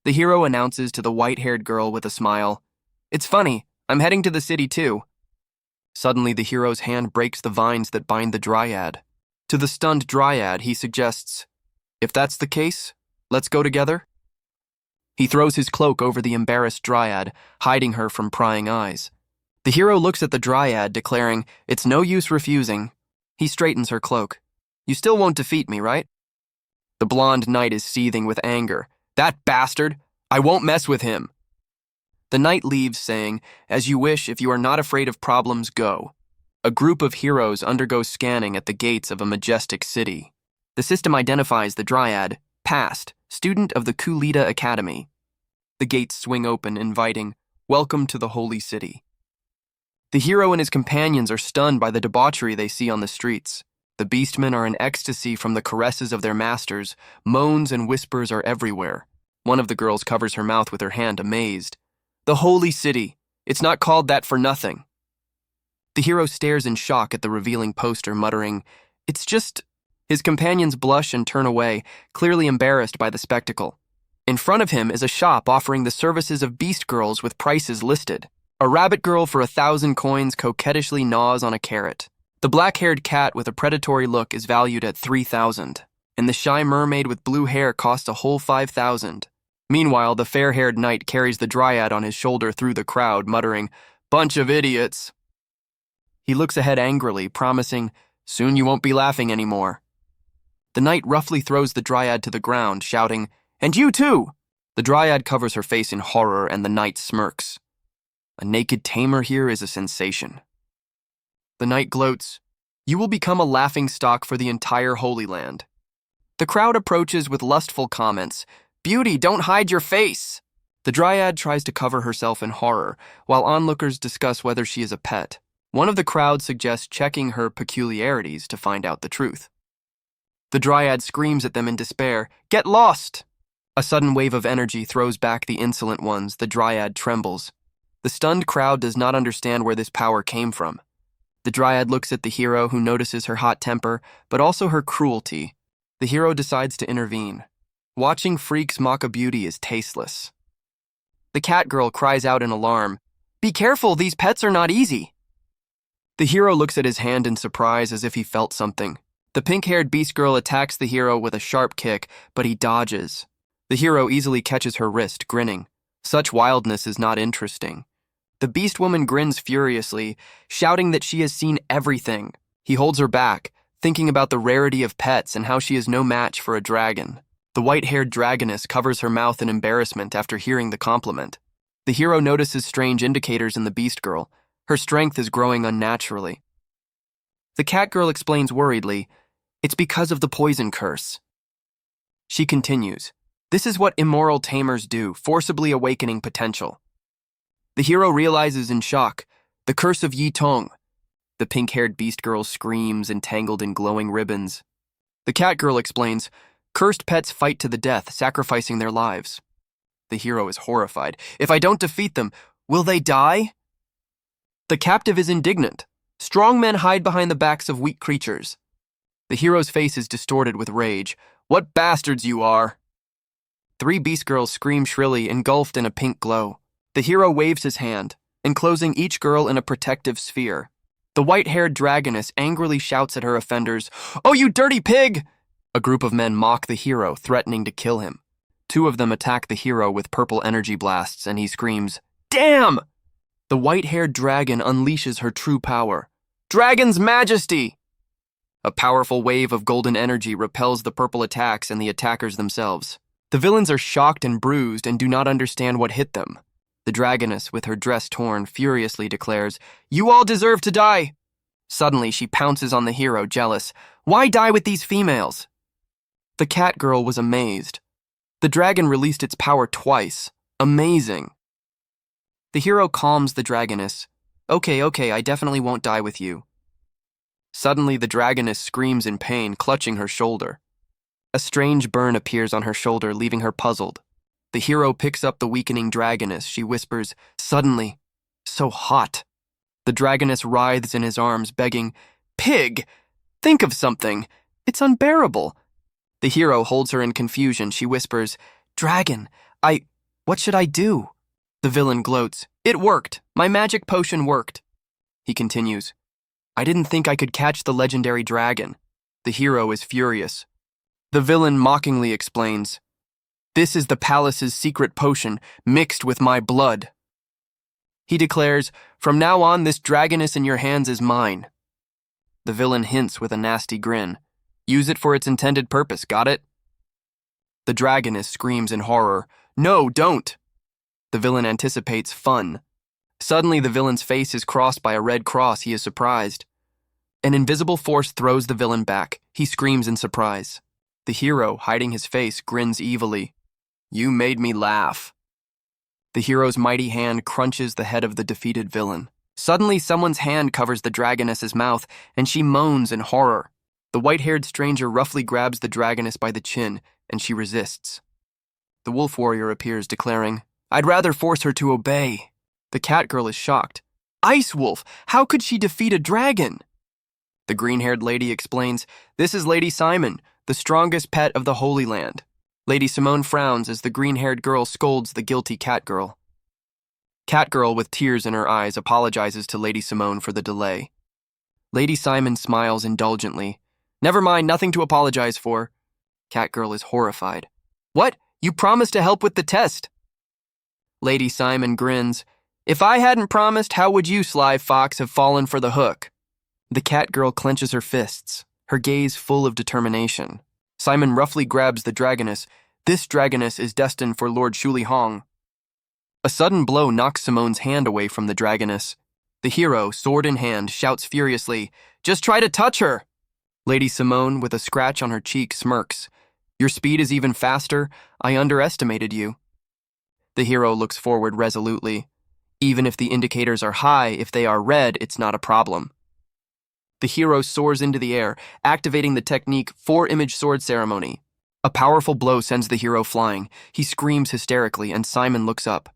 The hero announces to the white-haired girl with a smile, "It's funny, I'm heading to the city too." Suddenly, the hero's hand breaks the vines that bind the dryad. To the stunned dryad, he suggests, "If that's the case, let's go together." He throws his cloak over the embarrassed dryad, hiding her from prying eyes. The hero looks at the dryad, declaring, "It's no use refusing." He straightens her cloak. "You still won't defeat me, right?" The blonde knight is seething with anger. "That bastard! I won't mess with him." The knight leaves, saying, "As you wish, if you are not afraid of problems, go." A group of heroes undergo scanning at the gates of a majestic city. The system identifies the dryad, past, student of the Kulita Academy. The gates swing open, inviting, "Welcome to the holy city." The hero and his companions are stunned by the debauchery they see on the streets. The beastmen are in ecstasy from the caresses of their masters. Moans and whispers are everywhere. One of the girls covers her mouth with her hand, amazed. "The holy city. It's not called that for nothing." The hero stares in shock at the revealing poster, muttering, "It's just..." His companions blush and turn away, clearly embarrassed by the spectacle. In front of him is a shop offering the services of beast girls with prices listed. A rabbit girl for 1,000 coins coquettishly gnaws on a carrot. The black-haired cat with a predatory look is valued at 3,000, and the shy mermaid with blue hair costs a whole 5,000. Meanwhile, the fair-haired knight carries the dryad on his shoulder through the crowd, muttering, "Bunch of idiots." He looks ahead angrily, promising, "Soon you won't be laughing anymore." The knight roughly throws the dryad to the ground, shouting, "And you too!" The dryad covers her face in horror, and the knight smirks. A naked tamer here is a sensation. The knight gloats, "You will become a laughingstock for the entire Holy Land." The crowd approaches with lustful comments, "Beauty, don't hide your face!" The dryad tries to cover herself in horror, while onlookers discuss whether she is a pet. One of the crowd suggests checking her peculiarities to find out the truth. The dryad screams at them in despair, "Get lost!" A sudden wave of energy throws back the insolent ones. The dryad trembles. The stunned crowd does not understand where this power came from. The dryad looks at the hero, who notices her hot temper, but also her cruelty. The hero decides to intervene. Watching freaks mock a beauty is tasteless. The cat girl cries out in alarm, "Be careful, these pets are not easy." The hero looks at his hand in surprise, as if he felt something. The pink-haired beast girl attacks the hero with a sharp kick, but he dodges. The hero easily catches her wrist, grinning. Such wildness is not interesting. The beast woman grins furiously, shouting that she has seen everything. He holds her back, thinking about the rarity of pets and how she is no match for a dragon. The white-haired dragoness covers her mouth in embarrassment after hearing the compliment. The hero notices strange indicators in the beast girl. Her strength is growing unnaturally. The cat girl explains worriedly, "It's because of the poison curse." She continues, "This is what immoral tamers do, forcibly awakening potential." The hero realizes in shock, "The curse of Yi Tong." The pink-haired beast girl screams, entangled in glowing ribbons. The cat girl explains, "Cursed pets fight to the death, sacrificing their lives." The hero is horrified. "If I don't defeat them, will they die?" The captive is indignant. "Strong men hide behind the backs of weak creatures." The hero's face is distorted with rage. "What bastards you are!" 3 beast girls scream shrilly, engulfed in a pink glow. The hero waves his hand, enclosing each girl in a protective sphere. The white-haired dragoness angrily shouts at her offenders, "Oh, you dirty pig!" A group of men mock the hero, threatening to kill him. 2 of them attack the hero with purple energy blasts, and he screams, "Damn!" The white-haired dragon unleashes her true power. "Dragon's Majesty!" A powerful wave of golden energy repels the purple attacks and the attackers themselves. The villains are shocked and bruised and do not understand what hit them. The dragoness, with her dress torn, furiously declares, "You all deserve to die!" Suddenly, she pounces on the hero, jealous. "Why die with these females?" The cat girl was amazed. The dragon released its power twice. Amazing. The hero calms the dragoness. Okay, I definitely won't die with you." Suddenly, the dragoness screams in pain, clutching her shoulder. A strange burn appears on her shoulder, leaving her puzzled. The hero picks up the weakening dragoness. She whispers, "Suddenly, so hot." The dragoness writhes in his arms, begging, "Pig, think of something. It's unbearable." The hero holds her in confusion. She whispers, "Dragon, what should I do?" The villain gloats, "It worked. My magic potion worked." He continues, "I didn't think I could catch the legendary dragon." The hero is furious. The villain mockingly explains, "This is the palace's secret potion mixed with my blood." He declares, "From now on, this dragoness in your hands is mine." The villain hints with a nasty grin, "Use it for its intended purpose, got it?" The dragoness screams in horror, "No, don't!" The villain anticipates fun. Suddenly, the villain's face is crossed by a red cross. He is surprised. An invisible force throws the villain back. He screams in surprise. The hero, hiding his face, grins evilly. "You made me laugh." The hero's mighty hand crunches the head of the defeated villain. Suddenly, someone's hand covers the dragoness's mouth, and she moans in horror. The white-haired stranger roughly grabs the dragoness by the chin, and she resists. The wolf warrior appears, declaring, "I'd rather force her to obey." The cat girl is shocked. "Ice Wolf, how could she defeat a dragon?" The green-haired lady explains, "This is Lady Simon, the strongest pet of the Holy Land." Lady Simone frowns as the green-haired girl scolds the guilty cat girl. Cat girl, with tears in her eyes, apologizes to Lady Simone for the delay. Lady Simon smiles indulgently. "Never mind, nothing to apologize for." Cat girl is horrified. "What? You promised to help with the test." Lady Simon grins. "If I hadn't promised, how would you, sly fox, have fallen for the hook?" The cat girl clenches her fists, her gaze full of determination. Simon roughly grabs the dragoness. This dragoness is destined for Lord Shuli Hong. A sudden blow knocks Simone's hand away from the dragoness. The hero, sword in hand, shouts furiously, "Just try to touch her!" Lady Simone, with a scratch on her cheek, smirks. "Your speed is even faster. I underestimated you." The hero looks forward resolutely. Even if the indicators are high, if they are red, it's not a problem. The hero soars into the air, activating the technique 4-image sword ceremony. A powerful blow sends the hero flying. He screams hysterically, and Simon looks up.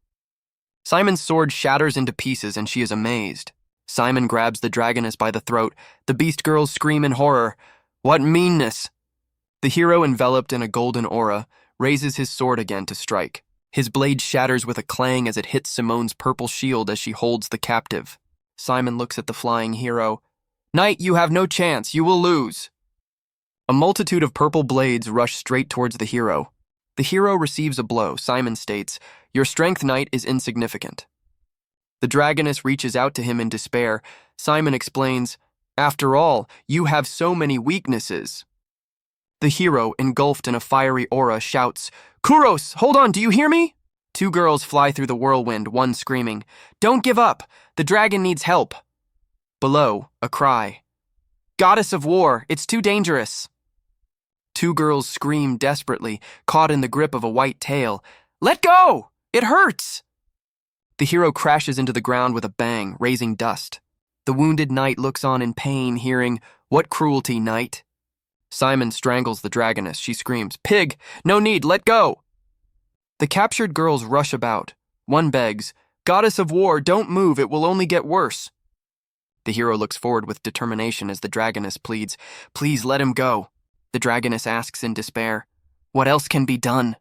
Simon's sword shatters into pieces, and she is amazed. Simon grabs the dragoness by the throat. The beast girls scream in horror. "What meanness!" The hero, enveloped in a golden aura, raises his sword again to strike. His blade shatters with a clang as it hits Simone's purple shield as she holds the captive. Simon looks at the flying hero. "Knight, you have no chance. You will lose." A multitude of purple blades rush straight towards the hero. The hero receives a blow. Simon states, "Your strength, knight, is insignificant." The dragoness reaches out to him in despair. Simon explains, "After all, you have so many weaknesses." The hero, engulfed in a fiery aura, shouts, "Kuros, hold on, do you hear me?" 2 girls fly through the whirlwind, one screaming, "Don't give up! The dragon needs help!" Below, a cry, "Goddess of War, it's too dangerous!" 2 girls scream desperately, caught in the grip of a white tail. "Let go! It hurts!" The hero crashes into the ground with a bang, raising dust. The wounded knight looks on in pain, hearing, "What cruelty, knight!" Simon strangles the dragoness. She screams, "Pig! No need, let go!" The captured girls rush about. One begs, "Goddess of War, don't move, it will only get worse." The hero looks forward with determination as the dragoness pleads, "Please let him go." The dragoness asks in despair, "What else can be done?"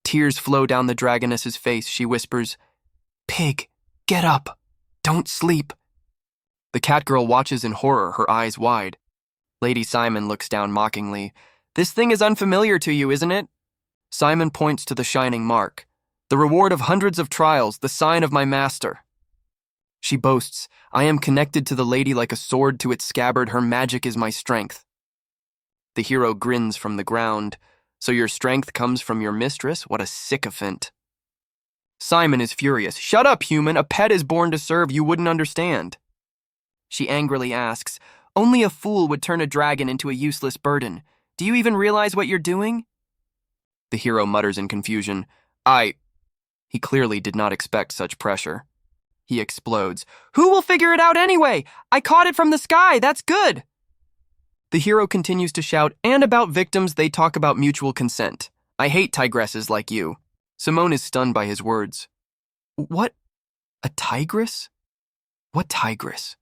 Tears flow down the dragoness's face. She whispers, "Pig, get up. Don't sleep." The cat girl watches in horror, her eyes wide. Lady Simon looks down mockingly. "This thing is unfamiliar to you, isn't it?" Simon points to the shining mark. "The reward of hundreds of trials, the sign of my master." She boasts, "I am connected to the lady like a sword to its scabbard. Her magic is my strength." The hero grins from the ground. "So your strength comes from your mistress? What a sycophant." Simon is furious. "Shut up, human. A pet is born to serve. You wouldn't understand." She angrily asks, "Only a fool would turn a dragon into a useless burden. Do you even realize what you're doing?" The hero mutters in confusion, He clearly did not expect such pressure. He explodes. Who will figure it out anyway? I caught it from the sky, that's good! The hero continues to shout, and about victims they talk about mutual consent. I hate tigresses like you. Simone is stunned by his words. What? A tigress? What tigress?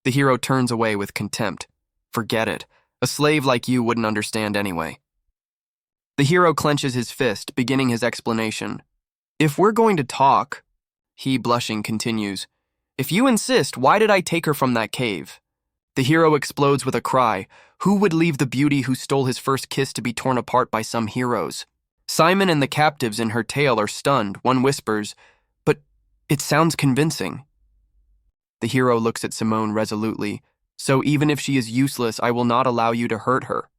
The hero turns away with contempt. Forget it. A slave like you wouldn't understand anyway. The hero clenches his fist, beginning his explanation. If we're going to talk, he, blushing, continues, if you insist, why did I take her from that cave? The hero explodes with a cry. Who would leave the beauty who stole his first kiss to be torn apart by some heroes? Simon and the captives in her tale are stunned. One whispers, but it sounds convincing. The hero looks at Simone resolutely. So even if she is useless, I will not allow you to hurt her.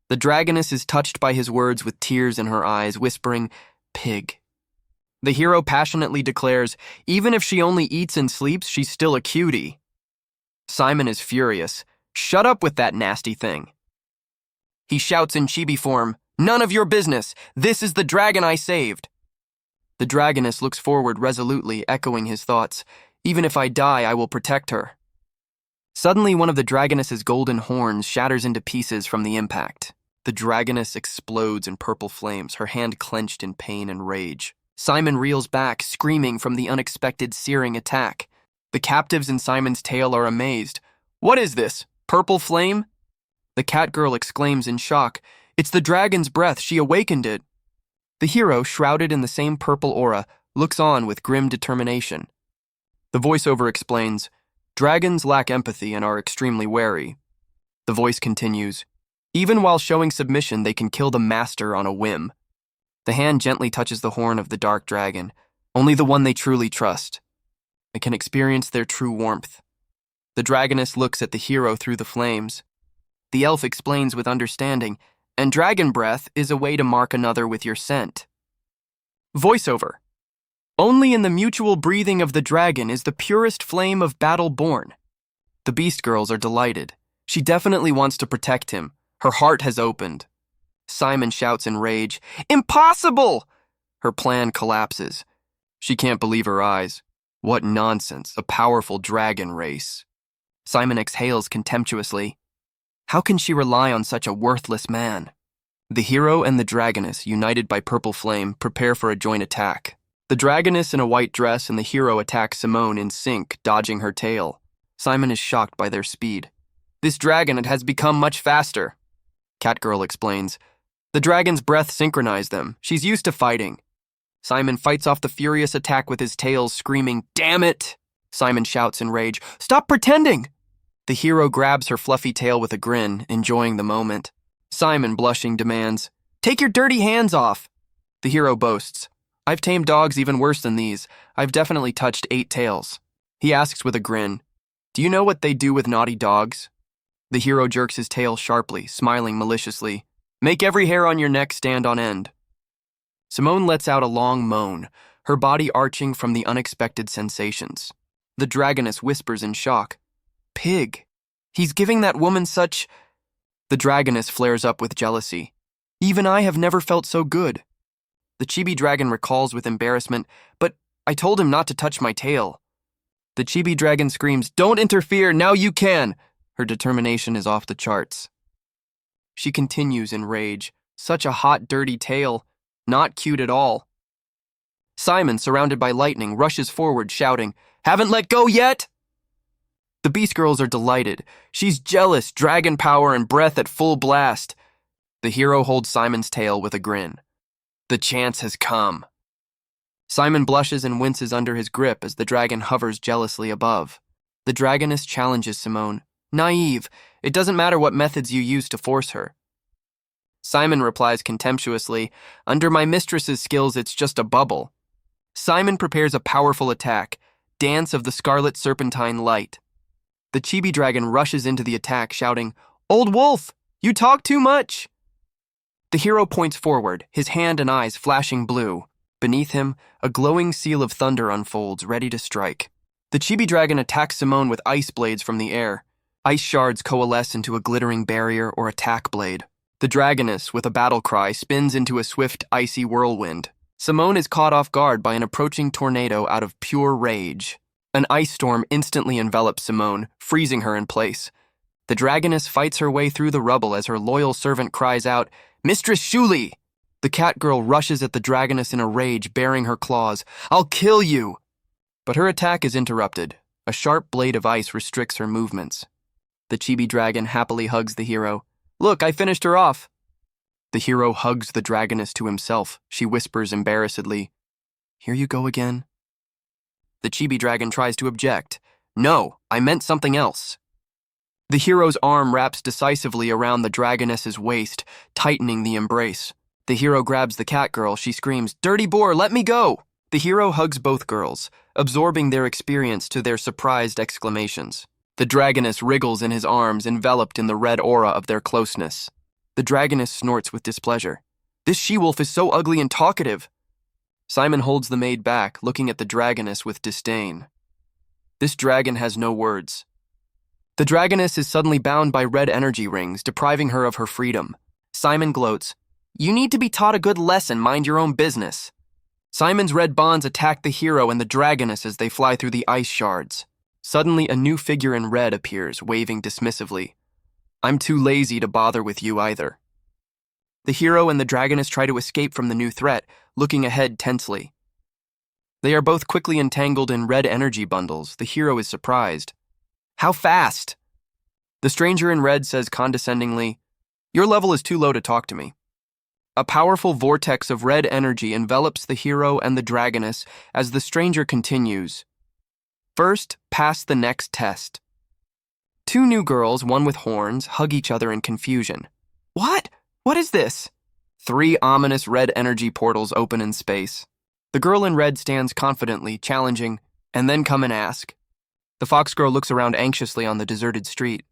The dragoness is touched by his words with tears in her eyes, whispering, pig. The hero passionately declares, even if she only eats and sleeps, she's still a cutie. Simon is furious. Shut up with that nasty thing. He shouts in chibi form, none of your business. This is the dragon I saved. The dragoness looks forward resolutely, echoing his thoughts. Even if I die, I will protect her. Suddenly, one of the dragoness's golden horns shatters into pieces from the impact. The dragoness explodes in purple flames, her hand clenched in pain and rage. Simon reels back, screaming from the unexpected searing attack. The captives in Simon's tale are amazed. What is this? Purple flame? The cat girl exclaims in shock. It's the dragon's breath, she awakened it. The hero, shrouded in the same purple aura, looks on with grim determination. The voiceover explains, dragons lack empathy and are extremely wary. The voice continues, even while showing submission, they can kill the master on a whim. The hand gently touches the horn of the dark dragon, only the one they truly trust. It can experience their true warmth. The dragoness looks at the hero through the flames. The elf explains with understanding, and dragon breath is a way to mark another with your scent. Voiceover. Only in the mutual breathing of the dragon is the purest flame of battle born. The beast girls are delighted. She definitely wants to protect him. Her heart has opened. Simon shouts in rage, impossible! Her plan collapses. She can't believe her eyes. What nonsense, a powerful dragon race. Simon exhales contemptuously. How can she rely on such a worthless man? The hero and the dragoness, united by purple flame, prepare for a joint attack. The dragoness in a white dress and the hero attack Simone in sync, dodging her tail. Simon is shocked by their speed. This dragon has become much faster. Catgirl explains. The dragon's breath synchronized them. She's used to fighting. Simon fights off the furious attack with his tail, screaming, damn it! Simon shouts in rage, stop pretending! The hero grabs her fluffy tail with a grin, enjoying the moment. Simon, blushing, demands, take your dirty hands off! The hero boasts, I've tamed dogs even worse than these. I've definitely touched 8 tails. He asks with a grin, do you know what they do with naughty dogs? The hero jerks his tail sharply, smiling maliciously. Make every hair on your neck stand on end. Simone lets out a long moan, her body arching from the unexpected sensations. The dragoness whispers in shock. Pig. He's giving that woman such... The dragoness flares up with jealousy. Even I have never felt so good. The chibi dragon recalls with embarrassment, but I told him not to touch my tail. The chibi dragon screams, don't interfere, now you can! Her determination is off the charts. She continues in rage. Such a hot, dirty tail. Not cute at all. Simon, surrounded by lightning, rushes forward, shouting, haven't let go yet? The beast girls are delighted. She's jealous, dragon power and breath at full blast. The hero holds Simon's tail with a grin. The chance has come. Simon blushes and winces under his grip as the dragon hovers jealously above. The dragoness challenges Simone. Naive. It doesn't matter what methods you use to force her. Simon replies contemptuously, under my mistress's skills, it's just a bubble. Simon prepares a powerful attack, Dance of the Scarlet Serpentine Light. The chibi dragon rushes into the attack, shouting, Old wolf, you talk too much! The hero points forward, his hand and eyes flashing blue. Beneath him, a glowing seal of thunder unfolds, ready to strike. The chibi dragon attacks Simone with ice blades from the air. Ice shards coalesce into a glittering barrier or attack blade. The dragoness, with a battle cry, spins into a swift, icy whirlwind. Simone is caught off guard by an approaching tornado out of pure rage. An ice storm instantly envelops Simone, freezing her in place. The dragoness fights her way through the rubble as her loyal servant cries out, "Mistress Shuli!" The cat girl rushes at the dragoness in a rage, baring her claws. "I'll kill you!" But her attack is interrupted. A sharp blade of ice restricts her movements. The chibi dragon happily hugs the hero. "Look, I finished her off." The hero hugs the dragoness to himself. She whispers embarrassedly, "Here you go again." The chibi dragon tries to object. "No, I meant something else." The hero's arm wraps decisively around the dragoness's waist, tightening the embrace. The hero grabs the cat girl. She screams, "Dirty boar, let me go!" The hero hugs both girls, absorbing their experience to their surprised exclamations. The dragoness wriggles in his arms, enveloped in the red aura of their closeness. The dragoness snorts with displeasure. "This she-wolf is so ugly and talkative." Simon holds the maid back, looking at the dragoness with disdain. This dragon has no words. The dragoness is suddenly bound by red energy rings, depriving her of her freedom. Simon gloats, "You need to be taught a good lesson, mind your own business." Simon's red bonds attack the hero and the dragoness as they fly through the ice shards. Suddenly, a new figure in red appears, waving dismissively. "I'm too lazy to bother with you either." The hero and the dragoness try to escape from the new threat, looking ahead tensely. They are both quickly entangled in red energy bundles. The hero is surprised. "How fast?" The stranger in red says condescendingly, "Your level is too low to talk to me." A powerful vortex of red energy envelops the hero and the dragoness as the stranger continues. First, pass the next test. Two new girls, one with horns, hug each other in confusion. "What? What is this?" Three ominous red energy portals open in space. The girl in red stands confidently, challenging, "And then come and ask." The fox girl looks around anxiously on the deserted street.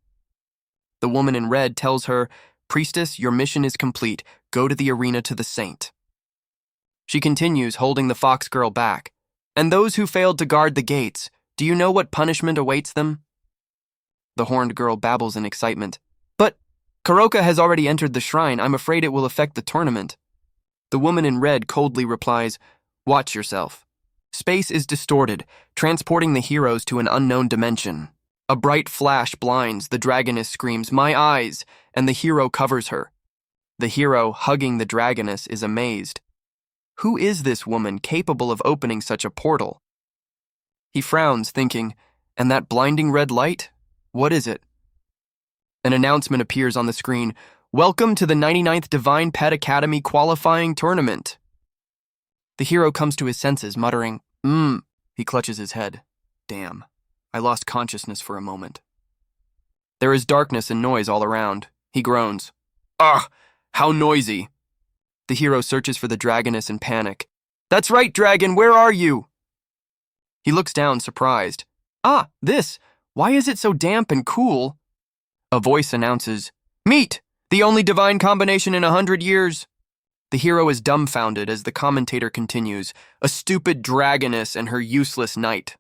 The woman in red tells her, "Priestess, your mission is complete. Go to the arena to the saint." She continues, holding the fox girl back. "And those who failed to guard the gates, do you know what punishment awaits them?" The horned girl babbles in excitement. "But Kuroka has already entered the shrine. I'm afraid it will affect the tournament." The woman in red coldly replies, "Watch yourself." Space is distorted, transporting the heroes to an unknown dimension. A bright flash blinds, the dragoness screams, "My eyes!" and the hero covers her. The hero, hugging the dragoness, is amazed. Who is this woman capable of opening such a portal? He frowns, thinking, and that blinding red light? What is it? An announcement appears on the screen. "Welcome to the 99th Divine Pet Academy qualifying tournament." The hero comes to his senses, muttering, He clutches his head. "Damn, I lost consciousness for a moment." There is darkness and noise all around. He groans. "Ugh, how noisy." The hero searches for the dragoness in panic. "That's right, dragon, where are you?" He looks down, surprised. "Ah, this. Why is it so damp and cool?" A voice announces, "Meet! The only divine combination in 100 years." The hero is dumbfounded as the commentator continues, "A stupid dragoness and her useless knight."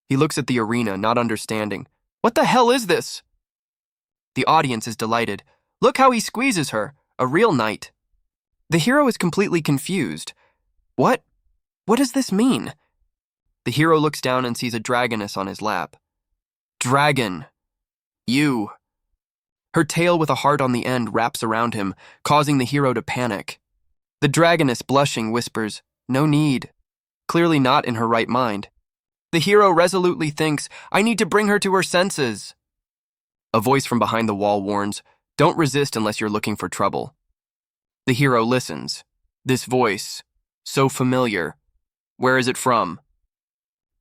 He looks at the arena, not understanding. "What the hell is this?" The audience is delighted. "Look how he squeezes her, a real knight." The hero is completely confused. What does this mean?" The hero looks down and sees a dragoness on his lap. "Dragon, you." Her tail with a heart on the end wraps around him, causing the hero to panic. The dragoness, blushing, whispers, "No need," clearly not in her right mind. The hero resolutely thinks, "I need to bring her to her senses." A voice from behind the wall warns, "Don't resist unless you're looking for trouble." The hero listens. This voice, so familiar. Where is it from?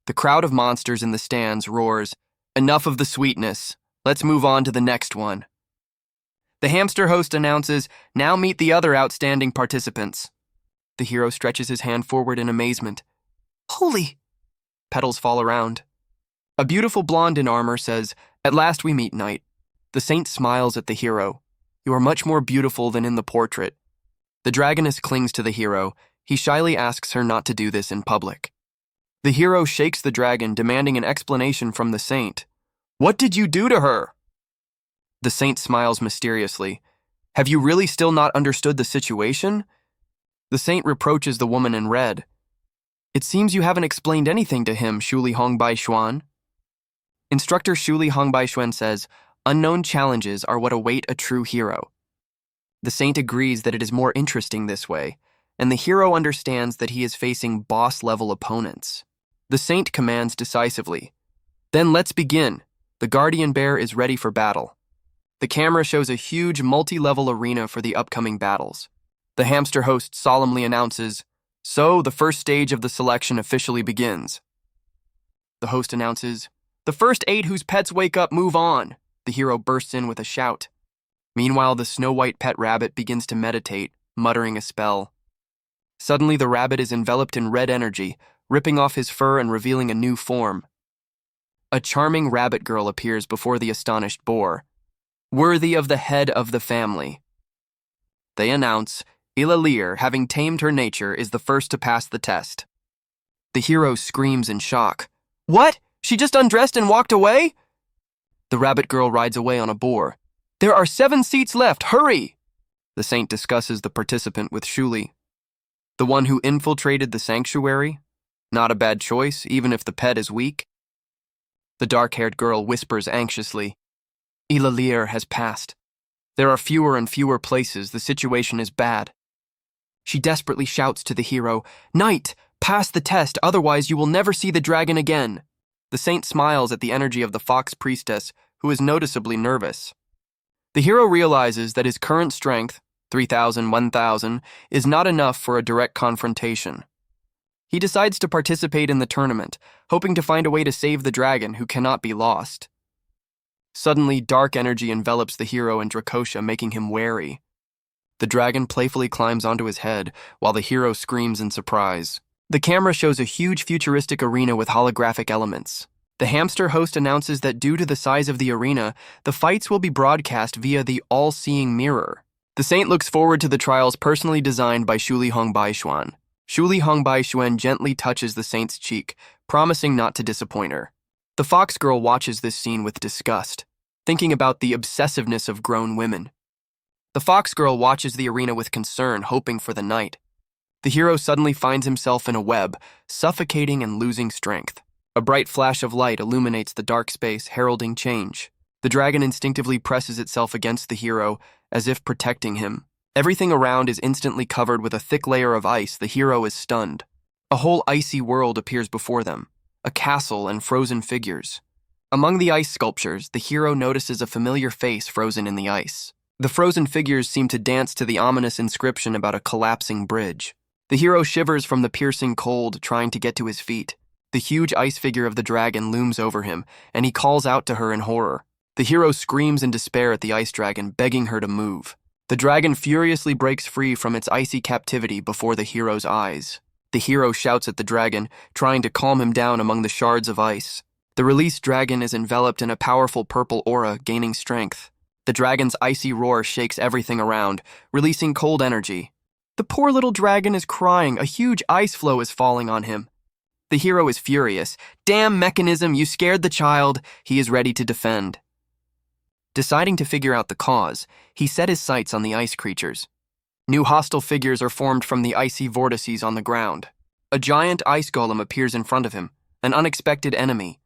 The crowd of monsters in the stands roars, "Enough of the sweetness. Let's move on to the next one." The hamster host announces, "Now meet the other outstanding participants." The hero stretches his hand forward in amazement. "Holy!" Petals fall around. A beautiful blonde in armor says, "At last we meet, knight." The saint smiles at the hero. "You are much more beautiful than in the portrait." The dragoness clings to the hero. He shyly asks her not to do this in public. The hero shakes the dragon, demanding an explanation from the saint. "What did you do to her?" The saint smiles mysteriously. "Have you really still not understood the situation?" The saint reproaches the woman in red. It seems you haven't explained anything to him, Shuli Hongbai Xuan. Instructor Shuli Hongbai Xuan says, unknown challenges are what await a true hero. The saint agrees that it is more interesting this way, and the hero understands that he is facing boss-level opponents. The saint commands decisively. Then let's begin. The guardian bear is ready for battle. The camera shows a huge multi-level arena for the upcoming battles. The hamster host solemnly announces, so the first stage of the selection officially begins. The host announces, the first 8 whose pets wake up move on. The hero bursts in with a shout. Meanwhile, the snow-white pet rabbit begins to meditate, muttering a spell. Suddenly, the rabbit is enveloped in red energy, ripping off his fur and revealing a new form. A charming rabbit girl appears before the astonished boar, worthy of the head of the family. They announce, Ilalir, having tamed her nature, is the first to pass the test. The hero screams in shock. What? She just undressed and walked away? The rabbit girl rides away on a boar. There are 7 seats left, hurry! The saint discusses the participant with Shuli. The one who infiltrated the sanctuary? Not a bad choice, even if the pet is weak. The dark-haired girl whispers anxiously. Ilalir has passed. There are fewer and fewer places, the situation is bad. She desperately shouts to the hero, Knight, pass the test, otherwise you will never see the dragon again. The saint smiles at the energy of the fox priestess, who is noticeably nervous. The hero realizes that his current strength, 3,000, 1,000, is not enough for a direct confrontation. He decides to participate in the tournament, hoping to find a way to save the dragon who cannot be lost. Suddenly, dark energy envelops the hero and Dracosha, making him wary. The dragon playfully climbs onto his head, while the hero screams in surprise. The camera shows a huge futuristic arena with holographic elements. The hamster host announces that due to the size of the arena, the fights will be broadcast via the all-seeing mirror. The saint looks forward to the trials personally designed by Shuli Hongbai Xuan. Shuli Hongbai Xuan gently touches the saint's cheek, promising not to disappoint her. The fox girl watches this scene with disgust, thinking about the obsessiveness of grown women. The fox girl watches the arena with concern, hoping for the knight. The hero suddenly finds himself in a web, suffocating and losing strength. A bright flash of light illuminates the dark space, heralding change. The dragon instinctively presses itself against the hero, as if protecting him. Everything around is instantly covered with a thick layer of ice. The hero is stunned. A whole icy world appears before them, a castle and frozen figures. Among the ice sculptures, the hero notices a familiar face frozen in the ice. The frozen figures seem to dance to the ominous inscription about a collapsing bridge. The hero shivers from the piercing cold, trying to get to his feet. The huge ice figure of the dragon looms over him, and he calls out to her in horror. The hero screams in despair at the ice dragon, begging her to move. The dragon furiously breaks free from its icy captivity before the hero's eyes. The hero shouts at the dragon, trying to calm him down among the shards of ice. The released dragon is enveloped in a powerful purple aura, gaining strength. The dragon's icy roar shakes everything around, releasing cold energy. The poor little dragon is crying. A huge ice floe is falling on him. The hero is furious. Damn mechanism, you scared the child. He is ready to defend. Deciding to figure out the cause, he set his sights on the ice creatures. New hostile figures are formed from the icy vortices on the ground. A giant ice golem appears in front of him, an unexpected enemy.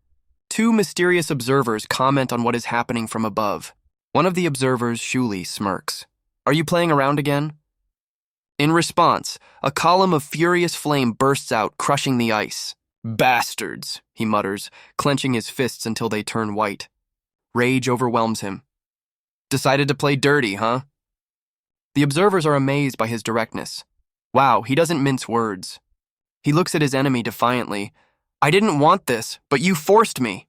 2 mysterious observers comment on what is happening from above. One of the observers, Shuli, smirks. Are you playing around again? In response, a column of furious flame bursts out, crushing the ice. Bastards, he mutters, clenching his fists until they turn white. Rage overwhelms him. Decided to play dirty, huh? The observers are amazed by his directness. Wow, he doesn't mince words. He looks at his enemy defiantly. I didn't want this, but you forced me.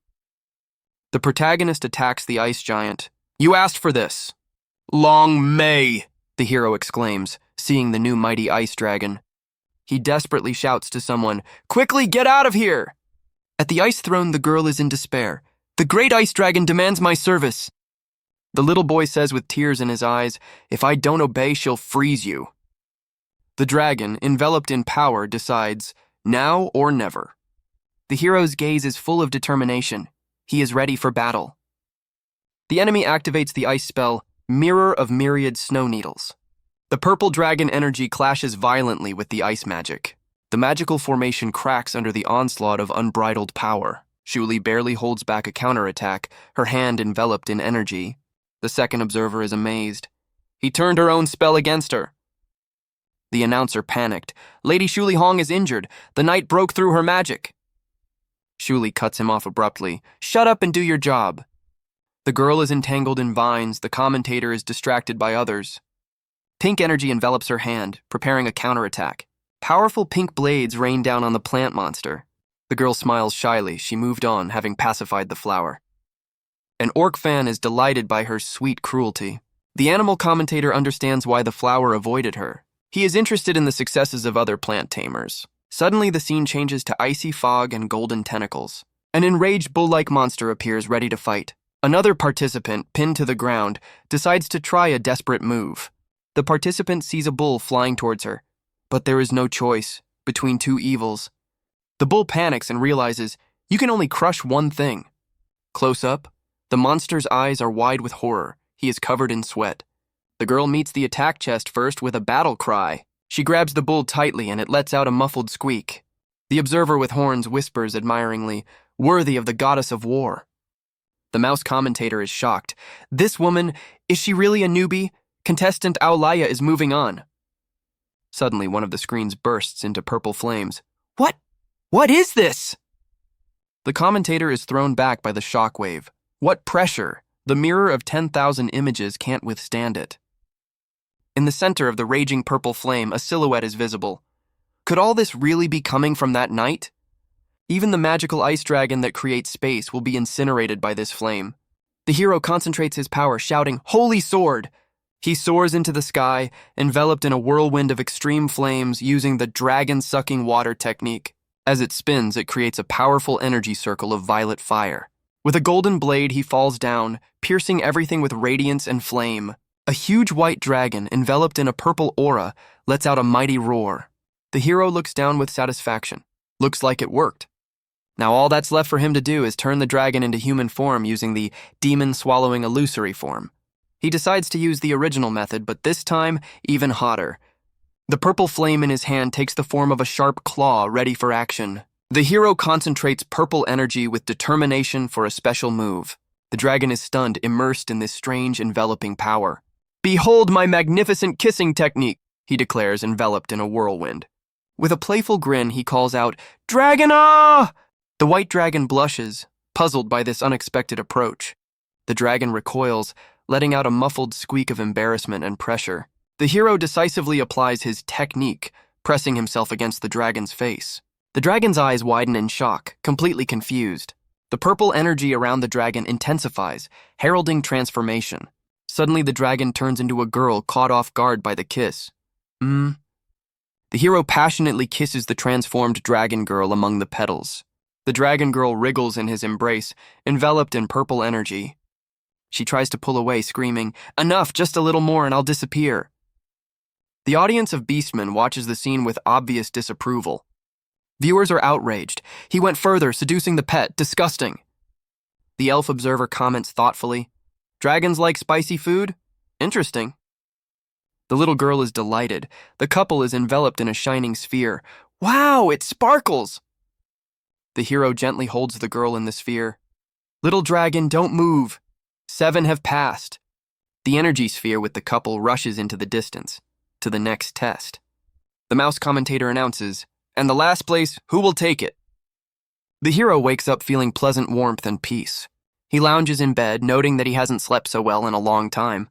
The protagonist attacks the ice giant. You asked for this. Long may, the hero exclaims, seeing the new mighty ice dragon. He desperately shouts to someone, Quickly get out of here! At the ice throne, the girl is in despair. The great ice dragon demands my service. The little boy says with tears in his eyes, If I don't obey, she'll freeze you. The dragon, enveloped in power, decides, now or never. The hero's gaze is full of determination. He is ready for battle. The enemy activates the ice spell, Mirror of Myriad Snow Needles. The purple dragon energy clashes violently with the ice magic. The magical formation cracks under the onslaught of unbridled power. Shuli barely holds back a counterattack, her hand enveloped in energy. The second observer is amazed. He turned her own spell against her. The announcer panicked. Lady Shuli Hong is injured. The knight broke through her magic. Shuli cuts him off abruptly. Shut up and do your job. The girl is entangled in vines. The commentator is distracted by others. Pink energy envelops her hand, preparing a counterattack. Powerful pink blades rain down on the plant monster. The girl smiles shyly. She moved on, having pacified the flower. An orc fan is delighted by her sweet cruelty. The animal commentator understands why the flower avoided her. He is interested in the successes of other plant tamers. Suddenly, the scene changes to icy fog and golden tentacles. An enraged bull-like monster appears ready to fight. Another participant, pinned to the ground, decides to try a desperate move. The participant sees a bull flying towards her, but there is no choice between two evils. The bull panics and realizes you can only crush one thing. Close up, the monster's eyes are wide with horror. He is covered in sweat. The girl meets the attack chest first with a battle cry. She grabs the bull tightly and it lets out a muffled squeak. The observer with horns whispers admiringly, "Worthy of the goddess of war." The mouse commentator is shocked. This woman, is she really a newbie? Contestant Aulaya is moving on. Suddenly, one of the screens bursts into purple flames. What is this? The commentator is thrown back by the shockwave. What pressure! The mirror of 10,000 images can't withstand it. In the center of the raging purple flame, a silhouette is visible. Could all this really be coming from that knight? Even the magical ice dragon that creates space will be incinerated by this flame. The hero concentrates his power, shouting, "Holy sword!" He soars into the sky, enveloped in a whirlwind of extreme flames using the dragon-sucking water technique. As it spins, it creates a powerful energy circle of violet fire. With a golden blade, he falls down, piercing everything with radiance and flame. A huge white dragon, enveloped in a purple aura, lets out a mighty roar. The hero looks down with satisfaction. Looks like it worked. Now all that's left for him to do is turn the dragon into human form using the demon-swallowing illusory form. He decides to use the original method, but this time, even hotter. The purple flame in his hand takes the form of a sharp claw ready for action. The hero concentrates purple energy with determination for a special move. The dragon is stunned, immersed in this strange, enveloping power. "Behold my magnificent kissing technique," he declares, enveloped in a whirlwind. With a playful grin, he calls out, "Dragon-ah!" The white dragon blushes, puzzled by this unexpected approach. The dragon recoils, letting out a muffled squeak of embarrassment and pressure. The hero decisively applies his technique, pressing himself against the dragon's face. The dragon's eyes widen in shock, completely confused. The purple energy around the dragon intensifies, heralding transformation. Suddenly, the dragon turns into a girl caught off guard by the kiss. The hero passionately kisses the transformed dragon girl among the petals. The dragon girl wriggles in his embrace, enveloped in purple energy. She tries to pull away, screaming, "Enough, just a little more and I'll disappear." The audience of Beastmen watches the scene with obvious disapproval. Viewers are outraged. "He went further, seducing the pet. Disgusting." The elf observer comments thoughtfully, "Dragons like spicy food? Interesting." The little girl is delighted. The couple is enveloped in a shining sphere. "Wow, it sparkles!" The hero gently holds the girl in the sphere. "Little dragon, don't move. 7 have passed." The energy sphere with the couple rushes into the distance, to the next test. The mouse commentator announces, "And the last place, who will take it?" The hero wakes up feeling pleasant warmth and peace. He lounges in bed, noting that he hasn't slept so well in a long time.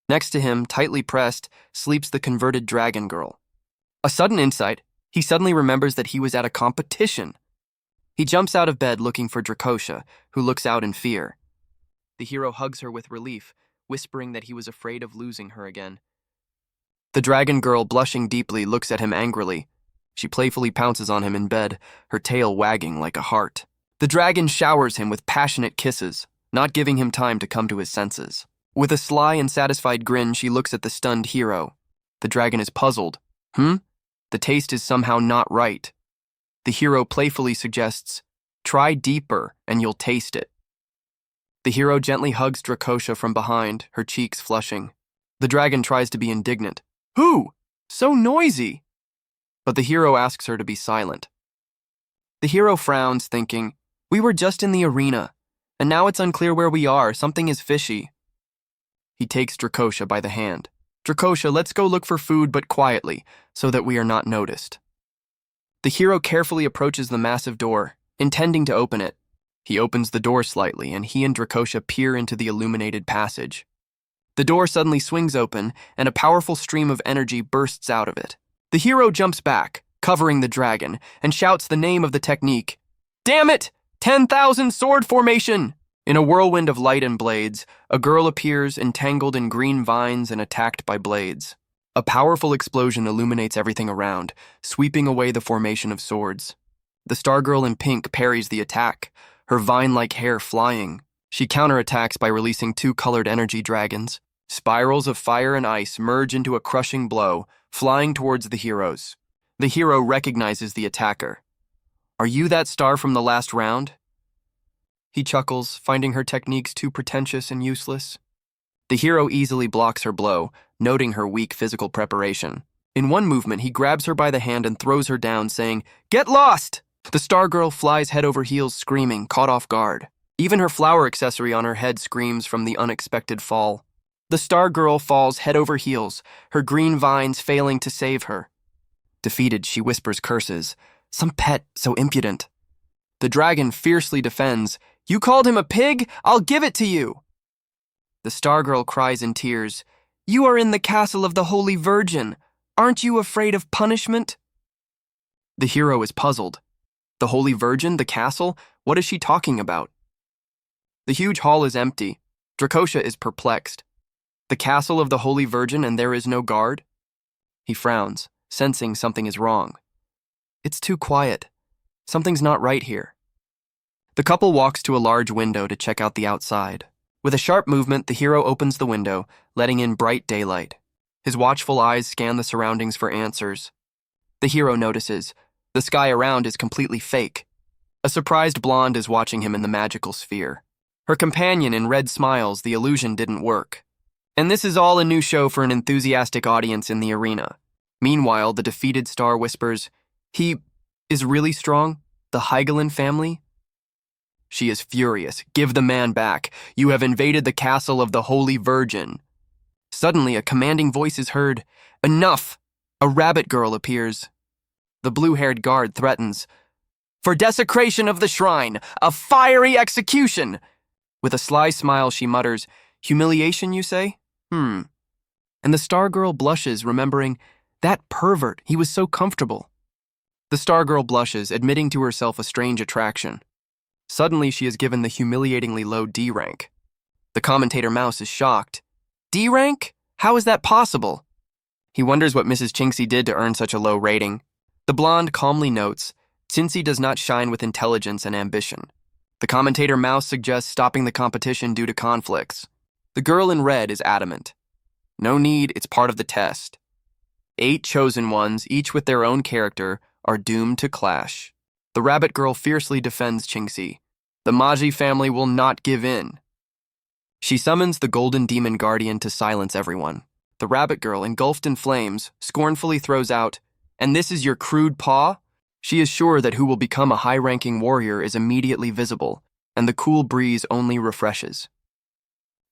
Next to him, tightly pressed, sleeps the converted dragon girl. A sudden insight, he suddenly remembers that he was at a competition. He jumps out of bed looking for Dracosha, who looks out in fear. The hero hugs her with relief, whispering that he was afraid of losing her again. The dragon girl, blushing deeply, looks at him angrily. She playfully pounces on him in bed, her tail wagging like a heart. The dragon showers him with passionate kisses, not giving him time to come to his senses. With a sly and satisfied grin, she looks at the stunned hero. The dragon is puzzled. The taste is somehow not right. The hero playfully suggests, "Try deeper and you'll taste it." The hero gently hugs Dracosha from behind, her cheeks flushing. The dragon tries to be indignant. Who? So noisy! But the hero asks her to be silent. The hero frowns, thinking, we were just in the arena, and now it's unclear where we are. Something is fishy. He takes Dracosha by the hand. Dracosha, let's go look for food, but quietly, so that we are not noticed. The hero carefully approaches the massive door, intending to open it. He opens the door slightly, and he and Dracosha peer into the illuminated passage. The door suddenly swings open, and a powerful stream of energy bursts out of it. The hero jumps back, covering the dragon, and shouts the name of the technique. Damn it! 10,000 sword formation! In a whirlwind of light and blades, a girl appears entangled in green vines and attacked by blades. A powerful explosion illuminates everything around, sweeping away the formation of swords. The Stargirl in pink parries the attack, her vine-like hair flying. She counterattacks by releasing 2 colored energy dragons. Spirals of fire and ice merge into a crushing blow, flying towards the heroes. The hero recognizes the attacker. Are you that star from the last round? He chuckles, finding her techniques too pretentious and useless. The hero easily blocks her blow, noting her weak physical preparation. In one movement, he grabs her by the hand and throws her down, saying, Get lost! The Stargirl flies head over heels, screaming, caught off guard. Even her flower accessory on her head screams from the unexpected fall. The Stargirl falls head over heels, her green vines failing to save her. Defeated, she whispers curses. Some pet so impudent. The dragon fiercely defends. You called him a pig? I'll give it to you! The Stargirl cries in tears. You are in the castle of the Holy Virgin. Aren't you afraid of punishment? The hero is puzzled. The Holy Virgin, the castle? What is she talking about? The huge hall is empty. Dracosha is perplexed. The castle of the Holy Virgin and there is no guard? He frowns, sensing something is wrong. It's too quiet. Something's not right here. The couple walks to a large window to check out the outside. With a sharp movement, the hero opens the window, letting in bright daylight. His watchful eyes scan the surroundings for answers. The hero notices the sky around is completely fake. A surprised blonde is watching him in the magical sphere. Her companion in red smiles. The illusion didn't work. And this is all a new show for an enthusiastic audience in the arena. Meanwhile, the defeated star whispers, He is really strong? The Heigelin family? She is furious. Give the man back. You have invaded the castle of the Holy Virgin. Suddenly, a commanding voice is heard. Enough! A rabbit girl appears. The blue-haired guard threatens. For desecration of the shrine, a fiery execution! With a sly smile, she mutters, Humiliation, you say? And the Stargirl blushes, remembering, that pervert, he was so comfortable. The Stargirl blushes, admitting to herself a strange attraction. Suddenly, she is given the humiliatingly low D rank. The commentator Mouse is shocked. D rank? How is that possible? He wonders what Mrs. Chinksy did to earn such a low rating. The blonde calmly notes, Cincy does not shine with intelligence and ambition. The commentator Mouse suggests stopping the competition due to conflicts. The girl in red is adamant. No need, it's part of the test. 8 chosen ones, each with their own character, are doomed to clash. The rabbit girl fiercely defends Chinksy. The Maji family will not give in. She summons the golden demon guardian to silence everyone. The rabbit girl, engulfed in flames, scornfully throws out, And this is your crude paw? She is sure that who will become a high-ranking warrior is immediately visible, and the cool breeze only refreshes.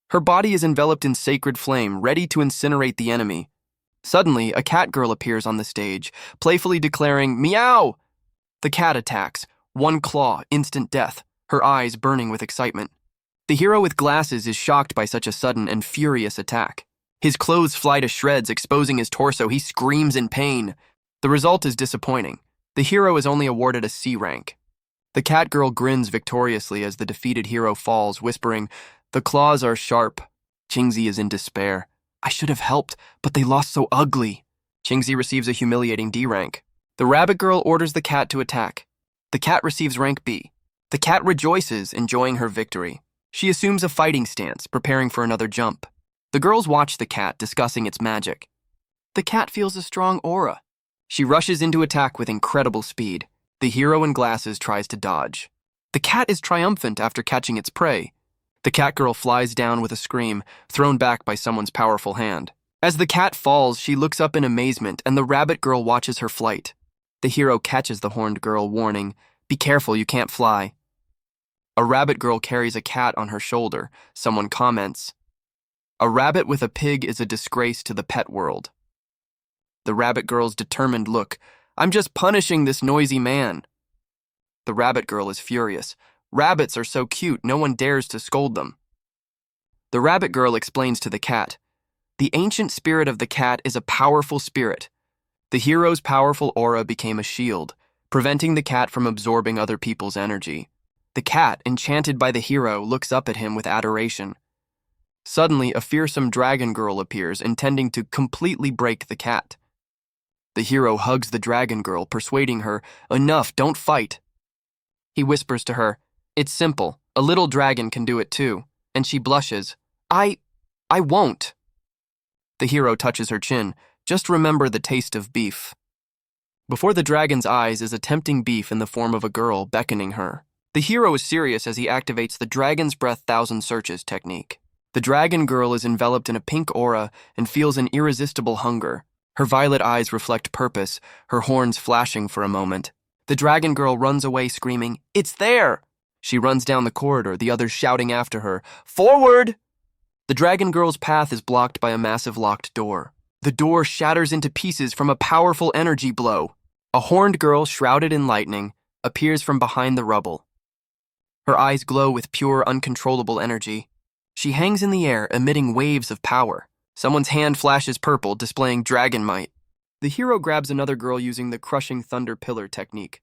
Her body is enveloped in sacred flame, ready to incinerate the enemy. Suddenly, a cat girl appears on the stage, playfully declaring, Meow! The cat attacks. One claw, instant death, her eyes burning with excitement. The hero with glasses is shocked by such a sudden and furious attack. His clothes fly to shreds, exposing his torso. He screams in pain. The result is disappointing. The hero is only awarded a C rank. The cat girl grins victoriously as the defeated hero falls, whispering, The claws are sharp. Chinksy is in despair. I should have helped, but they lost so ugly. Chinksy receives a humiliating D rank. The rabbit girl orders the cat to attack. The cat receives rank B. The cat rejoices, enjoying her victory. She assumes a fighting stance, preparing for another jump. The girls watch the cat, discussing its magic. The cat feels a strong aura. She rushes into attack with incredible speed. The hero in glasses tries to dodge. The cat is triumphant after catching its prey. The cat girl flies down with a scream, thrown back by someone's powerful hand. As the cat falls, she looks up in amazement, and the rabbit girl watches her flight. The hero catches the horned girl, warning, "Be careful, you can't fly." A rabbit girl carries a cat on her shoulder. Someone comments, "A rabbit with a pig is a disgrace to the pet world." The rabbit girl's determined look, "I'm just punishing this noisy man." The rabbit girl is furious. Rabbits are so cute, no one dares to scold them. The rabbit girl explains to the cat, "The ancient spirit of the cat is a powerful spirit." The hero's powerful aura became a shield, preventing the cat from absorbing other people's energy. The cat, enchanted by the hero, looks up at him with adoration. Suddenly, a fearsome dragon girl appears, intending to completely break the cat. The hero hugs the dragon girl, persuading her, "Enough, don't fight." He whispers to her, "It's simple. A little dragon can do it too." And she blushes. I won't." The hero touches her chin. "Just remember the taste of beef." Before the dragon's eyes is a tempting beef in the form of a girl beckoning her. The hero is serious as he activates the Dragon's Breath Thousand Searches technique. The dragon girl is enveloped in a pink aura and feels an irresistible hunger. Her violet eyes reflect purpose, her horns flashing for a moment. The dragon girl runs away screaming, "It's there!" She runs down the corridor, the others shouting after her, "Forward!" The dragon girl's path is blocked by a massive locked door. The door shatters into pieces from a powerful energy blow. A horned girl, shrouded in lightning, appears from behind the rubble. Her eyes glow with pure, uncontrollable energy. She hangs in the air, emitting waves of power. Someone's hand flashes purple, displaying dragon might. The hero grabs another girl using the crushing thunder pillar technique.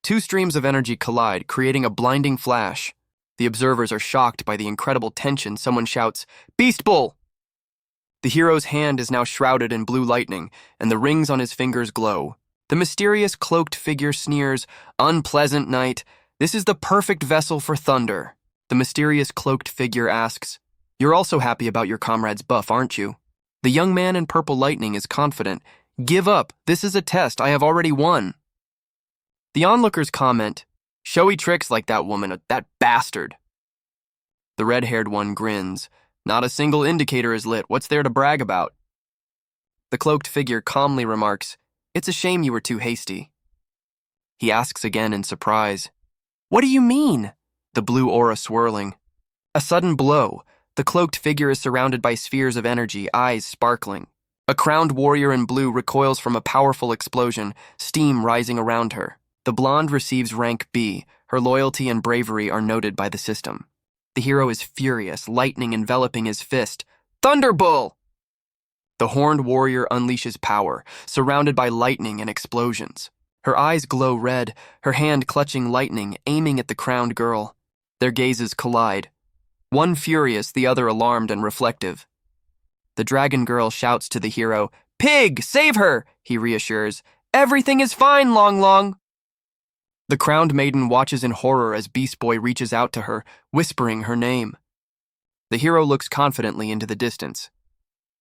Two streams of energy collide, creating a blinding flash. The observers are shocked by the incredible tension. Someone shouts, "Beast Bull!" The hero's hand is now shrouded in blue lightning, and the rings on his fingers glow. The mysterious cloaked figure sneers, "Unpleasant night. This is the perfect vessel for thunder." The mysterious cloaked figure asks, "You're also happy about your comrade's buff, aren't you?" The young man in purple lightning is confident, "Give up. This is a test. I have already won." The onlookers comment, "Showy tricks like that woman, that bastard." The red-haired one grins, "Not a single indicator is lit. What's there to brag about?" The cloaked figure calmly remarks, "It's a shame you were too hasty." He asks again in surprise, "What do you mean?" The blue aura swirling. A sudden blow. The cloaked figure is surrounded by spheres of energy, eyes sparkling. A crowned warrior in blue recoils from a powerful explosion, steam rising around her. The blonde receives rank B. Her loyalty and bravery are noted by the system. The hero is furious, lightning enveloping his fist. "Thunderbull!" The horned warrior unleashes power, surrounded by lightning and explosions. Her eyes glow red, her hand clutching lightning, aiming at the crowned girl. Their gazes collide. One furious, the other alarmed and reflective. The dragon girl shouts to the hero, "Pig, save her!" He reassures, "Everything is fine, Long Long." The crowned maiden watches in horror as Beast Boy reaches out to her, whispering her name. The hero looks confidently into the distance.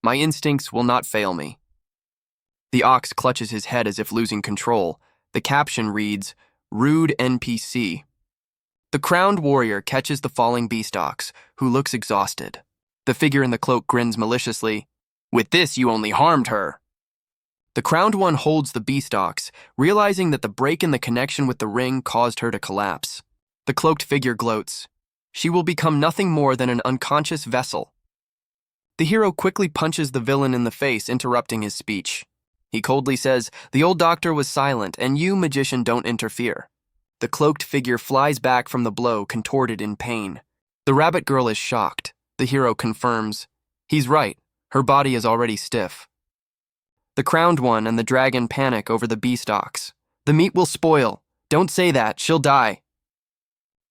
"My instincts will not fail me." The ox clutches his head as if losing control. The caption reads, "Rude NPC." The crowned warrior catches the falling beast ox, who looks exhausted. The figure in the cloak grins maliciously, "With this, you only harmed her." The crowned one holds the beast ox, realizing that the break in the connection with the ring caused her to collapse. The cloaked figure gloats, "She will become nothing more than an unconscious vessel." The hero quickly punches the villain in the face, interrupting his speech. He coldly says, "The old doctor was silent, and you, magician, don't interfere." The cloaked figure flies back from the blow, contorted in pain. The rabbit girl is shocked. The hero confirms, "He's right. Her body is already stiff." The crowned one and the dragon panic over the beast ox. "The meat will spoil. Don't say that. She'll die."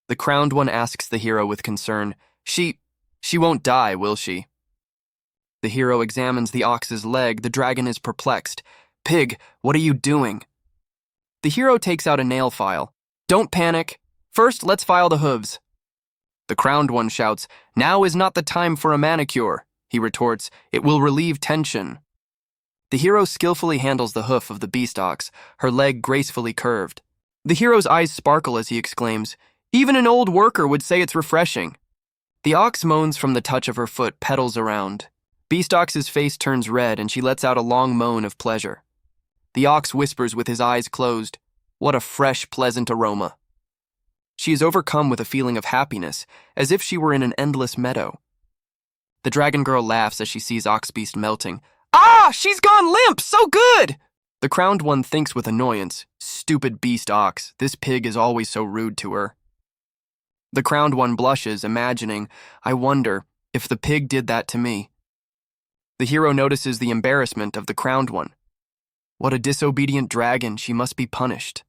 The crowned one asks the hero with concern, She won't die, will she?" The hero examines the ox's leg. The dragon is perplexed. "Pig, what are you doing?" The hero takes out a nail file. "Don't panic. First, let's file the hooves." The crowned one shouts, "Now is not the time for a manicure." He retorts, "It will relieve tension." The hero skillfully handles the hoof of the beast ox, her leg gracefully curved. The hero's eyes sparkle as he exclaims, "Even an old worker would say it's refreshing." The ox moans from the touch of her foot, pedals around. Beast Ox's face turns red and she lets out a long moan of pleasure. The ox whispers with his eyes closed, "What a fresh, pleasant aroma." She is overcome with a feeling of happiness, as if she were in an endless meadow. The dragon girl laughs as she sees Oxbeast melting. "Ah, she's gone limp! So good!" The crowned one thinks with annoyance, "Stupid beast ox, this pig is always so rude to her." The crowned one blushes, imagining, "I wonder if the pig did that to me." The hero notices the embarrassment of the crowned one. What a disobedient dragon, she must be punished.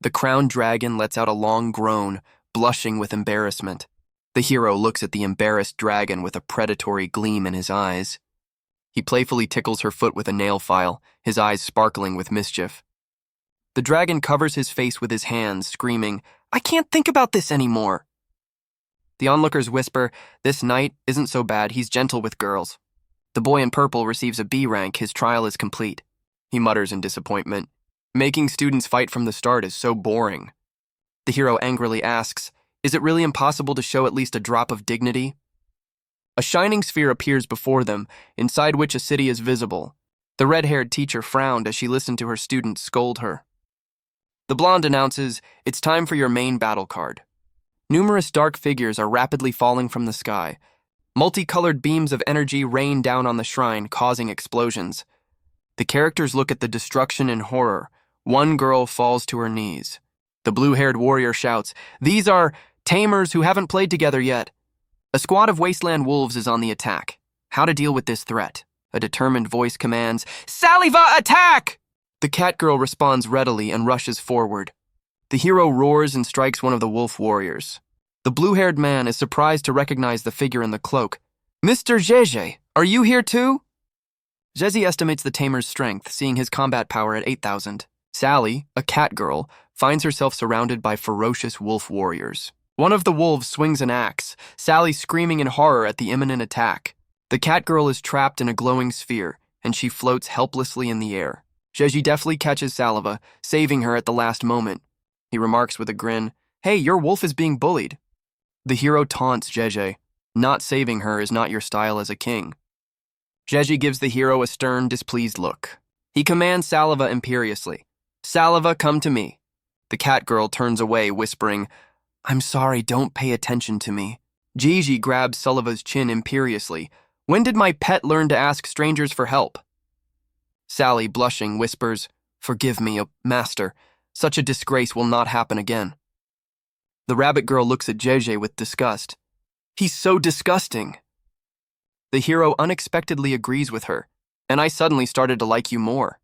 The crowned dragon lets out a long groan, blushing with embarrassment. The hero looks at the embarrassed dragon with a predatory gleam in his eyes. He playfully tickles her foot with a nail file, his eyes sparkling with mischief. The dragon covers his face with his hands, screaming, "I can't think about this anymore." The onlookers whisper, "This knight isn't so bad, he's gentle with girls." The boy in purple receives a B rank, his trial is complete. He mutters in disappointment, "Making students fight from the start is so boring." The hero angrily asks, "Is it really impossible to show at least a drop of dignity?" A shining sphere appears before them, inside which a city is visible. The red-haired teacher frowned as she listened to her students scold her. The blonde announces, "It's time for your main battle card." Numerous dark figures are rapidly falling from the sky. Multicolored beams of energy rain down on the shrine, causing explosions. The characters look at the destruction in horror. One girl falls to her knees. The blue-haired warrior shouts, "These are tamers who haven't played together yet." A squad of wasteland wolves is on the attack. How to deal with this threat? A determined voice commands, "Saliva, attack!" The cat girl responds readily and rushes forward. The hero roars and strikes one of the wolf warriors. The blue-haired man is surprised to recognize the figure in the cloak. "Mr. Jeje, are you here too?" Jesse estimates the tamer's strength, seeing his combat power at 8,000. Sally, a cat girl, finds herself surrounded by ferocious wolf warriors. One of the wolves swings an axe, Sally screaming in horror at the imminent attack. The cat girl is trapped in a glowing sphere, and she floats helplessly in the air. Jeje deftly catches Saliva, saving her at the last moment. He remarks with a grin, "Hey, your wolf is being bullied." The hero taunts Jeje. "Not saving her is not your style as a king." Jeje gives the hero a stern, displeased look. He commands Saliva imperiously, "Saliva, come to me." The cat girl turns away, whispering, "I'm sorry, don't pay attention to me." Jeje grabs Saliva's chin imperiously. "When did my pet learn to ask strangers for help?" Sally, blushing, whispers, "Forgive me, master. Such a disgrace will not happen again." The rabbit girl looks at Jeje with disgust. "He's so disgusting." The hero unexpectedly agrees with her, "And I suddenly started to like you more."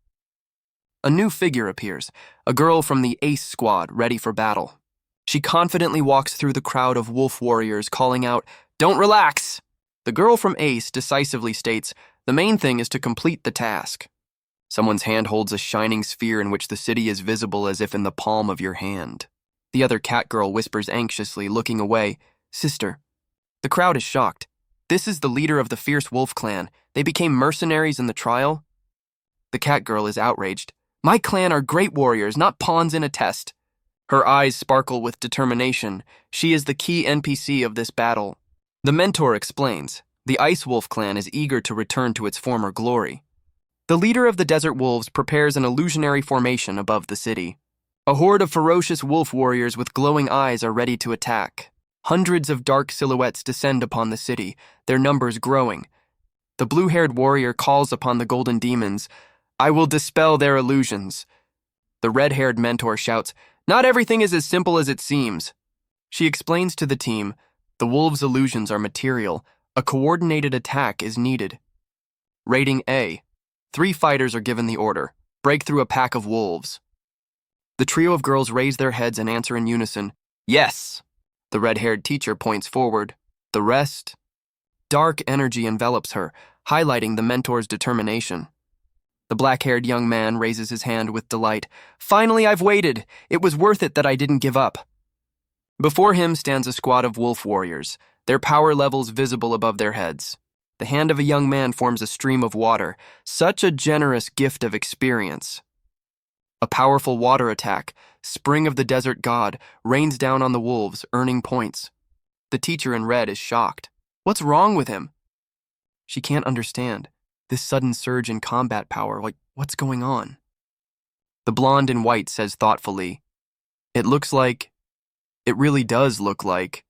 A new figure appears, a girl from the Ace Squad, ready for battle. She confidently walks through the crowd of wolf warriors, calling out, "Don't relax!" The girl from Ace decisively states, "The main thing is to complete the task." Someone's hand holds a shining sphere in which the city is visible as if in the palm of your hand. The other cat girl whispers anxiously, looking away, "Sister." The crowd is shocked. This is the leader of the fierce wolf clan. They became mercenaries in the trial? The cat girl is outraged. "My clan are great warriors, not pawns in a test." Her eyes sparkle with determination. She is the key NPC of this battle. The mentor explains, the Ice Wolf clan is eager to return to its former glory. The leader of the Desert Wolves prepares an illusionary formation above the city. A horde of ferocious wolf warriors with glowing eyes are ready to attack. Hundreds of dark silhouettes descend upon the city, their numbers growing. The blue-haired warrior calls upon the golden demons, "I will dispel their illusions." The red-haired mentor shouts, "Not everything is as simple as it seems." She explains to the team, the wolves' illusions are material. A coordinated attack is needed. Rating A. 3 fighters are given the order, break through a pack of wolves. The trio of girls raise their heads and answer in unison, "Yes." The red-haired teacher points forward. The rest? Dark energy envelops her, highlighting the mentor's determination. The black-haired young man raises his hand with delight. "Finally, I've waited. It was worth it that I didn't give up." Before him stands a squad of wolf warriors, their power levels visible above their heads. The hand of a young man forms a stream of water, such a generous gift of experience. A powerful water attack, Spring of the Desert God, rains down on the wolves, earning points. The teacher in red is shocked. What's wrong with him? She can't understand. This sudden surge in combat power, what's going on? The blonde in white says thoughtfully, it really does look like.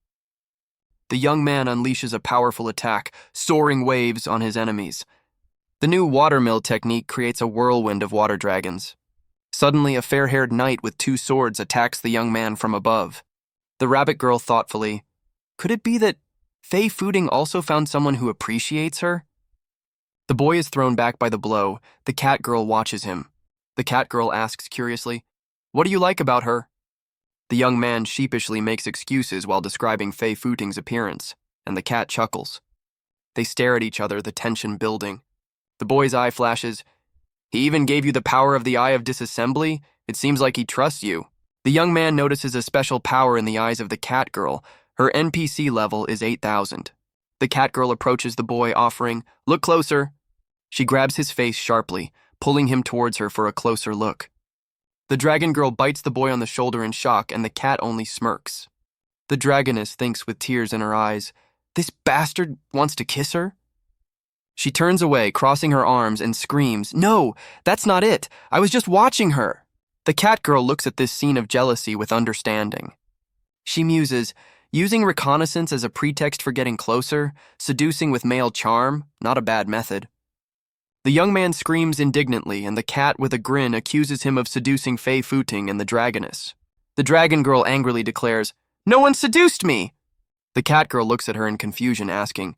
The young man unleashes a powerful attack, soaring waves on his enemies. The new watermill technique creates a whirlwind of water dragons. Suddenly, a fair-haired knight with 2 swords attacks the young man from above. The rabbit girl thoughtfully, could it be that Fei Fuding also found someone who appreciates her? The boy is thrown back by the blow. The cat girl watches him. The cat girl asks curiously, what do you like about her? The young man sheepishly makes excuses while describing Fei Fuding's appearance, and the cat chuckles. They stare at each other, the tension building. The boy's eye flashes. He even gave you the power of the Eye of Disassembly? It seems like he trusts you. The young man notices a special power in the eyes of the cat girl. Her NPC level is 8,000. The cat girl approaches the boy, offering, look closer. She grabs his face sharply, pulling him towards her for a closer look. The dragon girl bites the boy on the shoulder in shock, and the cat only smirks. The dragoness thinks with tears in her eyes, this bastard wants to kiss her? She turns away, crossing her arms, and screams, no, that's not it. I was just watching her. The cat girl looks at this scene of jealousy with understanding. She muses, using reconnaissance as a pretext for getting closer, seducing with male charm, not a bad method. The young man screams indignantly, and the cat with a grin accuses him of seducing Fei Fuding and the dragoness. The dragon girl angrily declares, no one seduced me! The cat girl looks at her in confusion, asking,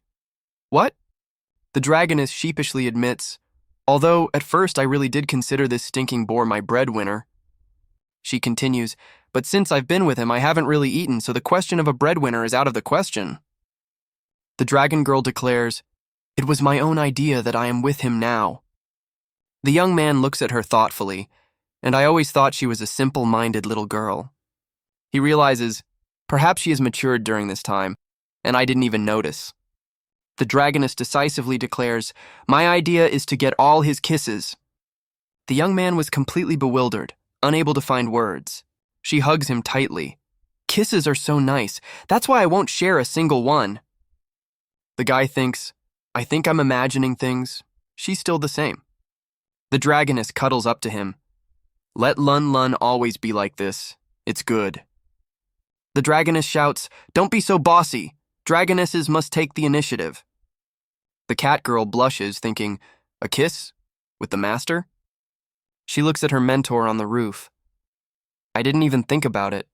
what? The dragoness sheepishly admits, although at first I really did consider this stinking boar my breadwinner. She continues, but since I've been with him, I haven't really eaten, so the question of a breadwinner is out of the question. The dragon girl declares, it was my own idea that I am with him now. The young man looks at her thoughtfully, and I always thought she was a simple-minded little girl. He realizes, perhaps she has matured during this time, and I didn't even notice. The dragoness decisively declares, my idea is to get all his kisses. The young man was completely bewildered, unable to find words. She hugs him tightly. Kisses are so nice. That's why I won't share a single one. The guy thinks, I think I'm imagining things. She's still the same. The dragoness cuddles up to him. Let Lun Lun always be like this. It's good. The dragoness shouts, don't be so bossy. Dragonesses must take the initiative. The cat girl blushes, thinking, a kiss? With the master? She looks at her mentor on the roof. I didn't even think about it.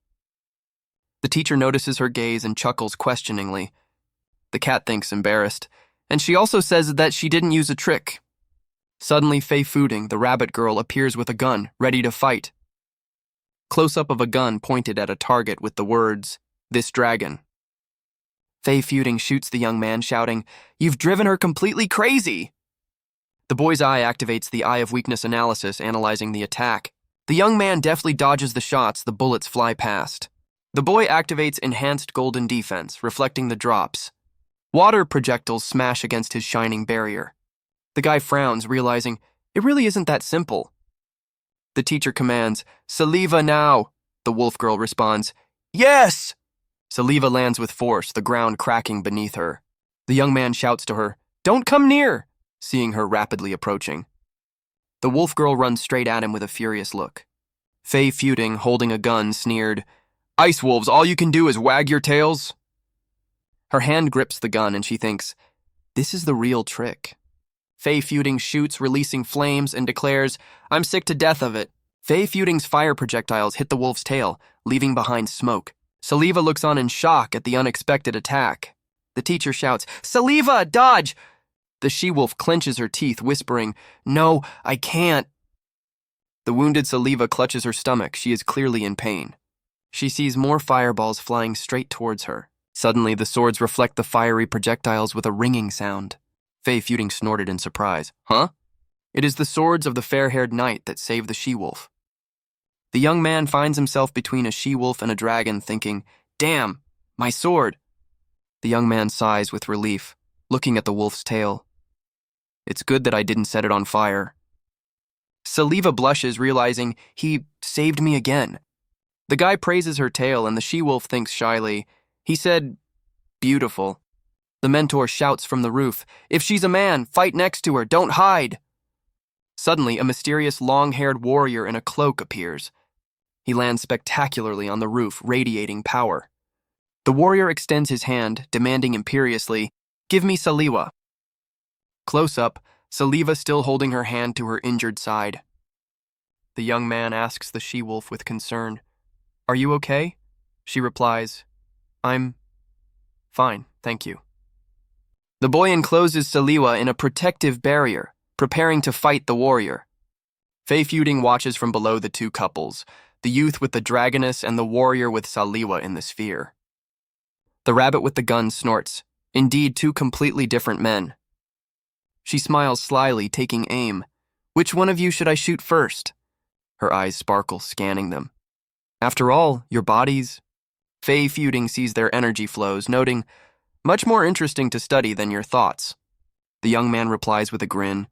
The teacher notices her gaze and chuckles questioningly. The cat thinks embarrassed, and she also says that she didn't use a trick. Suddenly, Fei Fuding, the rabbit girl, appears with a gun, ready to fight. Close-up of a gun pointed at a target with the words, this dragon. Fei Fuding shoots the young man, shouting, you've driven her completely crazy! The boy's eye activates the Eye of Weakness analysis, analyzing the attack. The young man deftly dodges the shots, the bullets fly past. The boy activates Enhanced Golden Defense, reflecting the drops. Water projectiles smash against his shining barrier. The guy frowns, realizing it really isn't that simple. The teacher commands, Saliva now! The wolf girl responds, yes! Saliva lands with force, the ground cracking beneath her. The young man shouts to her, don't come near! Seeing her rapidly approaching. The wolf girl runs straight at him with a furious look. Fei Fuding, holding a gun, sneered, Ice wolves, all you can do is wag your tails? Her hand grips the gun and she thinks, this is the real trick. Fei Fuding shoots, releasing flames, and declares, I'm sick to death of it. Fei Fuding's fire projectiles hit the wolf's tail, leaving behind smoke. Saliva looks on in shock at the unexpected attack. The teacher shouts, Saliva, dodge! The she-wolf clenches her teeth, whispering, no, I can't. The wounded Saliva clutches her stomach. She is clearly in pain. She sees more fireballs flying straight towards her. Suddenly, the swords reflect the fiery projectiles with a ringing sound. Fei Fuding snorted in surprise. Huh? It is the swords of the fair-haired knight that saved the she-wolf. The young man finds himself between a she-wolf and a dragon, thinking, damn, my sword. The young man sighs with relief, looking at the wolf's tail. It's good that I didn't set it on fire. Saliva blushes, realizing he saved me again. The guy praises her tail, and the she-wolf thinks shyly, he said, beautiful. The mentor shouts from the roof, "If she's a man, fight next to her, don't hide!" Suddenly, a mysterious long-haired warrior in a cloak appears. He lands spectacularly on the roof, radiating power. The warrior extends his hand, demanding imperiously, "Give me Saliwa." Close up, Saliva still holding her hand to her injured side. The young man asks the she-wolf with concern, "Are you okay?" She replies, "I'm fine, thank you." The boy encloses Saliwa in a protective barrier, preparing to fight the warrior. Fei Feuding watches from below the two couples, the youth with the dragoness and the warrior with Saliwa in the sphere. The rabbit with the gun snorts, indeed two completely different men. She smiles slyly, taking aim. "Which one of you should I shoot first?" Her eyes sparkle, scanning them. "After all, your bodies..." Fei Feuding sees their energy flows, noting, "Much more interesting to study than your thoughts." The young man replies with a grin,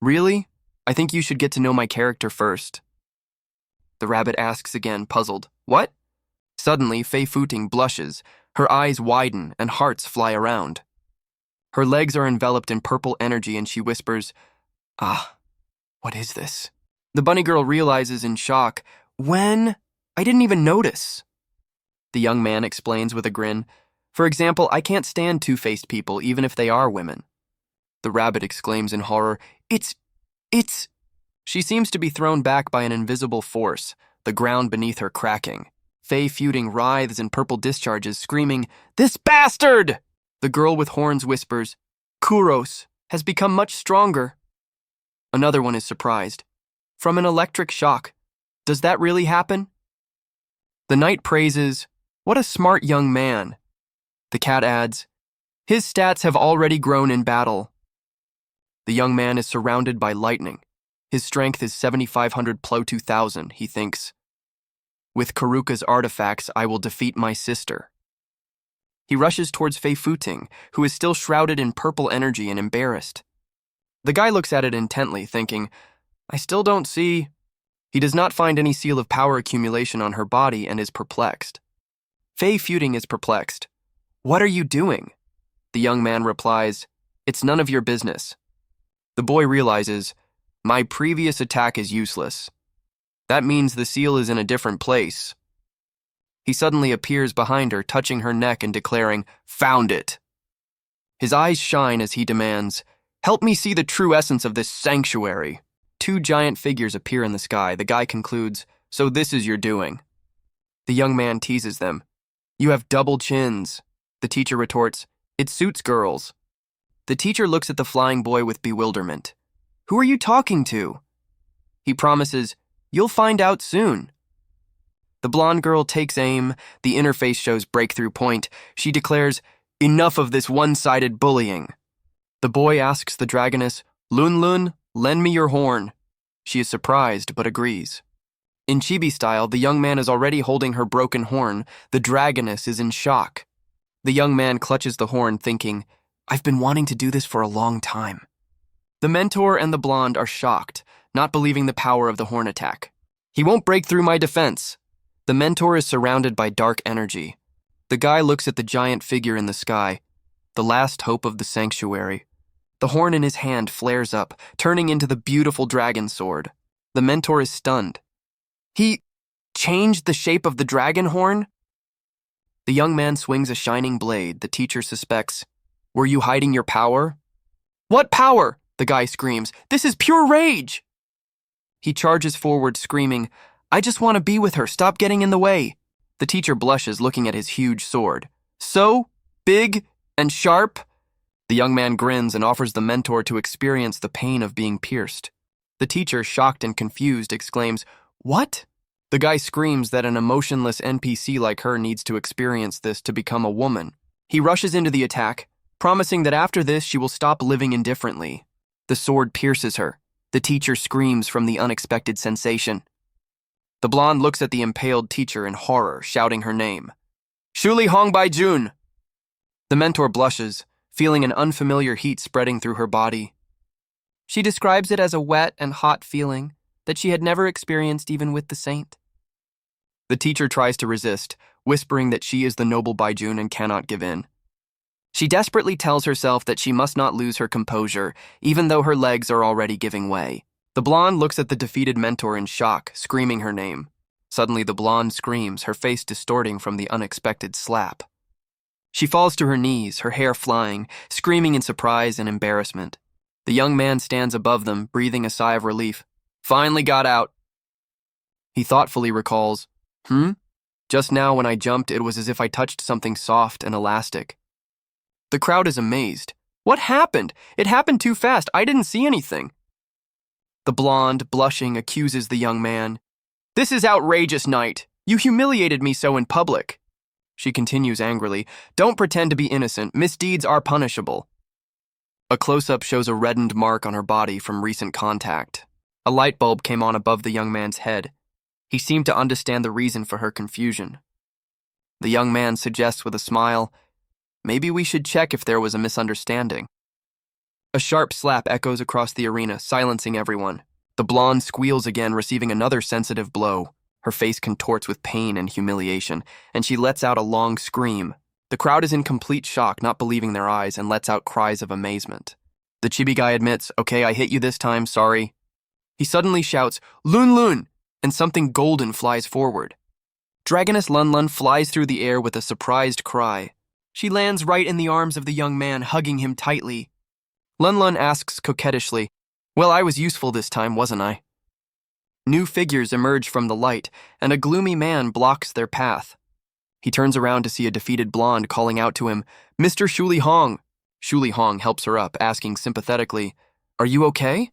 "Really? I think you should get to know my character first." The rabbit asks again, puzzled, "What?" Suddenly, Fei Feuding blushes, her eyes widen and hearts fly around. Her legs are enveloped in purple energy and she whispers, "Ah, what is this?" The bunny girl realizes in shock, "When? I didn't even notice." The young man explains with a grin, "For example, I can't stand two-faced people even if they are women." The rabbit exclaims in horror, It's... She seems to be thrown back by an invisible force, the ground beneath her cracking. Fei Feuding writhes in purple discharges, screaming, "This bastard!" The girl with horns whispers, "Kuros has become much stronger." Another one is surprised. "From an electric shock. Does that really happen?" The knight praises, "What a smart young man." The cat adds, "His stats have already grown in battle." The young man is surrounded by lightning. His strength is 7,500 Plo 2000, he thinks. "With Karuka's artifacts, I will defeat my sister." He rushes towards Fei Feuding, who is still shrouded in purple energy and embarrassed. The guy looks at it intently, thinking, "I still don't see..." He does not find any seal of power accumulation on her body and is perplexed. Fei Feuding is perplexed. "What are you doing?" The young man replies, "It's none of your business." The boy realizes, "My previous attack is useless. That means the seal is in a different place." He suddenly appears behind her, touching her neck and declaring, "Found it." His eyes shine as he demands, "Help me see the true essence of this sanctuary." Two giant figures appear in the sky. The guy concludes, "So this is your doing." The young man teases them, "You have double chins." The teacher retorts, "It suits girls." The teacher looks at the flying boy with bewilderment. "Who are you talking to?" He promises, "You'll find out soon." The blonde girl takes aim. The interface shows breakthrough point. She declares, "Enough of this one-sided bullying." The boy asks the dragoness, "Lun Lun, lend me your horn." She is surprised, but agrees. In chibi style, the young man is already holding her broken horn. The dragoness is in shock. The young man clutches the horn, thinking, "I've been wanting to do this for a long time." The mentor and the blonde are shocked, not believing the power of the horn attack. "He won't break through my defense." The mentor is surrounded by dark energy. The guy looks at the giant figure in the sky, the last hope of the sanctuary. The horn in his hand flares up, turning into the beautiful dragon sword. The mentor is stunned. "He changed the shape of the dragon horn?" The young man swings a shining blade. The teacher suspects, "Were you hiding your power?" "What power?" the guy screams. "This is pure rage!" He charges forward, screaming, "I just want to be with her. Stop getting in the way." The teacher blushes, looking at his huge sword. "So big and sharp?" The young man grins and offers the mentor to experience the pain of being pierced. The teacher, shocked and confused, exclaims, "What?" The guy screams that an emotionless NPC like her needs to experience this to become a woman. He rushes into the attack, promising that after this she will stop living indifferently. The sword pierces her. The teacher screams from the unexpected sensation. The blonde looks at the impaled teacher in horror, shouting her name. "Shuli Hongbai-jun!" The mentor blushes, feeling an unfamiliar heat spreading through her body. She describes it as a wet and hot feeling that she had never experienced even with the saint. The teacher tries to resist, whispering that she is the noble Baijun and cannot give in. She desperately tells herself that she must not lose her composure, even though her legs are already giving way. The blonde looks at the defeated mentor in shock, screaming her name. Suddenly, the blonde screams, her face distorting from the unexpected slap. She falls to her knees, her hair flying, screaming in surprise and embarrassment. The young man stands above them, breathing a sigh of relief. Finally got out. He thoughtfully recalls, Just now when I jumped, it was as if I touched something soft and elastic. The crowd is amazed. What happened? It happened too fast. I didn't see anything. The blonde, blushing, accuses the young man. This is outrageous, Knight. You humiliated me so in public. She continues angrily. Don't pretend to be innocent. Misdeeds are punishable. A close-up shows a reddened mark on her body from recent contact. A light bulb came on above the young man's head. He seemed to understand the reason for her confusion. The young man suggests with a smile, maybe we should check if there was a misunderstanding. A sharp slap echoes across the arena, silencing everyone. The blonde squeals again, receiving another sensitive blow. Her face contorts with pain and humiliation, and she lets out a long scream. The crowd is in complete shock, not believing their eyes, and lets out cries of amazement. The chibi guy admits, okay, I hit you this time, sorry. He suddenly shouts, Lun Lun, and something golden flies forward. Dragoness Lun Lun flies through the air with a surprised cry. She lands right in the arms of the young man, hugging him tightly. Lun Lun asks coquettishly, well, I was useful this time, wasn't I? New figures emerge from the light, and a gloomy man blocks their path. He turns around to see a defeated blonde calling out to him, Mr. Shuli Hong. Shuli Hong helps her up, asking sympathetically, are you okay?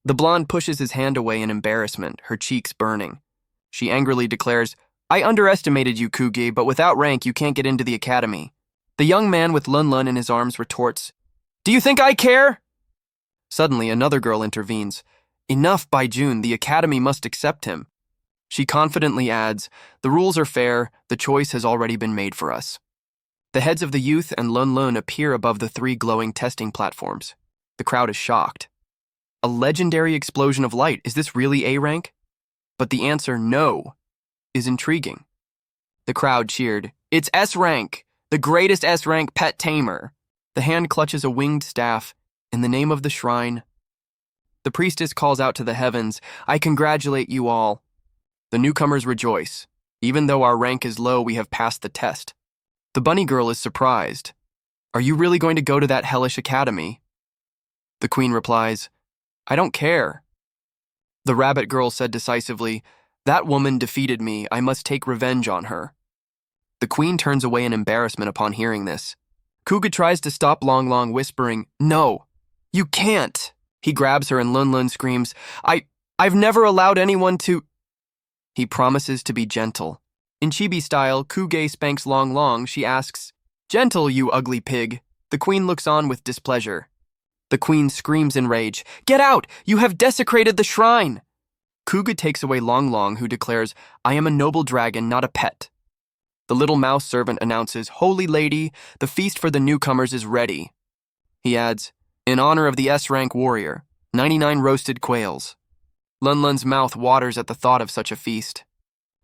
The blonde pushes his hand away in embarrassment, her cheeks burning. She angrily declares, I underestimated you, Kugi, but without rank you can't get into the academy. The young man with Lun Lun in his arms retorts, do you think I care? Suddenly, another girl intervenes. Enough, Bai Jun, the academy must accept him. She confidently adds, the rules are fair, the choice has already been made for us. The heads of the youth and Lun Lun appear above the 3 glowing testing platforms. The crowd is shocked. A legendary explosion of light, is this really A rank? But the answer, no, is intriguing. The crowd cheered, it's S rank, the greatest S rank pet tamer. The hand clutches a winged staff. In the name of the shrine, the priestess calls out to the heavens, I congratulate you all. The newcomers rejoice. Even though our rank is low, we have passed the test. The bunny girl is surprised. Are you really going to go to that hellish academy? The queen replies, I don't care. The rabbit girl said decisively, that woman defeated me, I must take revenge on her. The queen turns away in embarrassment upon hearing this. Kuga tries to stop Long Long, whispering, no, you can't. He grabs her and Lun Lun screams, I've never allowed anyone to... He promises to be gentle. In chibi style, Kuge spanks Long Long. She asks, gentle, you ugly pig. The queen looks on with displeasure. The queen screams in rage, get out! You have desecrated the shrine! Kuga takes away Long Long, who declares, I am a noble dragon, not a pet. The little mouse servant announces, Holy Lady, the feast for the newcomers is ready. He adds, in honor of the S-rank warrior, 99 roasted quails. Lun Lun's mouth waters at the thought of such a feast.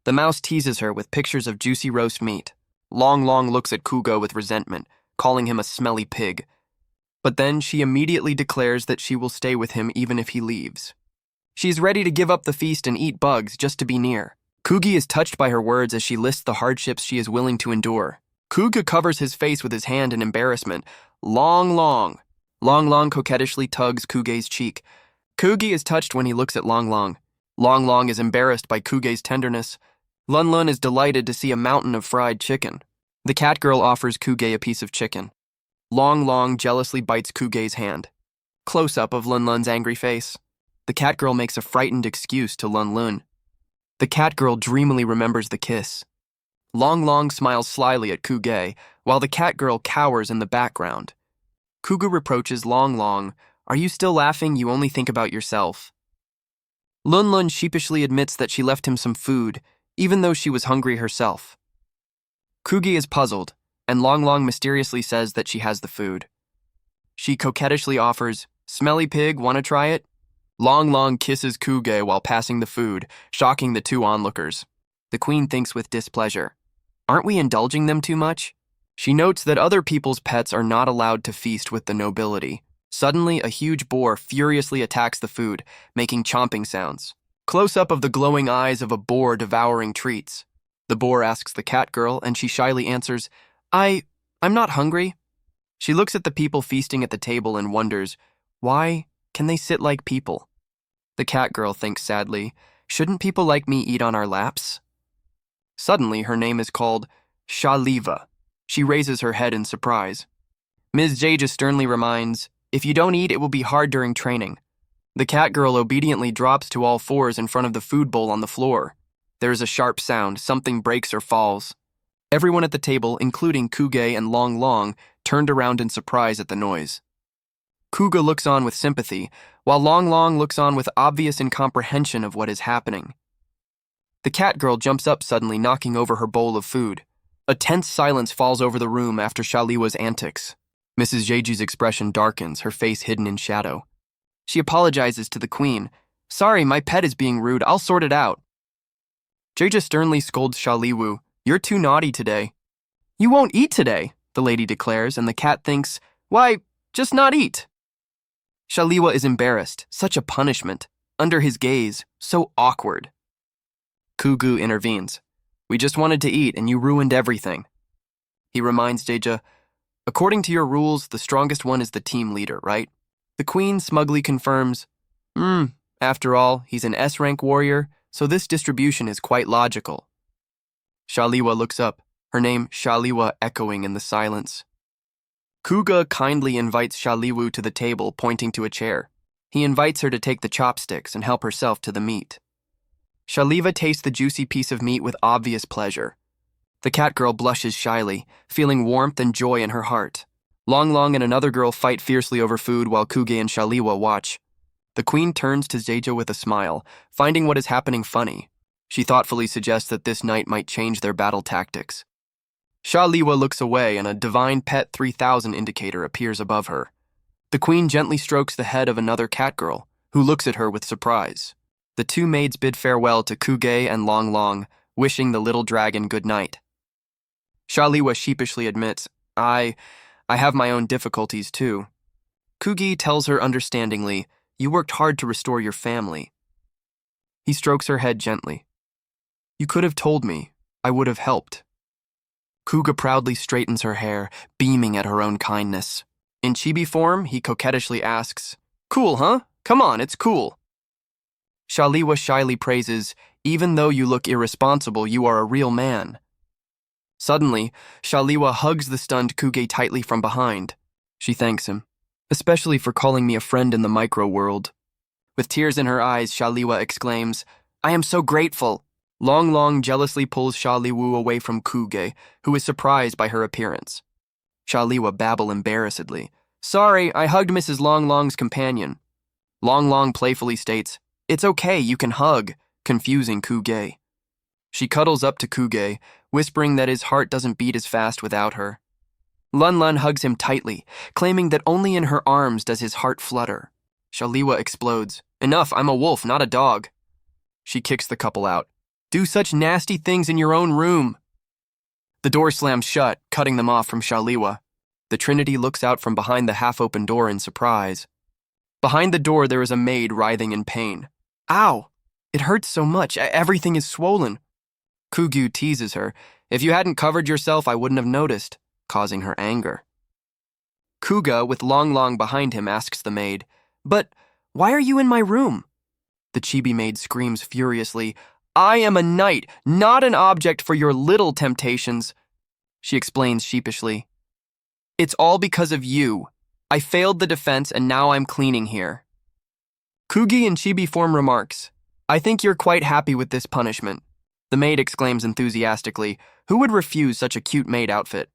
The mouse teases her with pictures of juicy roast meat. Long Long looks at Kuga with resentment, calling him a smelly pig. But then she immediately declares that she will stay with him even if he leaves. She's ready to give up the feast and eat bugs just to be near. Kugi is touched by her words as she lists the hardships she is willing to endure. Kuga covers his face with his hand in embarrassment. Long Long. Long Long coquettishly tugs Kuge's cheek. Kugi is touched when he looks at Long Long. Long Long is embarrassed by Kuge's tenderness. Lun Lun is delighted to see a mountain of fried chicken. The cat girl offers Kuge a piece of chicken. Long Long jealously bites Kuge's hand. Close-up of Lun Lun's angry face. The cat girl makes a frightened excuse to Lun Lun. The cat girl dreamily remembers the kiss. Long Long smiles slyly at Kuge, while the cat girl cowers in the background. Kuga reproaches Long Long, are you still laughing? You only think about yourself. Lun Lun sheepishly admits that she left him some food, even though she was hungry herself. Kugi is puzzled, and Long Long mysteriously says that she has the food. She coquettishly offers, smelly pig, wanna try it? Long Long kisses Kuge while passing the food, shocking the 2 onlookers. The queen thinks with displeasure, aren't we indulging them too much? She notes that other people's pets are not allowed to feast with the nobility. Suddenly, a huge boar furiously attacks the food, making chomping sounds. Close-up of the glowing eyes of a boar devouring treats. The boar asks the cat girl, and she shyly answers, I'm not hungry. She looks at the people feasting at the table and wonders, why can they sit like people? The cat girl thinks sadly, shouldn't people like me eat on our laps? Suddenly, her name is called Shaliva. She raises her head in surprise. Ms. Jaja sternly reminds, if you don't eat, it will be hard during training. The cat girl obediently drops to all fours in front of the food bowl on the floor. There is a sharp sound, something breaks or falls. Everyone at the table, including Kuge and Long Long, turned around in surprise at the noise. Kuga looks on with sympathy, while Long Long looks on with obvious incomprehension of what is happening. The cat girl jumps up suddenly, knocking over her bowl of food. A tense silence falls over the room after Shaliwa's antics. Mrs. Jeju's expression darkens, her face hidden in shadow. She apologizes to the queen. Sorry, my pet is being rude. I'll sort it out. Jeju sternly scolds Shaliwu. You're too naughty today. You won't eat today, the lady declares, and the cat thinks, why, just not eat. Shaliwa is embarrassed. Such a punishment. Under his gaze, so awkward. Kugu intervenes. We just wanted to eat, and you ruined everything. He reminds Jeju, according to your rules, the strongest one is the team leader, right? The queen smugly confirms, after all, he's an S-rank warrior, so this distribution is quite logical. Shaliwa looks up, her name Shaliwa echoing in the silence. Kuga kindly invites Shaliwu to the table, pointing to a chair. He invites her to take the chopsticks and help herself to the meat. Shaliva tastes the juicy piece of meat with obvious pleasure. The cat girl blushes shyly, feeling warmth and joy in her heart. Long Long and another girl fight fiercely over food while Kuge and Shaliwa watch. The queen turns to Jeju with a smile, finding what is happening funny. She thoughtfully suggests that this night might change their battle tactics. Shaliwa looks away and a Divine Pet 3000 indicator appears above her. The queen gently strokes the head of another cat girl, who looks at her with surprise. The two maids bid farewell to Kuge and Long Long, wishing the little dragon good night. Shaliwa sheepishly admits, I have my own difficulties too. Kugi tells her understandingly, you worked hard to restore your family. He strokes her head gently. You could have told me. I would have helped. Kuga proudly straightens her hair, beaming at her own kindness. In chibi form, he coquettishly asks, cool, huh? Come on, it's cool. Shaliwa shyly praises, even though you look irresponsible, you are a real man. Suddenly, Shaliwa hugs the stunned Kuge tightly from behind. She thanks him, especially for calling me a friend in the micro-world. With tears in her eyes, Shaliwa exclaims, I am so grateful. Long Long jealously pulls Shaliwu away from Kuge, who is surprised by her appearance. Shaliwa babble embarrassedly. Sorry, I hugged Mrs. Long Long's companion. Long Long playfully states, it's okay, you can hug, confusing Kuge. She cuddles up to Kuge, whispering that his heart doesn't beat as fast without her. Lun Lun hugs him tightly, claiming that only in her arms does his heart flutter. Shaliwa explodes. Enough, I'm a wolf, not a dog. She kicks the couple out. Do such nasty things in your own room. The door slams shut, cutting them off from Shaliwa. The Trinity looks out from behind the half-open door in surprise. Behind the door, there is a maid writhing in pain. Ow! It hurts so much. Everything is swollen. Kugu teases her. If you hadn't covered yourself, I wouldn't have noticed, causing her anger. Kuga, with Long Long behind him, asks the maid, But why are you in my room? The chibi maid screams furiously, I am a knight, not an object for your little temptations. She explains sheepishly. It's all because of you. I failed the defense and now I'm cleaning here. Kugi in chibi form remarks, I think you're quite happy with this punishment. The maid exclaims enthusiastically, who would refuse such a cute maid outfit?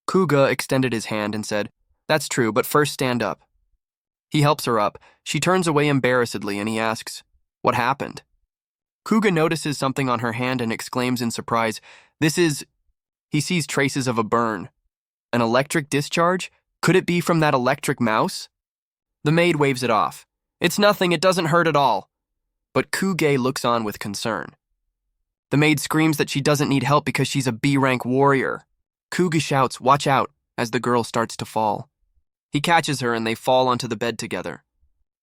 Kuga extended his hand and said, That's true, but first stand up. He helps her up. She turns away embarrassedly and he asks, What happened? Kuga notices something on her hand and exclaims in surprise, This is... He sees traces of a burn. An electric discharge? Could it be from that electric mouse? The maid waves it off. It's nothing, it doesn't hurt at all. But Kuge looks on with concern. The maid screams that she doesn't need help because she's a B-rank warrior. Kuga shouts, "Watch out," as the girl starts to fall. He catches her and they fall onto the bed together.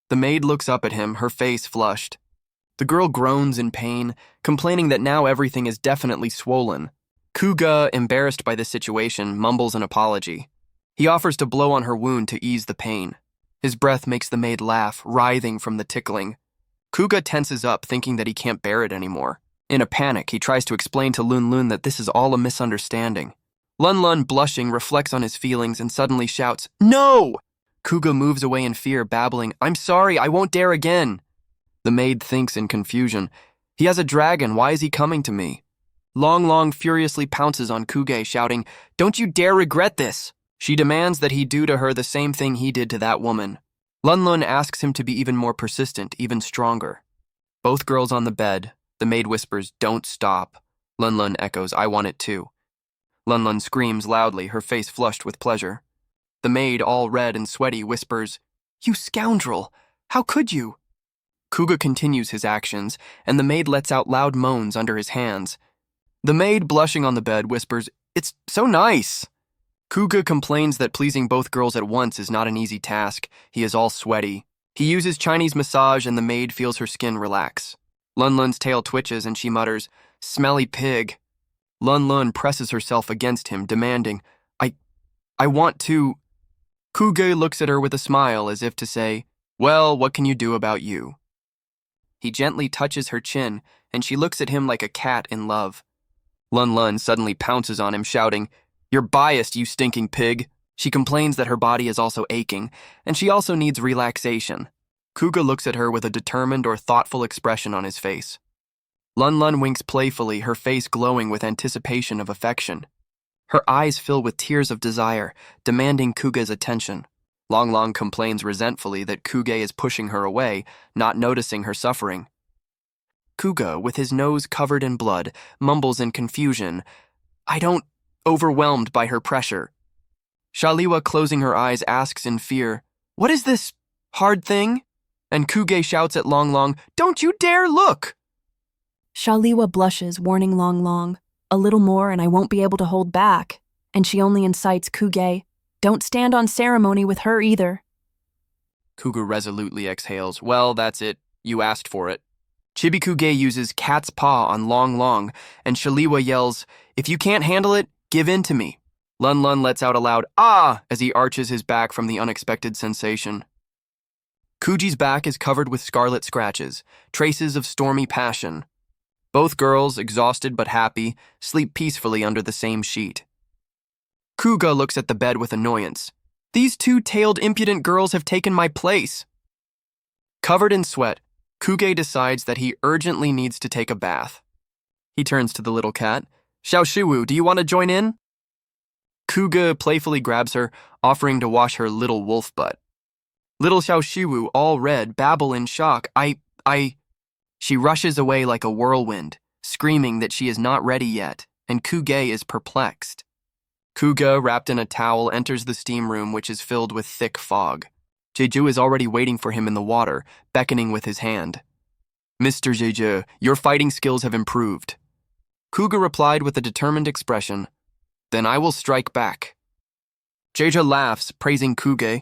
The maid looks up at him, her face flushed. The girl groans in pain, complaining that now everything is definitely swollen. Kuga, embarrassed by this situation, mumbles an apology. He offers to blow on her wound to ease the pain. His breath makes the maid laugh, writhing from the tickling. Kuga tenses up, thinking that he can't bear it anymore. In a panic, he tries to explain to Lun Lun that this is all a misunderstanding. Lun Lun, blushing, reflects on his feelings and suddenly shouts, "No!" Kuga moves away in fear, babbling, "I'm sorry, I won't dare again." The maid thinks in confusion, "He has a dragon, why is he coming to me?" Long Long furiously pounces on Kuge, shouting, "Don't you dare regret this!" She demands that he do to her the same thing he did to that woman. Lun Lun asks him to be even more persistent, even stronger. Both girls on the bed, the maid whispers, "Don't stop." Lun Lun echoes, "I want it too." Lun Lun screams loudly, her face flushed with pleasure. The maid, all red and sweaty, whispers, "You scoundrel! How could you?" Kuga continues his actions, and the maid lets out loud moans under his hands. The maid, blushing on the bed, whispers, "It's so nice." Kuga complains that pleasing both girls at once is not an easy task. He is all sweaty. He uses Chinese massage and the maid feels her skin relax. Lun Lun's tail twitches and she mutters, "Smelly pig." Lun Lun presses herself against him, demanding, I want to." Kuge looks at her with a smile as if to say, "Well, what can you do about you?" He gently touches her chin, and she looks at him like a cat in love. Lun Lun suddenly pounces on him, shouting, "You're biased, you stinking pig." She complains that her body is also aching, and she also needs relaxation. Kuga looks at her with a determined or thoughtful expression on his face. Lun Lun winks playfully, her face glowing with anticipation of affection. Her eyes fill with tears of desire, demanding Kuge's attention. Long Long complains resentfully that Kuge is pushing her away, not noticing her suffering. Kuga, with his nose covered in blood, mumbles in confusion, "I don't," overwhelmed by her pressure. Shaliwa, closing her eyes, asks in fear, "What is this hard thing?" And Kuge shouts at Long Long, "Don't you dare look!" Shaliwa blushes, warning Long Long, "A little more and I won't be able to hold back." And she only incites Kuge, "Don't stand on ceremony with her either." Kuga resolutely exhales, "Well, that's it. You asked for it." Chibi-Kuge uses cat's paw on Long Long, and Shaliwa yells, "If you can't handle it, give in to me." Lun Lun lets out a loud "Ah!" as he arches his back from the unexpected sensation. Kuji's back is covered with scarlet scratches, traces of stormy passion. Both girls, exhausted but happy, sleep peacefully under the same sheet. Kuga looks at the bed with annoyance. "These two-tailed impudent girls have taken my place." Covered in sweat, Kuge decides that he urgently needs to take a bath. He turns to the little cat. "Xiaoshiwu, do you want to join in?" Kuga playfully grabs her, offering to wash her little wolf butt. Little Xiaoshiwu, all red, babble in shock, I... She rushes away like a whirlwind, screaming that she is not ready yet, and Kuge is perplexed. Kuga, wrapped in a towel, enters the steam room, which is filled with thick fog. Jeju is already waiting for him in the water, beckoning with his hand. "Mr. Jeju, your fighting skills have improved." Kuga replied with a determined expression, "Then I will strike back." Jeju laughs, praising Kuge.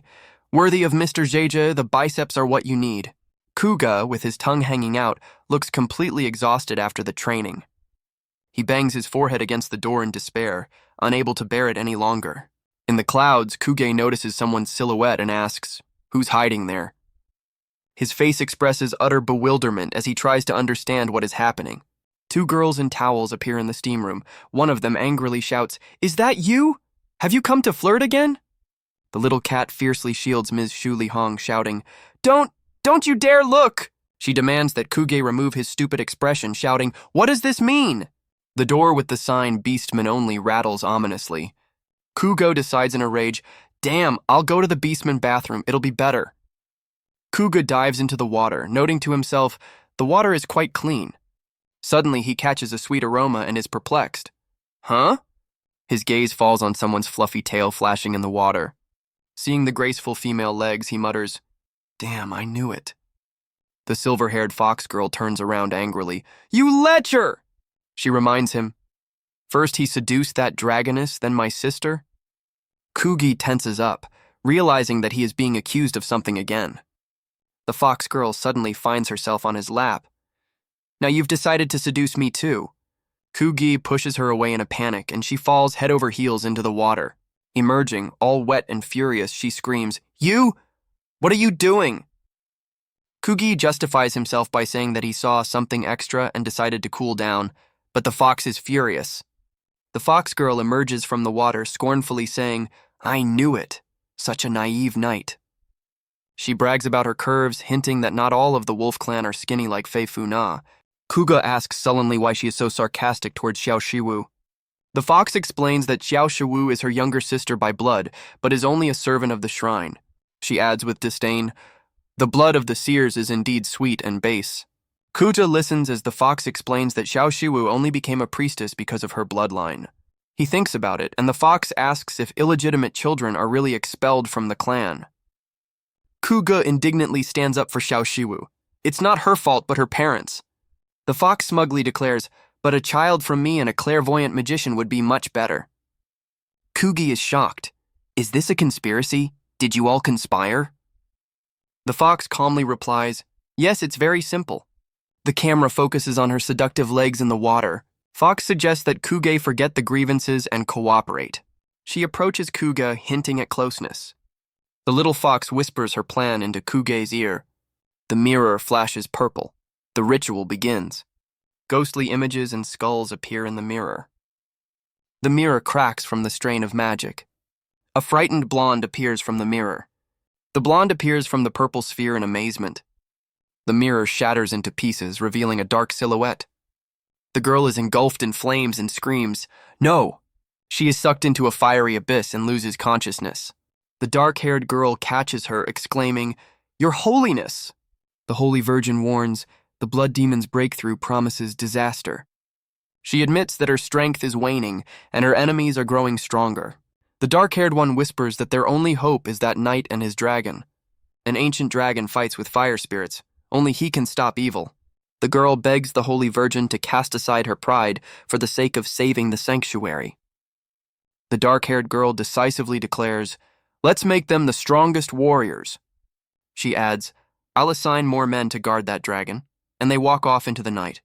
"Worthy of Mr. Jeju, the biceps are what you need." Kuga, with his tongue hanging out, looks completely exhausted after the training. He bangs his forehead against the door in despair, unable to bear it any longer. In the clouds, Kuge notices someone's silhouette and asks, "Who's hiding there?" His face expresses utter bewilderment as he tries to understand what is happening. Two girls in towels appear in the steam room. One of them angrily shouts, "Is that you? Have you come to flirt again?" The little cat fiercely shields Ms. Shu Li Hong, shouting, Don't you dare look!" She demands that Kuge remove his stupid expression, shouting, "What does this mean?" The door with the sign Beastman Only rattles ominously. Kugo decides in a rage, "Damn, I'll go to the Beastman bathroom, it'll be better." Kuga dives into the water, noting to himself, the water is quite clean. Suddenly he catches a sweet aroma and is perplexed. "Huh?" His gaze falls on someone's fluffy tail flashing in the water. Seeing the graceful female legs, he mutters, "Damn, I knew it." The silver-haired fox girl turns around angrily. "You lecher!" She reminds him, First he seduced that dragoness, then my sister? Kugi tenses up, realizing that he is being accused of something again. The fox girl suddenly finds herself on his lap. Now you've decided to seduce me too. Kugi pushes her away in a panic, and she falls head over heels into the water. Emerging, all wet and furious, she screams, "You! What are you doing?" Kugi justifies himself by saying that he saw something extra and decided to cool down, but the fox is furious. The fox girl emerges from the water, scornfully saying, "I knew it. Such a naive knight." She brags about her curves, hinting that not all of the wolf clan are skinny like Fei Fu Na. Kuga asks sullenly why she is so sarcastic towards Xiao Shiwu. The fox explains that Xiao Shiwu is her younger sister by blood, but is only a servant of the shrine. She adds with disdain, "The blood of the seers is indeed sweet and base." Kuta listens as the fox explains that Xiao Shiwu only became a priestess because of her bloodline. He thinks about it, and the fox asks if illegitimate children are really expelled from the clan. Kuga indignantly stands up for Xiao Shiwu. It's not her fault, but her parents'. The fox smugly declares, "But a child from me and a clairvoyant magician would be much better." Kugi is shocked. "Is this a conspiracy? Did you all conspire?" The fox calmly replies, "Yes, it's very simple." The camera focuses on her seductive legs in the water. Fox suggests that Kuge forget the grievances and cooperate. She approaches Kuga, hinting at closeness. The little fox whispers her plan into Kuge's ear. The mirror flashes purple. The ritual begins. Ghostly images and skulls appear in the mirror. The mirror cracks from the strain of magic. A frightened blonde appears from the mirror. The blonde appears from the purple sphere in amazement. The mirror shatters into pieces, revealing a dark silhouette. The girl is engulfed in flames and screams, "No!" She is sucked into a fiery abyss and loses consciousness. The dark-haired girl catches her, exclaiming, "Your Holiness!" The Holy Virgin warns, the blood demon's breakthrough promises disaster. She admits that her strength is waning and her enemies are growing stronger. The dark-haired one whispers that their only hope is that knight and his dragon. An ancient dragon fights with fire spirits. Only he can stop evil. The girl begs the Holy Virgin to cast aside her pride for the sake of saving the sanctuary. The dark-haired girl decisively declares, "Let's make them the strongest warriors." She adds, "I'll assign more men to guard that dragon," and they walk off into the night.